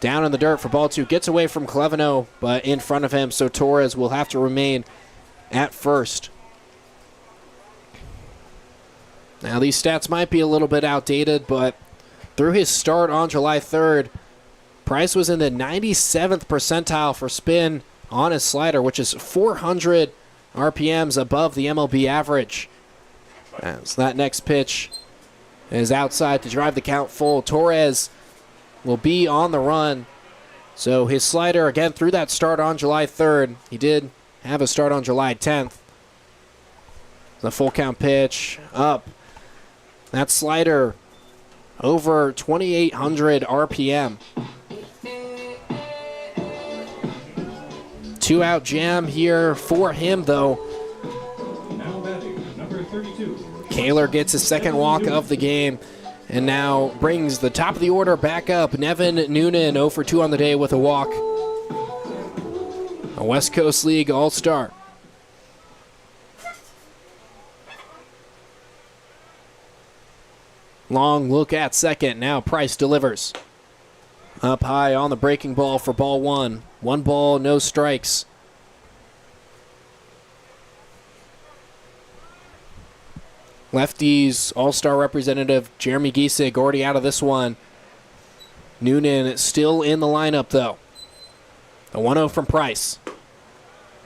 Down in the dirt for ball 2. Gets away from Cleveno, but in front of him, so Torres will have to remain at first. Now these stats might be a little bit outdated, but through his start on July 3rd, Price was in the 97th percentile for spin on his slider, which is 400 RPMs above the MLB average. As that next pitch is outside to drive the count full. Torres will be on the run. So his slider, again, through that start on July 3rd, he did have a start on July 10th. The full count pitch up. That slider over 2,800 RPM. 2-out jam here for him, though. Now batting, number 32. Kaler gets his second walk of the game and now brings the top of the order back up. Nevin Noonan 0 for 2 on the day with a walk. A West Coast League All-Star. Long look at second. Now Price delivers. Up high on the breaking ball for ball one. 1 ball, no strikes. Lefties All-Star representative Jeremy Giesig already out of this one. Noonan still in the lineup, though. The 1-0 from Price.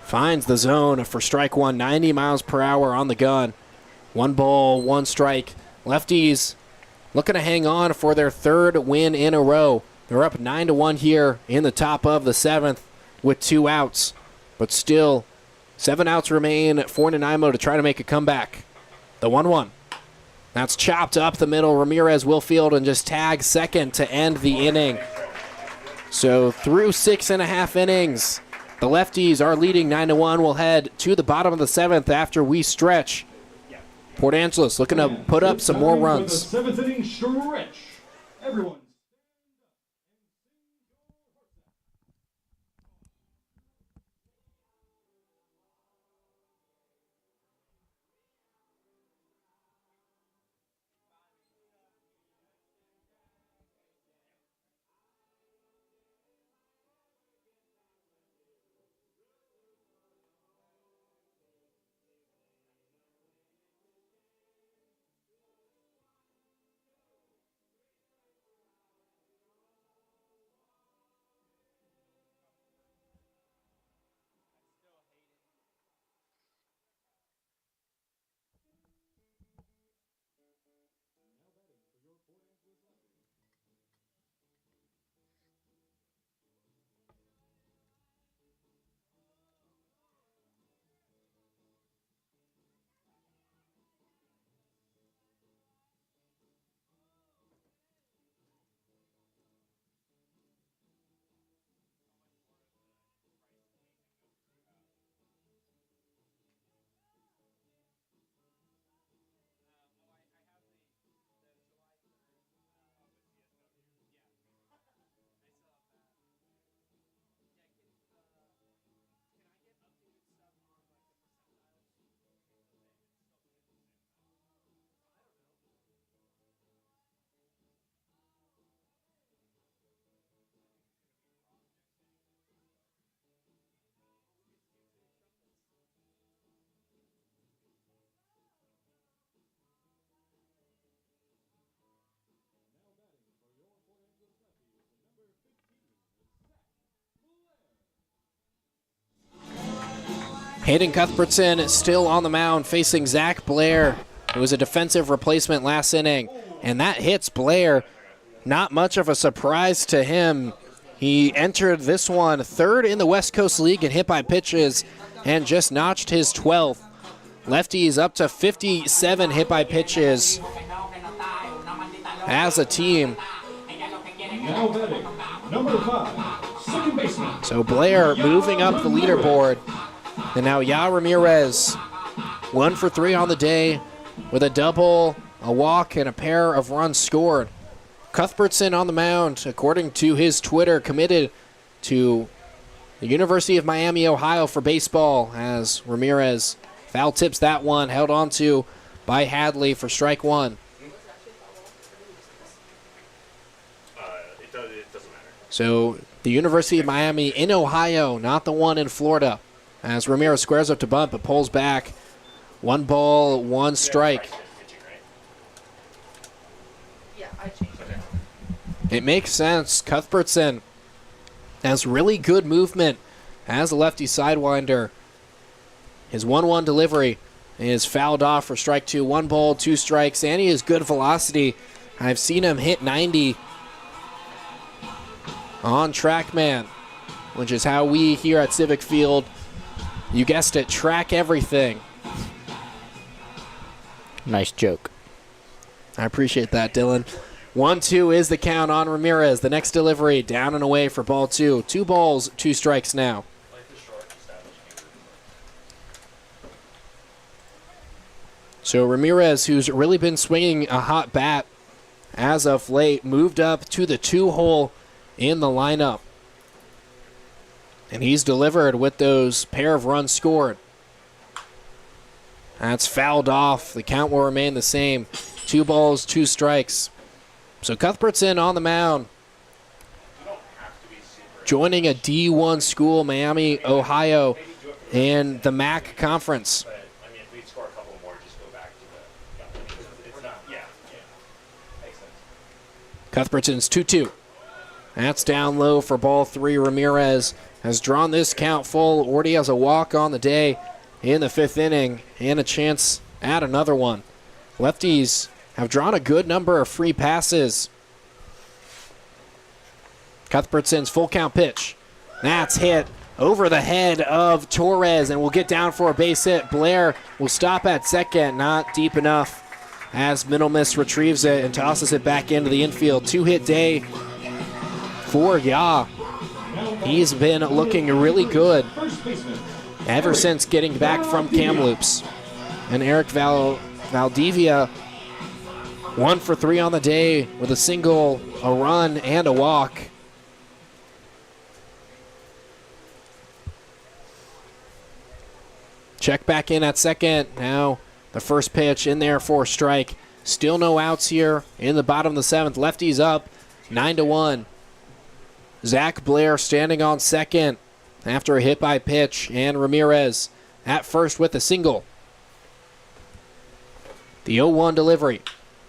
Finds the zone for strike one, 90 miles per hour on the gun. 1 ball, 1 strike. Lefties looking to hang on for their 3rd win in a row. They're up 9-1 here in the top of the 7th with 2 outs. But still, 7 outs remain for Nanaimo to try to make a comeback. The 1-1. That's chopped up the middle. Ramirez will field and just tag second to end the inning. So through 6.5 innings, the Lefties are leading 9-1. We'll head to the bottom of the 7th after we stretch. Port Angeles looking to put up some more runs. The 7th inning stretch. Everyone. Hayden Cuthbertson is still on the mound facing Zach Blair, who was a defensive replacement last inning. And that hits Blair. Not much of a surprise to him. He entered this one 3rd in the West Coast League in hit by pitches and just notched his 12th. Lefties up to 57 hit by pitches as a team. Now batting, number 5, second baseman. So Blair moving up the leaderboard. And now Ya Ramirez, 1 for 3 on the day with a double, a walk, and a pair of runs scored. Cuthbertson on the mound, according to his Twitter, committed to the University of Miami, Ohio for baseball, as Ramirez foul tips that one, held on to by Hadley for strike 1. It doesn't matter. So the University of Miami in Ohio, not the one in Florida. As Ramirez squares up to bunt but pulls back. 1 ball, 1 strike. It makes sense. Cuthbertson has really good movement as a lefty sidewinder. His 1-1 delivery is fouled off for strike 2. 1 ball, 2 strikes, and he has good velocity. I've seen him hit 90 on TrackMan, which is how we here at Civic Field, you guessed it, track everything. Nice joke. I appreciate that, Dylan. 1-2 is the count on Ramirez. The next delivery down and away for ball 2. 2 balls, 2 strikes now. So Ramirez, who's really been swinging a hot bat as of late, moved up to the 2-hole in the lineup. And he's delivered with those pair of runs scored. That's fouled off. The count will remain the same. 2 balls, 2 strikes. So Cuthbertson on the mound. Joining a D1 school, Miami, Ohio, in the MAC conference. But, I mean, if we score a couple more, just go back to the... It's not... Yeah. Makes sense. Cuthbertson's 2-2. That's down low for ball 3. Ramirez has drawn this count full. Already has a walk on the day in the 5th inning and a chance at another one. Lefties have drawn a good number of free passes. Cuthbertson's full count pitch. That's hit over the head of Torres and will get down for a base hit. Blair will stop at second, not deep enough as Middlemiss retrieves it and tosses it back into the infield. 2-hit day for Ya. He's been looking really good ever since getting back from Kamloops. And Eric Valdivia 1 for 3 on the day with a single, a run, and a walk. Check back in at second. Now the first pitch in there for a strike. Still no outs here in the bottom of the 7th. Lefties up 9-1. Zach Blair standing on second after a hit by pitch, and Ramirez at first with a single. The 0-1 delivery.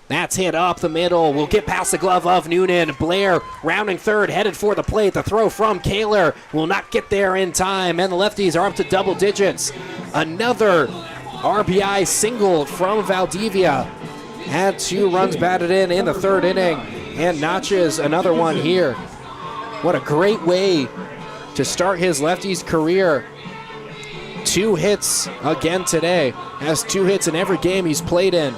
That's hit up the middle. Will get past the glove of Noonan. Blair rounding third, headed for the plate. The throw from Kaler will not get there in time, and the Lefties are up to double digits. Another RBI single from Valdivia. Had 2 runs batted in the 3rd inning, and notches another one here. What a great way to start his Lefties career. 2 hits again today. Has 2 hits in every game he's played in.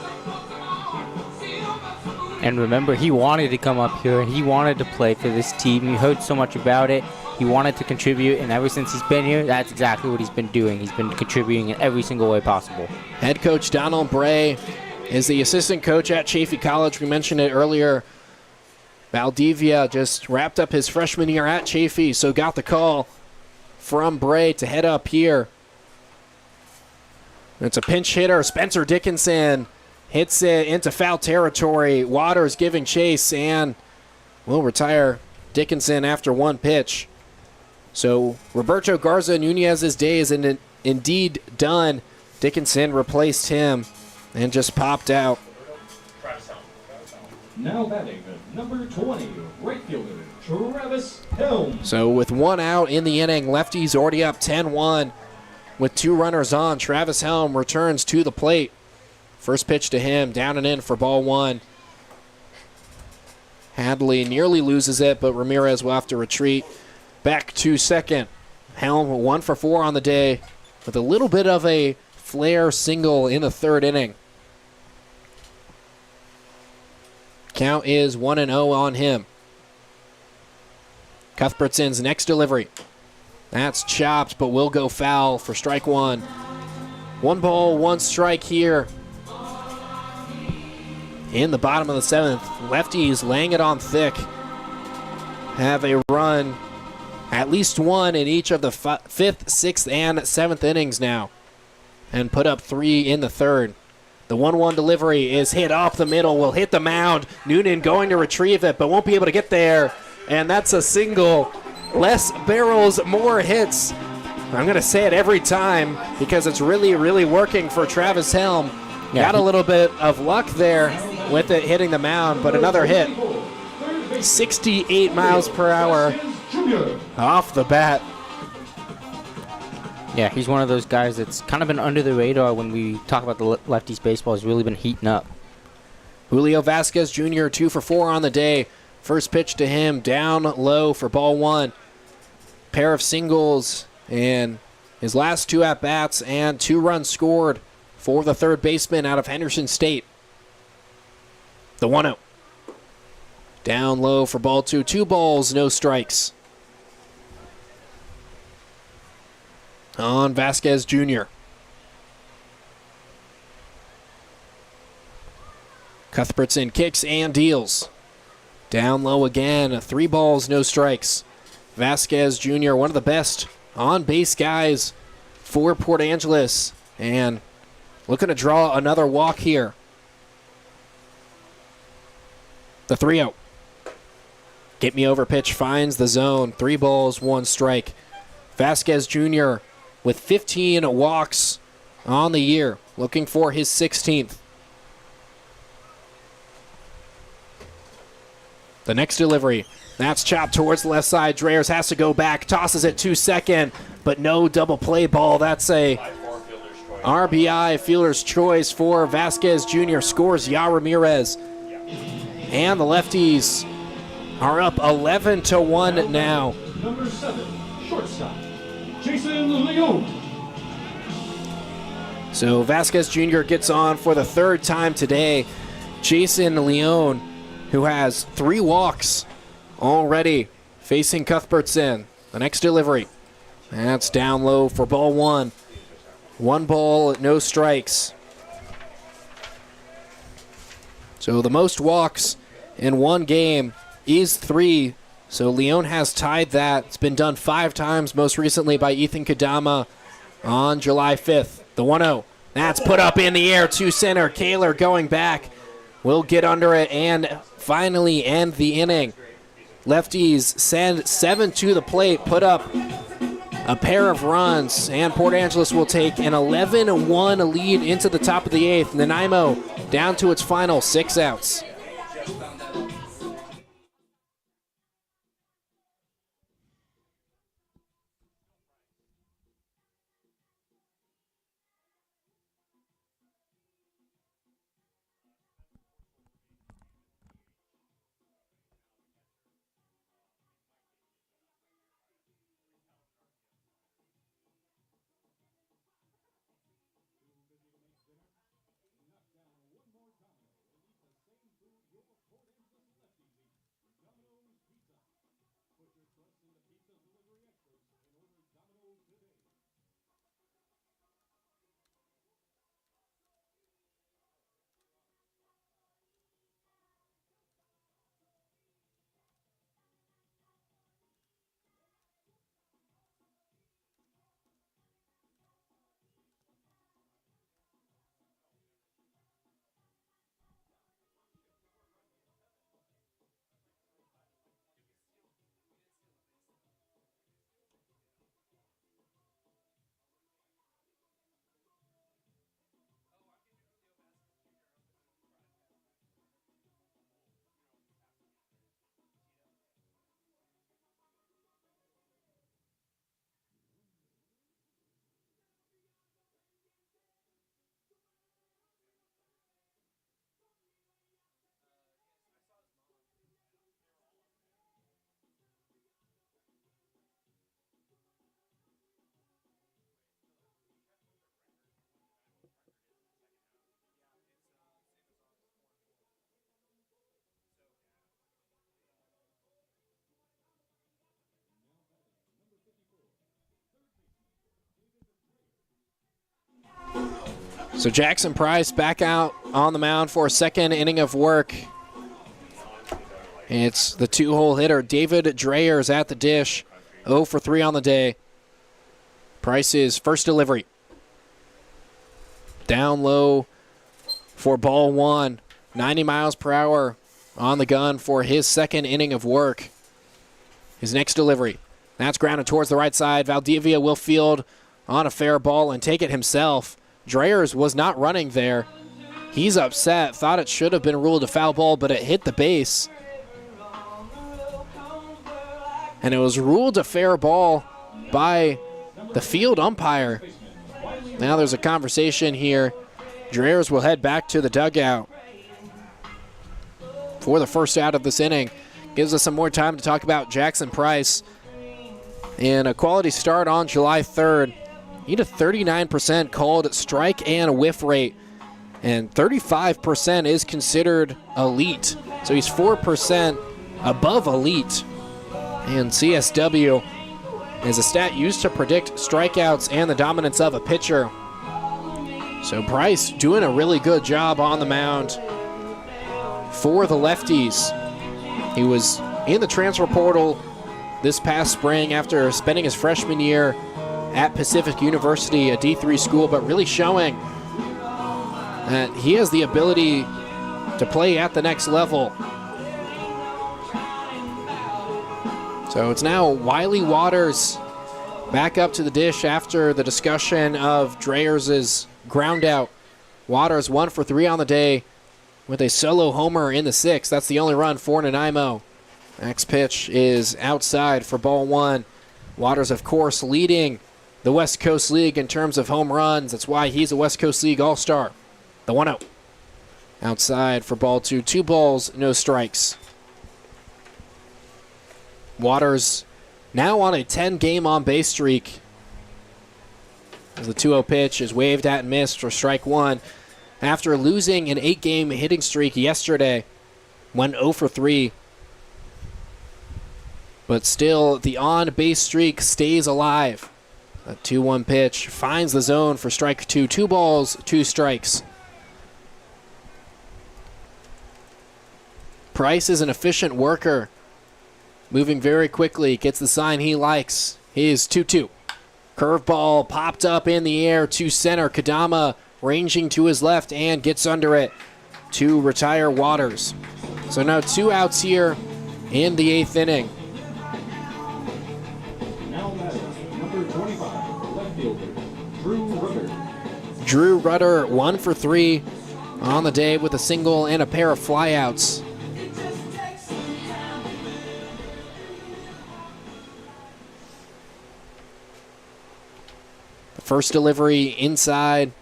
And remember, he wanted to come up here. He wanted to play for this team. He heard so much about it. He wanted to contribute, and ever since he's been here, that's exactly what he's been doing. He's been contributing in every single way possible. Head coach Donald Bray is the assistant coach at Chaffey College. We mentioned it earlier. Valdivia just wrapped up his freshman year at Chaffey, so got the call from Bray to head up here. It's a pinch hitter. Spencer Dickinson hits it into foul territory. Waters giving chase and will retire Dickinson after 1 pitch. So Roberto Garza Nunez's day is indeed done. Dickinson replaced him and just popped out. Now batting, number 20, right fielder, Travis Helm. So with 1 out in the inning, Lefties already up 10-1 with 2 runners on. Travis Helm returns to the plate. First pitch to him, down and in for ball 1. Hadley nearly loses it, but Ramirez will have to retreat back to second. Helm 1 for 4 on the day with a little bit of a flare single in the 3rd inning. Count is 1-0 on him. Cuthbertson's next delivery. That's chopped, but will go foul for strike 1. 1 ball, 1 strike here in the bottom of the 7th. Lefties laying it on thick. Have a run, at least 1 in each of the 5th, 6th, and 7th innings now, and put up 3 in the 3rd. The 1-1 delivery is hit off the middle, will hit the mound. Noonan going to retrieve it, but won't be able to get there. And that's a single. Less barrels, more hits. I'm going to say it every time because it's really, really working for Travis Helm. Yeah. Got a little bit of luck there with it hitting the mound, but another hit. 68 miles per hour off the bat. Yeah, he's one of those guys that's kind of been under the radar when we talk about the Lefties baseball. He's really been heating up. Julio Vasquez Jr., 2 for 4 on the day. First pitch to him, down low for ball 1. Pair of singles in his last 2 at-bats and 2 runs scored for the third baseman out of Henderson State. The 1-0. Down low for ball 2. 2 balls, no strikes. On Vasquez Jr. Cuthbertson kicks and deals. Down low again. 3 balls, no strikes. Vasquez Jr., one of the best on-base guys for Port Angeles. And looking to draw another walk here. The 3-0. Get me over pitch finds the zone. 3 balls, 1 strike. Vasquez Jr. with 15 walks on the year, looking for his 16th. The next delivery, that's chopped towards the left side. Dreyers has to go back, tosses it to second, but no double play ball. That's a RBI fielder's choice for Vasquez Jr. Scores Ya Ramirez. And the Lefties are up 11-1 now. Number 7, shortstop, Jason Leone. So Vasquez Jr. gets on for the 3rd time today. Jason Leone, who has 3 walks already, facing Cuthbertson. The next delivery, that's down low for ball 1. 1 ball, no strikes. So the most walks in one game is 3. So Leone has tied that. It's been done 5 times, most recently by Ethan Kadama on July 5th. The 1-0. That's put up in the air to center. Kaler going back. Will get under it and finally end the inning. Lefties send 7 to the plate, put up a pair of runs, and Port Angeles will take an 11-1 lead into the top of the 8th. Nanaimo down to its final 6 outs. So Jackson Price back out on the mound for a 2nd inning of work. It's the 2-hole hitter, David Dreyers, at the dish. 0 for 3 on the day. Price's first delivery. Down low for ball 1. 90 miles per hour on the gun for his 2nd inning of work. His next delivery. That's grounded towards the right side. Valdivia will field on a fair ball and take it himself. Dreyers was not running there. He's upset. Thought it should have been ruled a foul ball, but it hit the base. And it was ruled a fair ball by the field umpire. Now there's a conversation here. Dreyers will head back to the dugout for the first out of this inning. Gives us some more time to talk about Jackson Price. In a quality start on July 3rd, He had a 39% called strike and whiff rate, and 35% is considered elite. So he's 4% above elite. And CSW is a stat used to predict strikeouts and the dominance of a pitcher. So Price doing a really good job on the mound for the Lefties. He was in the transfer portal this past spring after spending his freshman year at Pacific University, a D3 school, but really showing that he has the ability to play at the next level. So it's now Wiley Waters back up to the dish after the discussion of Dreyers' ground out. Waters 1 for 3 on the day with a solo homer in the 6th. That's the only run for Nanaimo. Next pitch is outside for ball 1. Waters, of course, leading the West Coast League in terms of home runs. That's why he's a West Coast League All-Star. The 1-0. Outside for ball 2. 2 balls, no strikes. Waters now on a 10-game on-base streak. As the 2-0 pitch is waved at and missed for strike 1. After losing an 8-game hitting streak yesterday, went 0 for 3. But still, the on-base streak stays alive. A 2-1 pitch finds the zone for strike 2. 2 balls, 2 strikes. Price is an efficient worker. Moving very quickly, gets the sign he likes. He is 2-2. Curveball popped up in the air to center. Kadama ranging to his left and gets under it to retire Waters. So now 2 outs here in the 8th inning. Now batting, number 25, left fielder, Drew Rudder. Drew Rudder 1 for 3 on the day with a single and a pair of flyouts. First delivery inside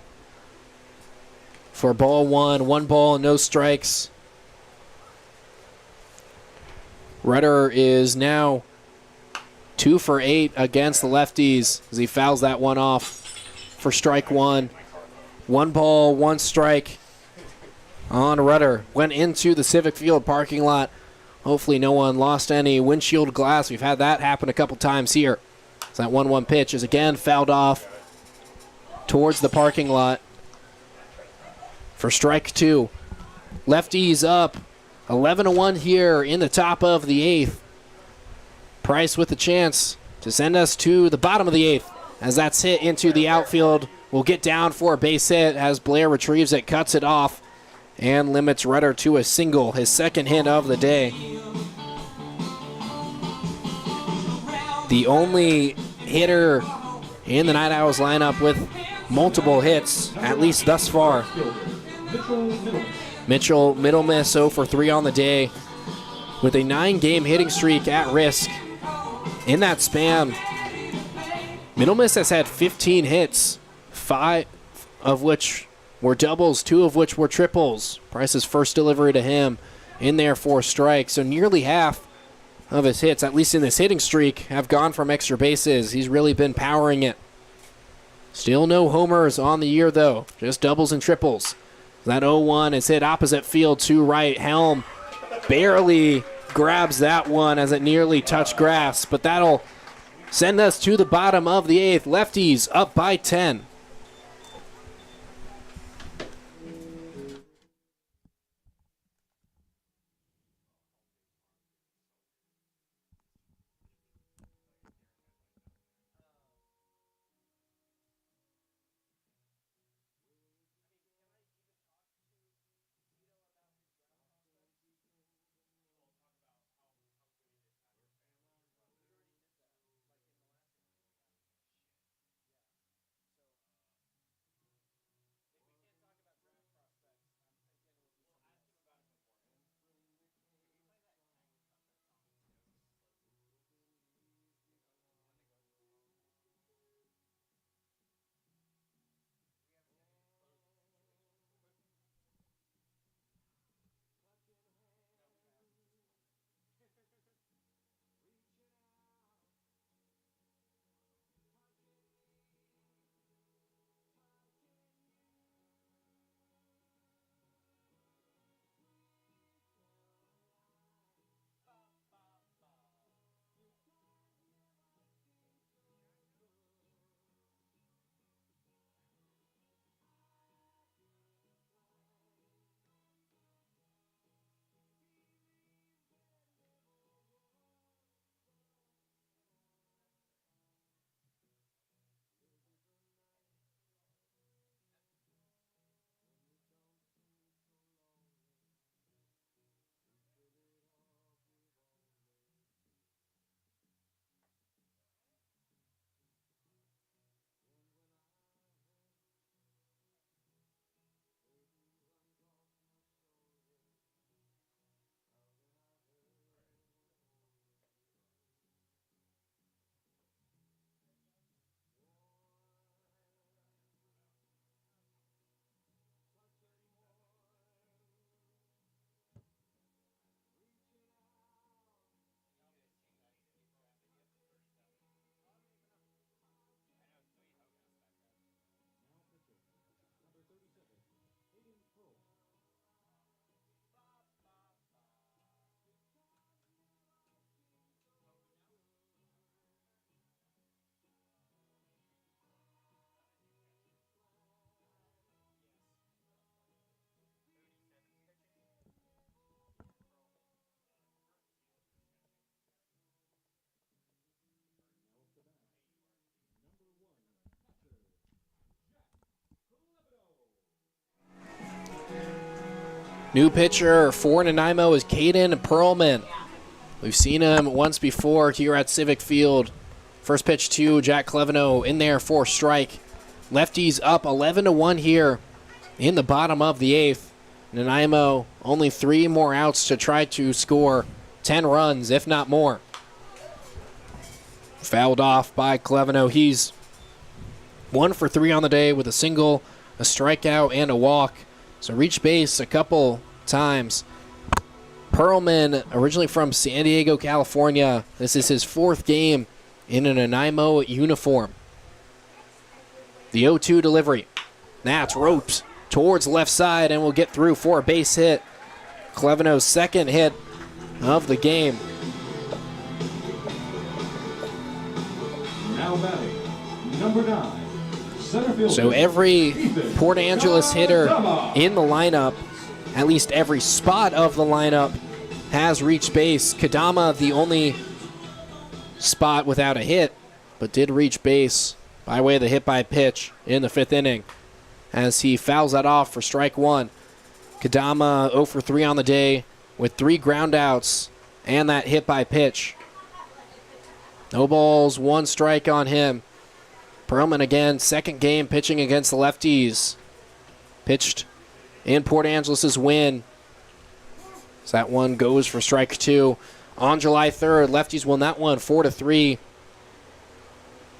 for ball 1. 1 ball, no strikes. Rudder is now 2 for 8 against the Lefties as he fouls that one off for strike 1. 1 ball, 1 strike on Rudder. Went into the Civic Field parking lot. Hopefully no one lost any windshield glass. We've had that happen a couple times here. So that 1-1 pitch is again fouled off towards the parking lot for strike 2. Lefties up 11-1 here in the top of the 8th. Price with the chance to send us to the bottom of the 8th as that's hit into the outfield. Will get down for a base hit as Blair retrieves it, cuts it off, and limits Rudder to a single, his second hit of the day. The only hitter in the Night Owls lineup with multiple hits, at least thus far. Mitchell Middlemiss 0 for 3 on the day with a 9-game hitting streak at risk. In that span, Middlemiss has had 15 hits, 5 of which were doubles, 2 of which were triples. Price's first delivery to him in there for strikes. So nearly half of his hits, at least in this hitting streak, have gone from extra bases. He's really been powering it. Still no homers on the year, though. Just doubles and triples. That 0-1 is hit opposite field to right. Helm barely grabs that one as it nearly touched grass, but that'll send us to the bottom of the 8th. Lefties up by 10. New pitcher for Nanaimo is Caden Perlman. We've seen him once before here at Civic Field. First pitch to Jack Cleveno in there for strike. Lefties up 11-1 here in the bottom of the 8th. Nanaimo only 3 more outs to try to score 10 runs, if not more. Fouled off by Cleveno. He's 1 for 3 on the day with a single, a strikeout, and a walk. So reached base a couple times. Perlman, originally from San Diego, California. This is his 4th game in a Nanaimo uniform. The 0-2 delivery. That's roped towards left side and will get through for a base hit. Cleveno's 2nd hit of the game. Now batting, number 9, center fielder. So every Port Angeles hitter in the lineup, at least every spot of the lineup, has reached base. Kadama, the only spot without a hit, but did reach base by way of the hit by pitch in the 5th inning as he fouls that off for strike 1. Kadama 0 for 3 on the day with 3 groundouts and that hit by pitch. No balls, 1 strike on him. Perlman again, 2nd game pitching against the Lefties. Pitched in Port Angeles' win. So that one goes for strike 2. On July 3rd, Lefties won that one 4-3.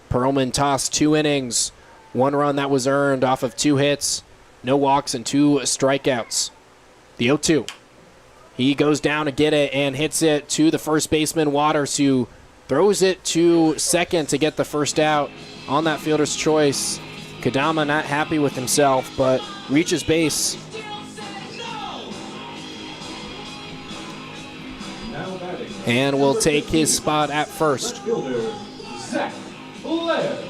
Perlman tossed 2 innings. 1 run that was earned off of 2 hits. No walks and 2 strikeouts. The 0-2. He goes down to get it and hits it to the first baseman, Waters, who throws it to second to get the first out on that fielder's choice. Kadama not happy with himself, but reaches base. And will take his spot at first.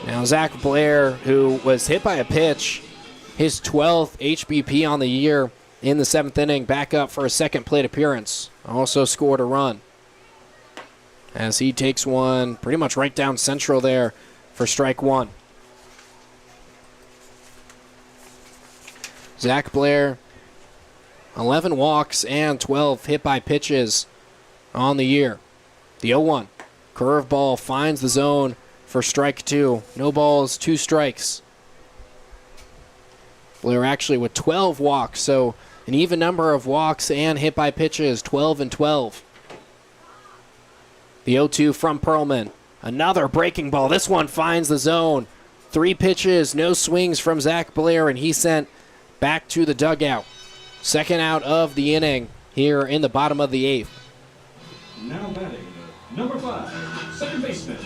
Now Zach Blair, who was hit by a pitch, his 12th HBP on the year in the 7th inning, back up for a 2nd plate appearance. Also scored a run as he takes one pretty much right down central there for strike 1. Zach Blair, 11 walks and 12 hit by pitches on the year. The 0-1. Curveball finds the zone for strike 2. No balls, 2 strikes. Blair actually with 12 walks, so an even number of walks and hit by pitches, 12 and 12. The 0-2 from Perlman. Another breaking ball. This one finds the zone. 3 pitches, no swings from Zach Blair, and he's sent back to the dugout. 2nd out of the inning here in the bottom of the 8th. Now batting, number 5, 2nd baseman,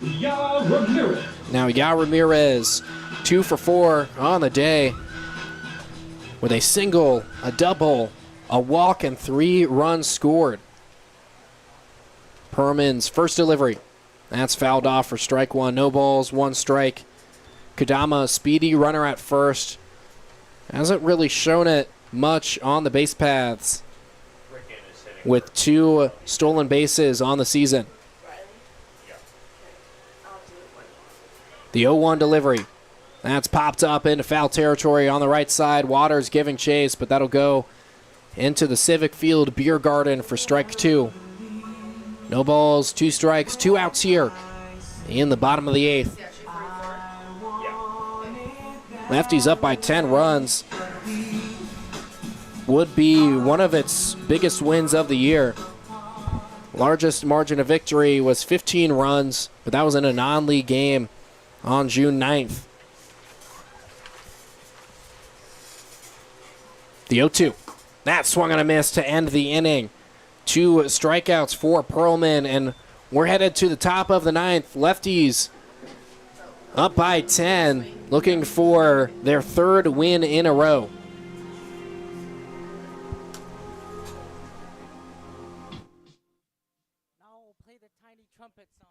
Ya Ramirez. Now Ya Ramirez, 2 for 4 on the day with a single, a double, a walk, and 3 runs scored. Perlman's first delivery. That's fouled off for strike 1. No balls, 1 strike. Kadama, speedy runner at first. Hasn't really shown it much on the base paths with 2 stolen bases on the season. The 0-1 delivery. That's popped up into foul territory on the right side. Waters giving chase, but that'll go into the Civic Field Beer Garden for strike 2. No balls, 2 strikes, 2 outs here in the bottom of the 8th. Lefties up by 10 runs. Would be one of its biggest wins of the year. Largest margin of victory was 15 runs, but that was in a non-league game on June 9th. The 0-2. That swung on a miss to end the inning. 2 strikeouts for Perlman, and we're headed to the top of the 9th. Lefties up by 10, looking for their 3rd win in a row. No, play the tiny trumpet song.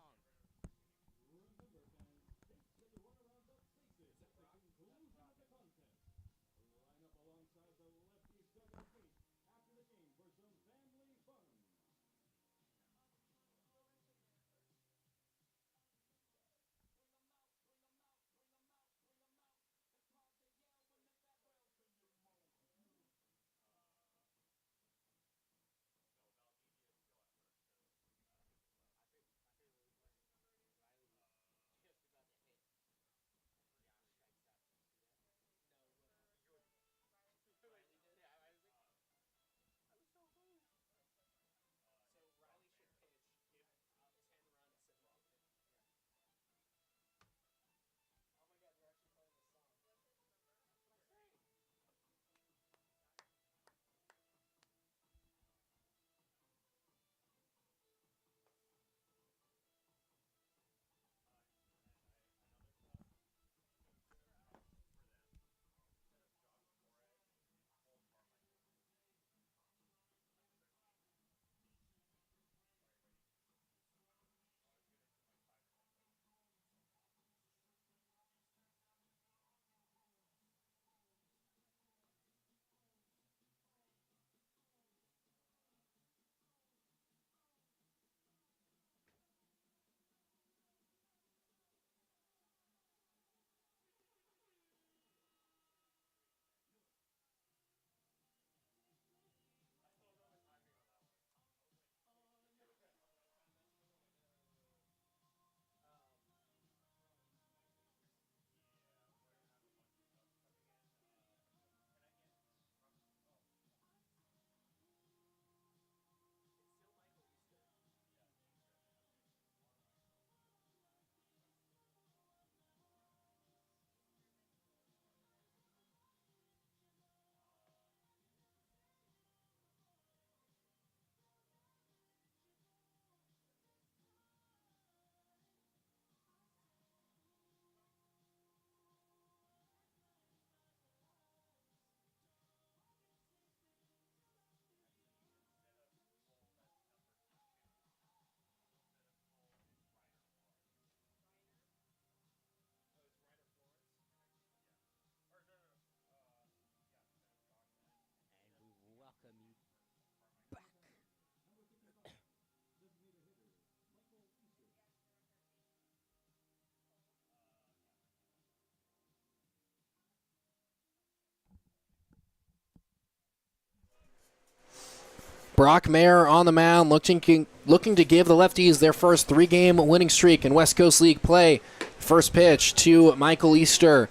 Brock Mayer on the mound, looking to give the Lefties their first 3-game winning streak in West Coast League play. First pitch to Michael Easter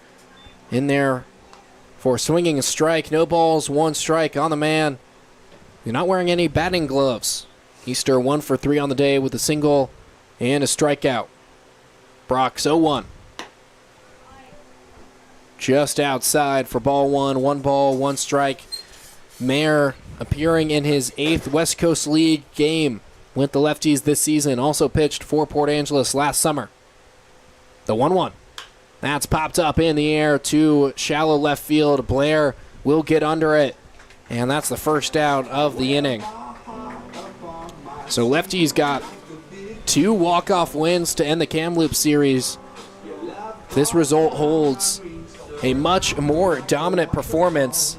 in there for swinging a strike. No balls, 1 strike on the man. You're not wearing any batting gloves. Easter 1 for 3 on the day with a single and a strikeout. Brock's 0-1. Just outside for ball 1. 1 ball, 1 strike. Mayer appearing in his 8th West Coast League game with the Lefties this season. Also pitched for Port Angeles last summer. The 1-1. That's popped up in the air to shallow left field. Blair will get under it. And that's the first out of the inning. So Lefties got 2 walk-off wins to end the Kamloops series. This result holds a much more dominant performance.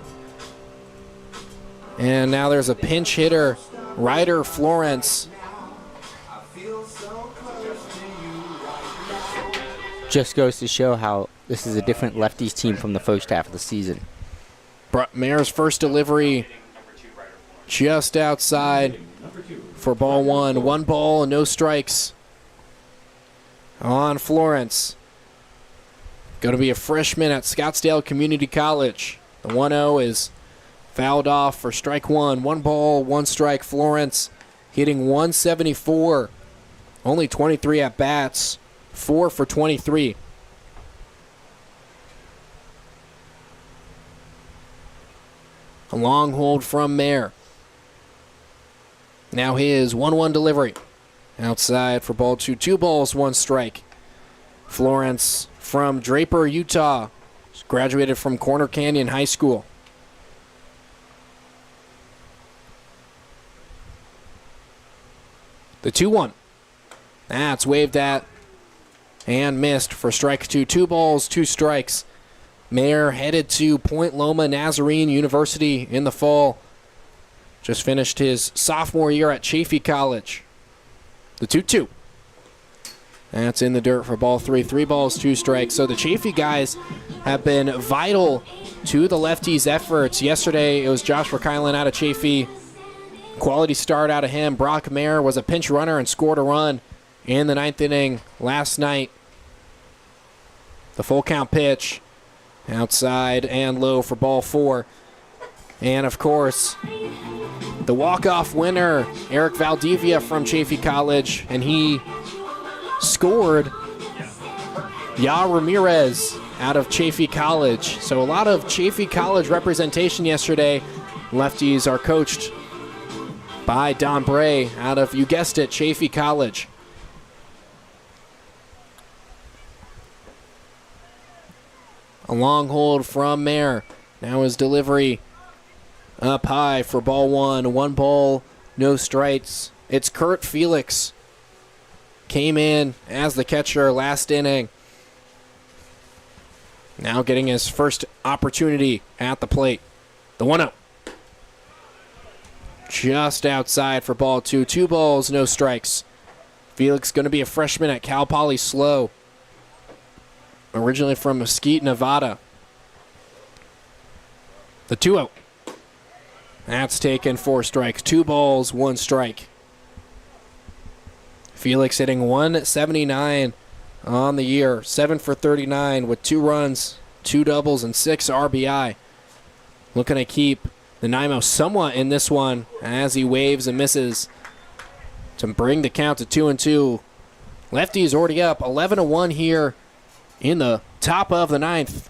And now there's a pinch hitter, Ryder Florence. Just goes to show how this is a different Lefties team from the first half of the season. Mayer's first delivery just outside for ball 1. 1 ball, no strikes on Florence. Going to be a freshman at Scottsdale Community College. The 1-0 is fouled off for strike 1. 1 ball, 1 strike. Florence hitting 174. Only 23 at bats. 4 for 23. A long hold from Mayer. Now his 1-1 delivery. Outside for ball 2. 2 balls, 1 strike. Florence from Draper, Utah. Graduated from Corner Canyon High School. The 2-1. That's waved at and missed for strike 2. 2 balls, 2 strikes. Mayer headed to Point Loma Nazarene University in the fall. Just finished his sophomore year at Chaffey College. The 2-2. That's in the dirt for ball 3. 3 balls, 2 strikes. So the Chaffey guys have been vital to the Lefties' efforts. Yesterday, it was Josh Verkylen out of Chaffey. Quality start out of him. Brock Mayer was a pinch runner and scored a run in the 9th inning last night. The full count pitch. Outside and low for ball 4. And, of course, the walk-off winner, Eric Valdivia from Chaffey College, and he scored Ya Ramirez out of Chaffey College. So a lot of Chaffey College representation yesterday. Lefties are coached by Don Bray out of, you guessed it, Chaffey College. A long hold from Mayer. Now his delivery up high for ball 1. 1 ball, no strikes. It's Kurt Felix. Came in as the catcher last inning. Now getting his first opportunity at the plate. The 1-0. Just outside for ball 2. 2 balls, no strikes. Felix going to be a freshman at Cal Poly Slow. Originally from Mesquite, Nevada. The 2-0. That's taken 4 strikes. 2 balls, 1 strike. Felix hitting 179 on the year. 7 for 39 with 2 runs, 2 doubles, and 6 RBI. Looking to keep Nanaimo somewhat in this one as he waves and misses to bring the count to 2-2. Lefties already up 11-1 here in the top of the 9th.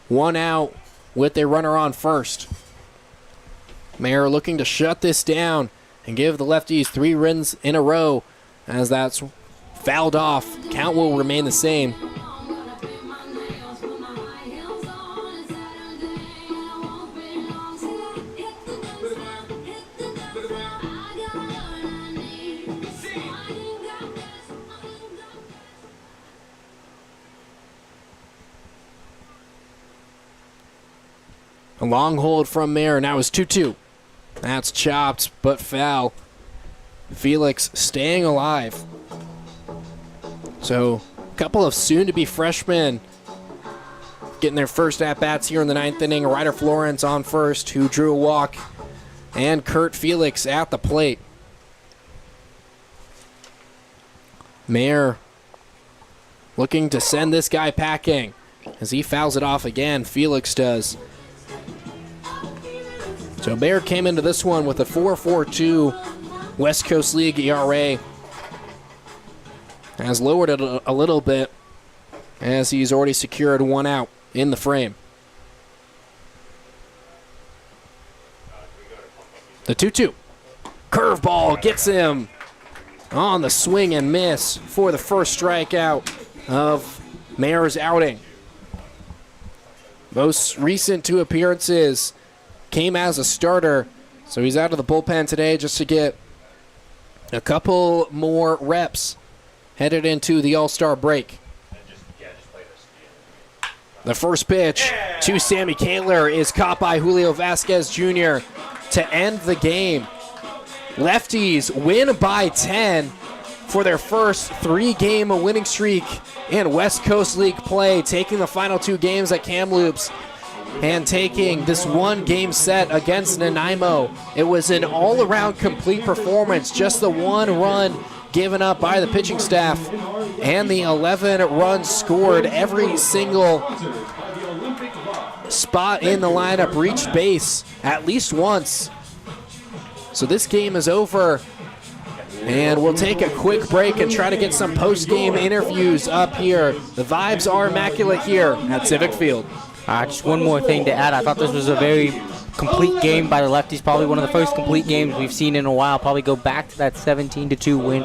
1 out with a runner on first. Mayer looking to shut this down and give the Lefties 3 runs in a row as that's fouled off. Count will remain the same. A long hold from Mayer. Now it's 2-2. That's chopped, but foul. Felix staying alive. So, a couple of soon-to-be freshmen getting their first at-bats here in the 9th inning. Ryder Florence on first, who drew a walk. and Kurt Felix at the plate. Mayer looking to send this guy packing as he fouls it off again. Felix does. So Mayer came into this one with a 4.42 West Coast League ERA. Has lowered it a little bit as he's already secured one out in the frame. The 2-2. Curveball gets him on the swing and miss for the first strikeout of Mayer's outing. Most recent 2 appearances came as a starter, so he's out of the bullpen today just to get a couple more reps headed into the All-Star break. The first pitch to Sammy Kaler is caught by Julio Vasquez Jr. to end the game. Lefties win by 10 for their first 3-game winning streak in West Coast League play, taking the final 2 games at Kamloops and taking this 1-game set against Nanaimo. It was an all-around complete performance, just the 1 run given up by the pitching staff and the 11 runs scored. Every single spot in the lineup reached base at least once. So this game is over, and we'll take a quick break and try to get some post-game interviews up here. The vibes are immaculate here at Civic Field. Just one more thing to add. I thought this was a very complete game by the Lefties. Probably one of the first complete games we've seen in a while. Probably go back to that 17-2 win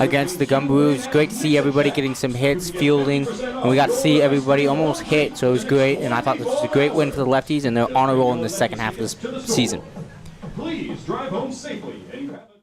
against the Gumbaroos. Great to see everybody getting some hits, fielding, and we got to see everybody almost hit, so it was great. And I thought this was a great win for the Lefties, and they're on a roll in the second half of this season. Please drive home safely, and you have a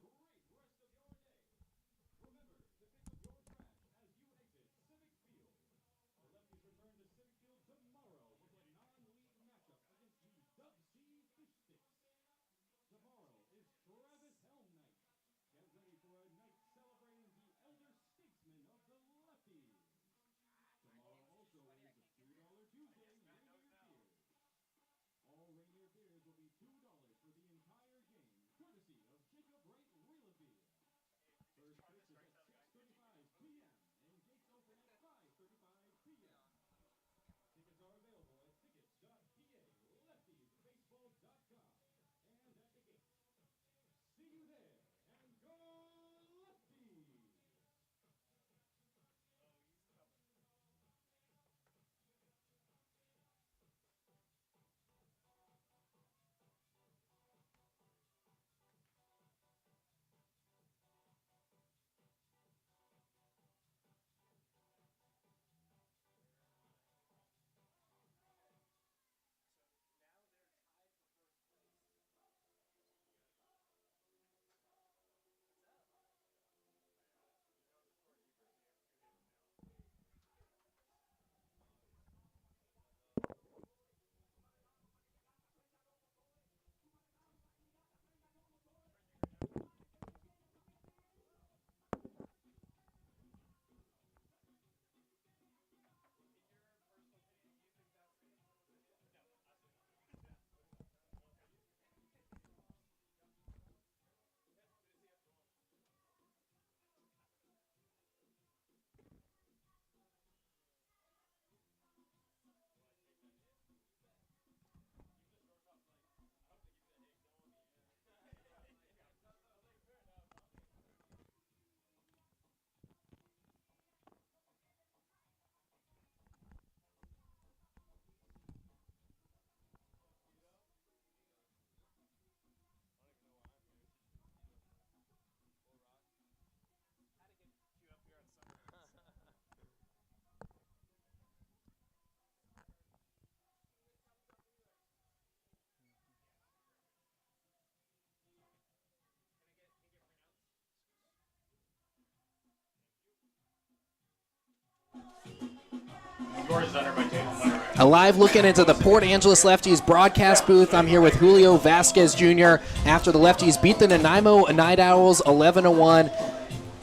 A live looking into the Port Angeles Lefties broadcast booth. I'm here with Julio Vasquez Jr. after the Lefties beat the Nanaimo NightOwls 11-1.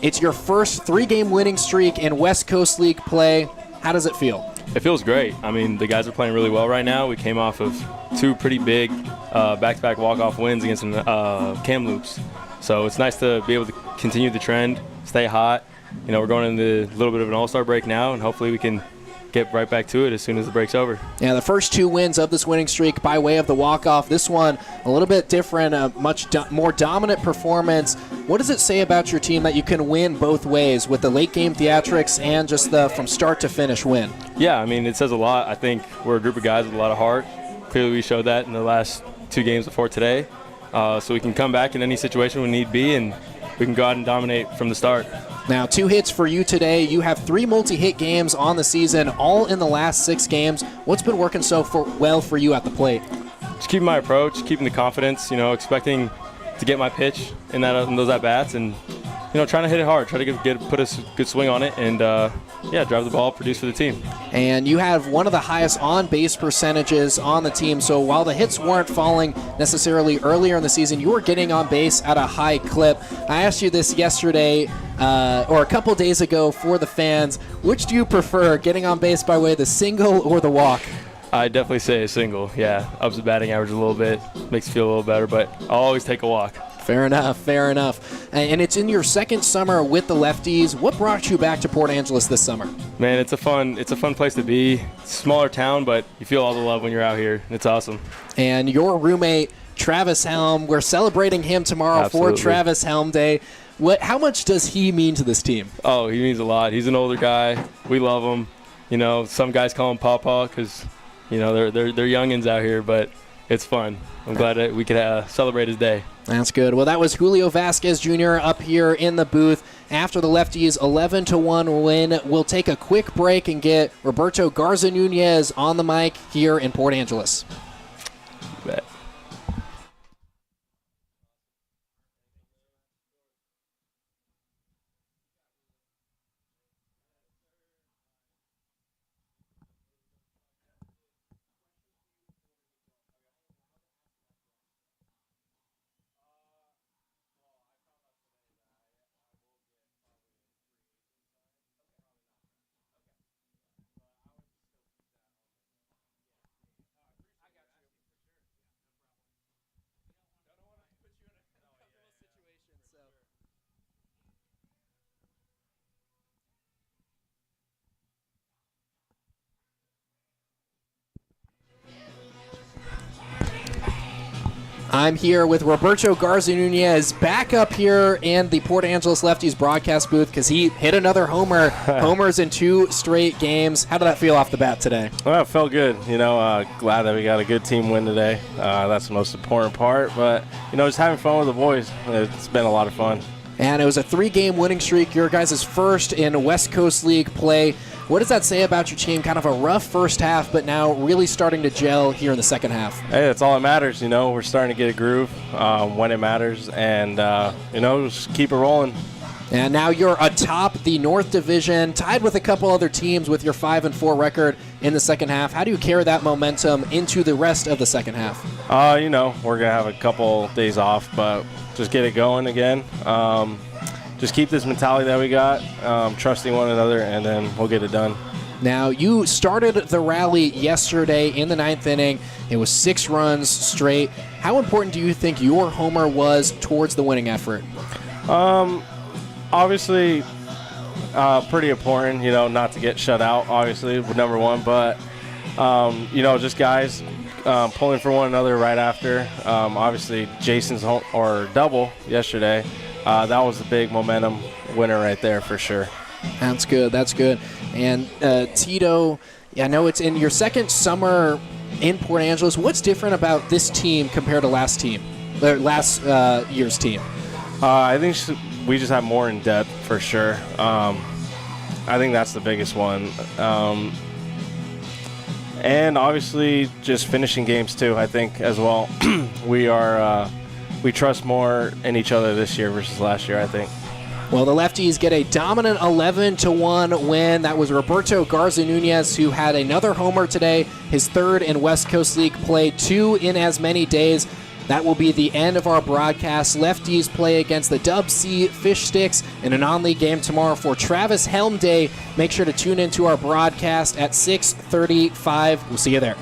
It's your first 3-game winning streak in West Coast League play. How does it feel? It feels great. I mean, the guys are playing really well right now. We came off of 2 pretty big back-to-back walk-off wins against Kamloops. So it's nice to be able to continue the trend, stay hot. You know, we're going into a little bit of an all-star break now, and hopefully we can get right back to it as soon as the break's over. Yeah, the first 2 wins of this winning streak by way of the walk-off. This one a little bit different, a much more dominant performance. What does it say about your team that you can win both ways with the late-game theatrics and just the from start to finish win? Yeah, I mean, it says a lot. I think we're a group of guys with a lot of heart. Clearly we showed that in the last 2 games before today. So we can come back in any situation we need be, and we can go out and dominate from the start. Now, 2 hits for you today. You have 3 multi-hit games on the season, all in the last 6 games. What's been working so well for you at the plate? Just keeping my approach, keeping the confidence, you know, expecting to get my pitch in those at-bats, and, you know, trying to hit it hard, try to put a good swing on it, and, drive the ball, produce for the team. And you have one of the highest on-base percentages on the team, so while the hits weren't falling necessarily earlier in the season, you were getting on base at a high clip. I asked you this yesterday, or a couple days ago for the fans. Which do you prefer, getting on base by way of the single or the walk? I definitely say a single, yeah. Ups the batting average a little bit, makes you feel a little better, but I'll always take a walk. Fair enough, fair enough. And it's in your second summer with the Lefties. What brought you back to Port Angeles this summer? Man, it's a fun place to be. It's a smaller town, but you feel all the love when you're out here. It's awesome. And your roommate, Travis Helm, we're celebrating him tomorrow. Absolutely. For Travis Helm Day. How much does he mean to this team? Oh, he means a lot. He's an older guy. We love him. You know, some guys call him Pawpaw because, you know, they're youngins out here, but it's fun. I'm glad that we could celebrate his day. That's good. Well, that was Julio Vasquez Jr. up here in the booth after the Lefties' 11-1 win. We'll take a quick break and get Roberto Garza Nunez on the mic here in Port Angeles. Bet. I'm here with Roberto Garza Nunez back up here in the Port Angeles Lefties broadcast booth because he hit another homer. Homers in 2 straight games. How did that feel off the bat today? Well, it felt good. You know, glad that we got a good team win today. That's the most important part. But, you know, just having fun with the boys. It's been a lot of fun. And it was a 3-game winning streak, your guys' first in West Coast League play. What does that say about your team? Kind of a rough first half, but now really starting to gel here in the second half. Hey, that's all that matters. You know, we're starting to get a groove when it matters. And, you know, just keep it rolling. And now you're atop the North Division, tied with a couple other teams with your 5-4 record in the second half. How do you carry that momentum into the rest of the second half? You know, we're going to have a couple days off, but just get it going again. Just keep this mentality that we got, trusting one another, and then we'll get it done. Now, you started the rally yesterday in the 9th inning. It was 6 runs straight. How important do you think your homer was towards the winning effort? Obviously, pretty important, you know, not to get shut out, obviously, number one. But, you know, just guys pulling for one another right after. Obviously, Jason's double yesterday. That was a big momentum winner right there for sure. That's good. That's good. And Tito, I know it's in your second summer in Port Angeles. What's different about this team compared to last year's team? I think we just have more in depth for sure. I think that's the biggest one. And obviously just finishing games too, I think, as well. We trust more in each other this year versus last year, I think. Well, the Lefties get a dominant 11-1 win. That was Roberto Garza Nunez, who had another homer today, his 3rd in West Coast League play, 2 in as many days. that will be the end of our broadcast. Lefties play against the Dub C Fish Sticks in a non-league game tomorrow for Travis Helm Day. Make sure to tune into our broadcast at 6:35. We'll see you there.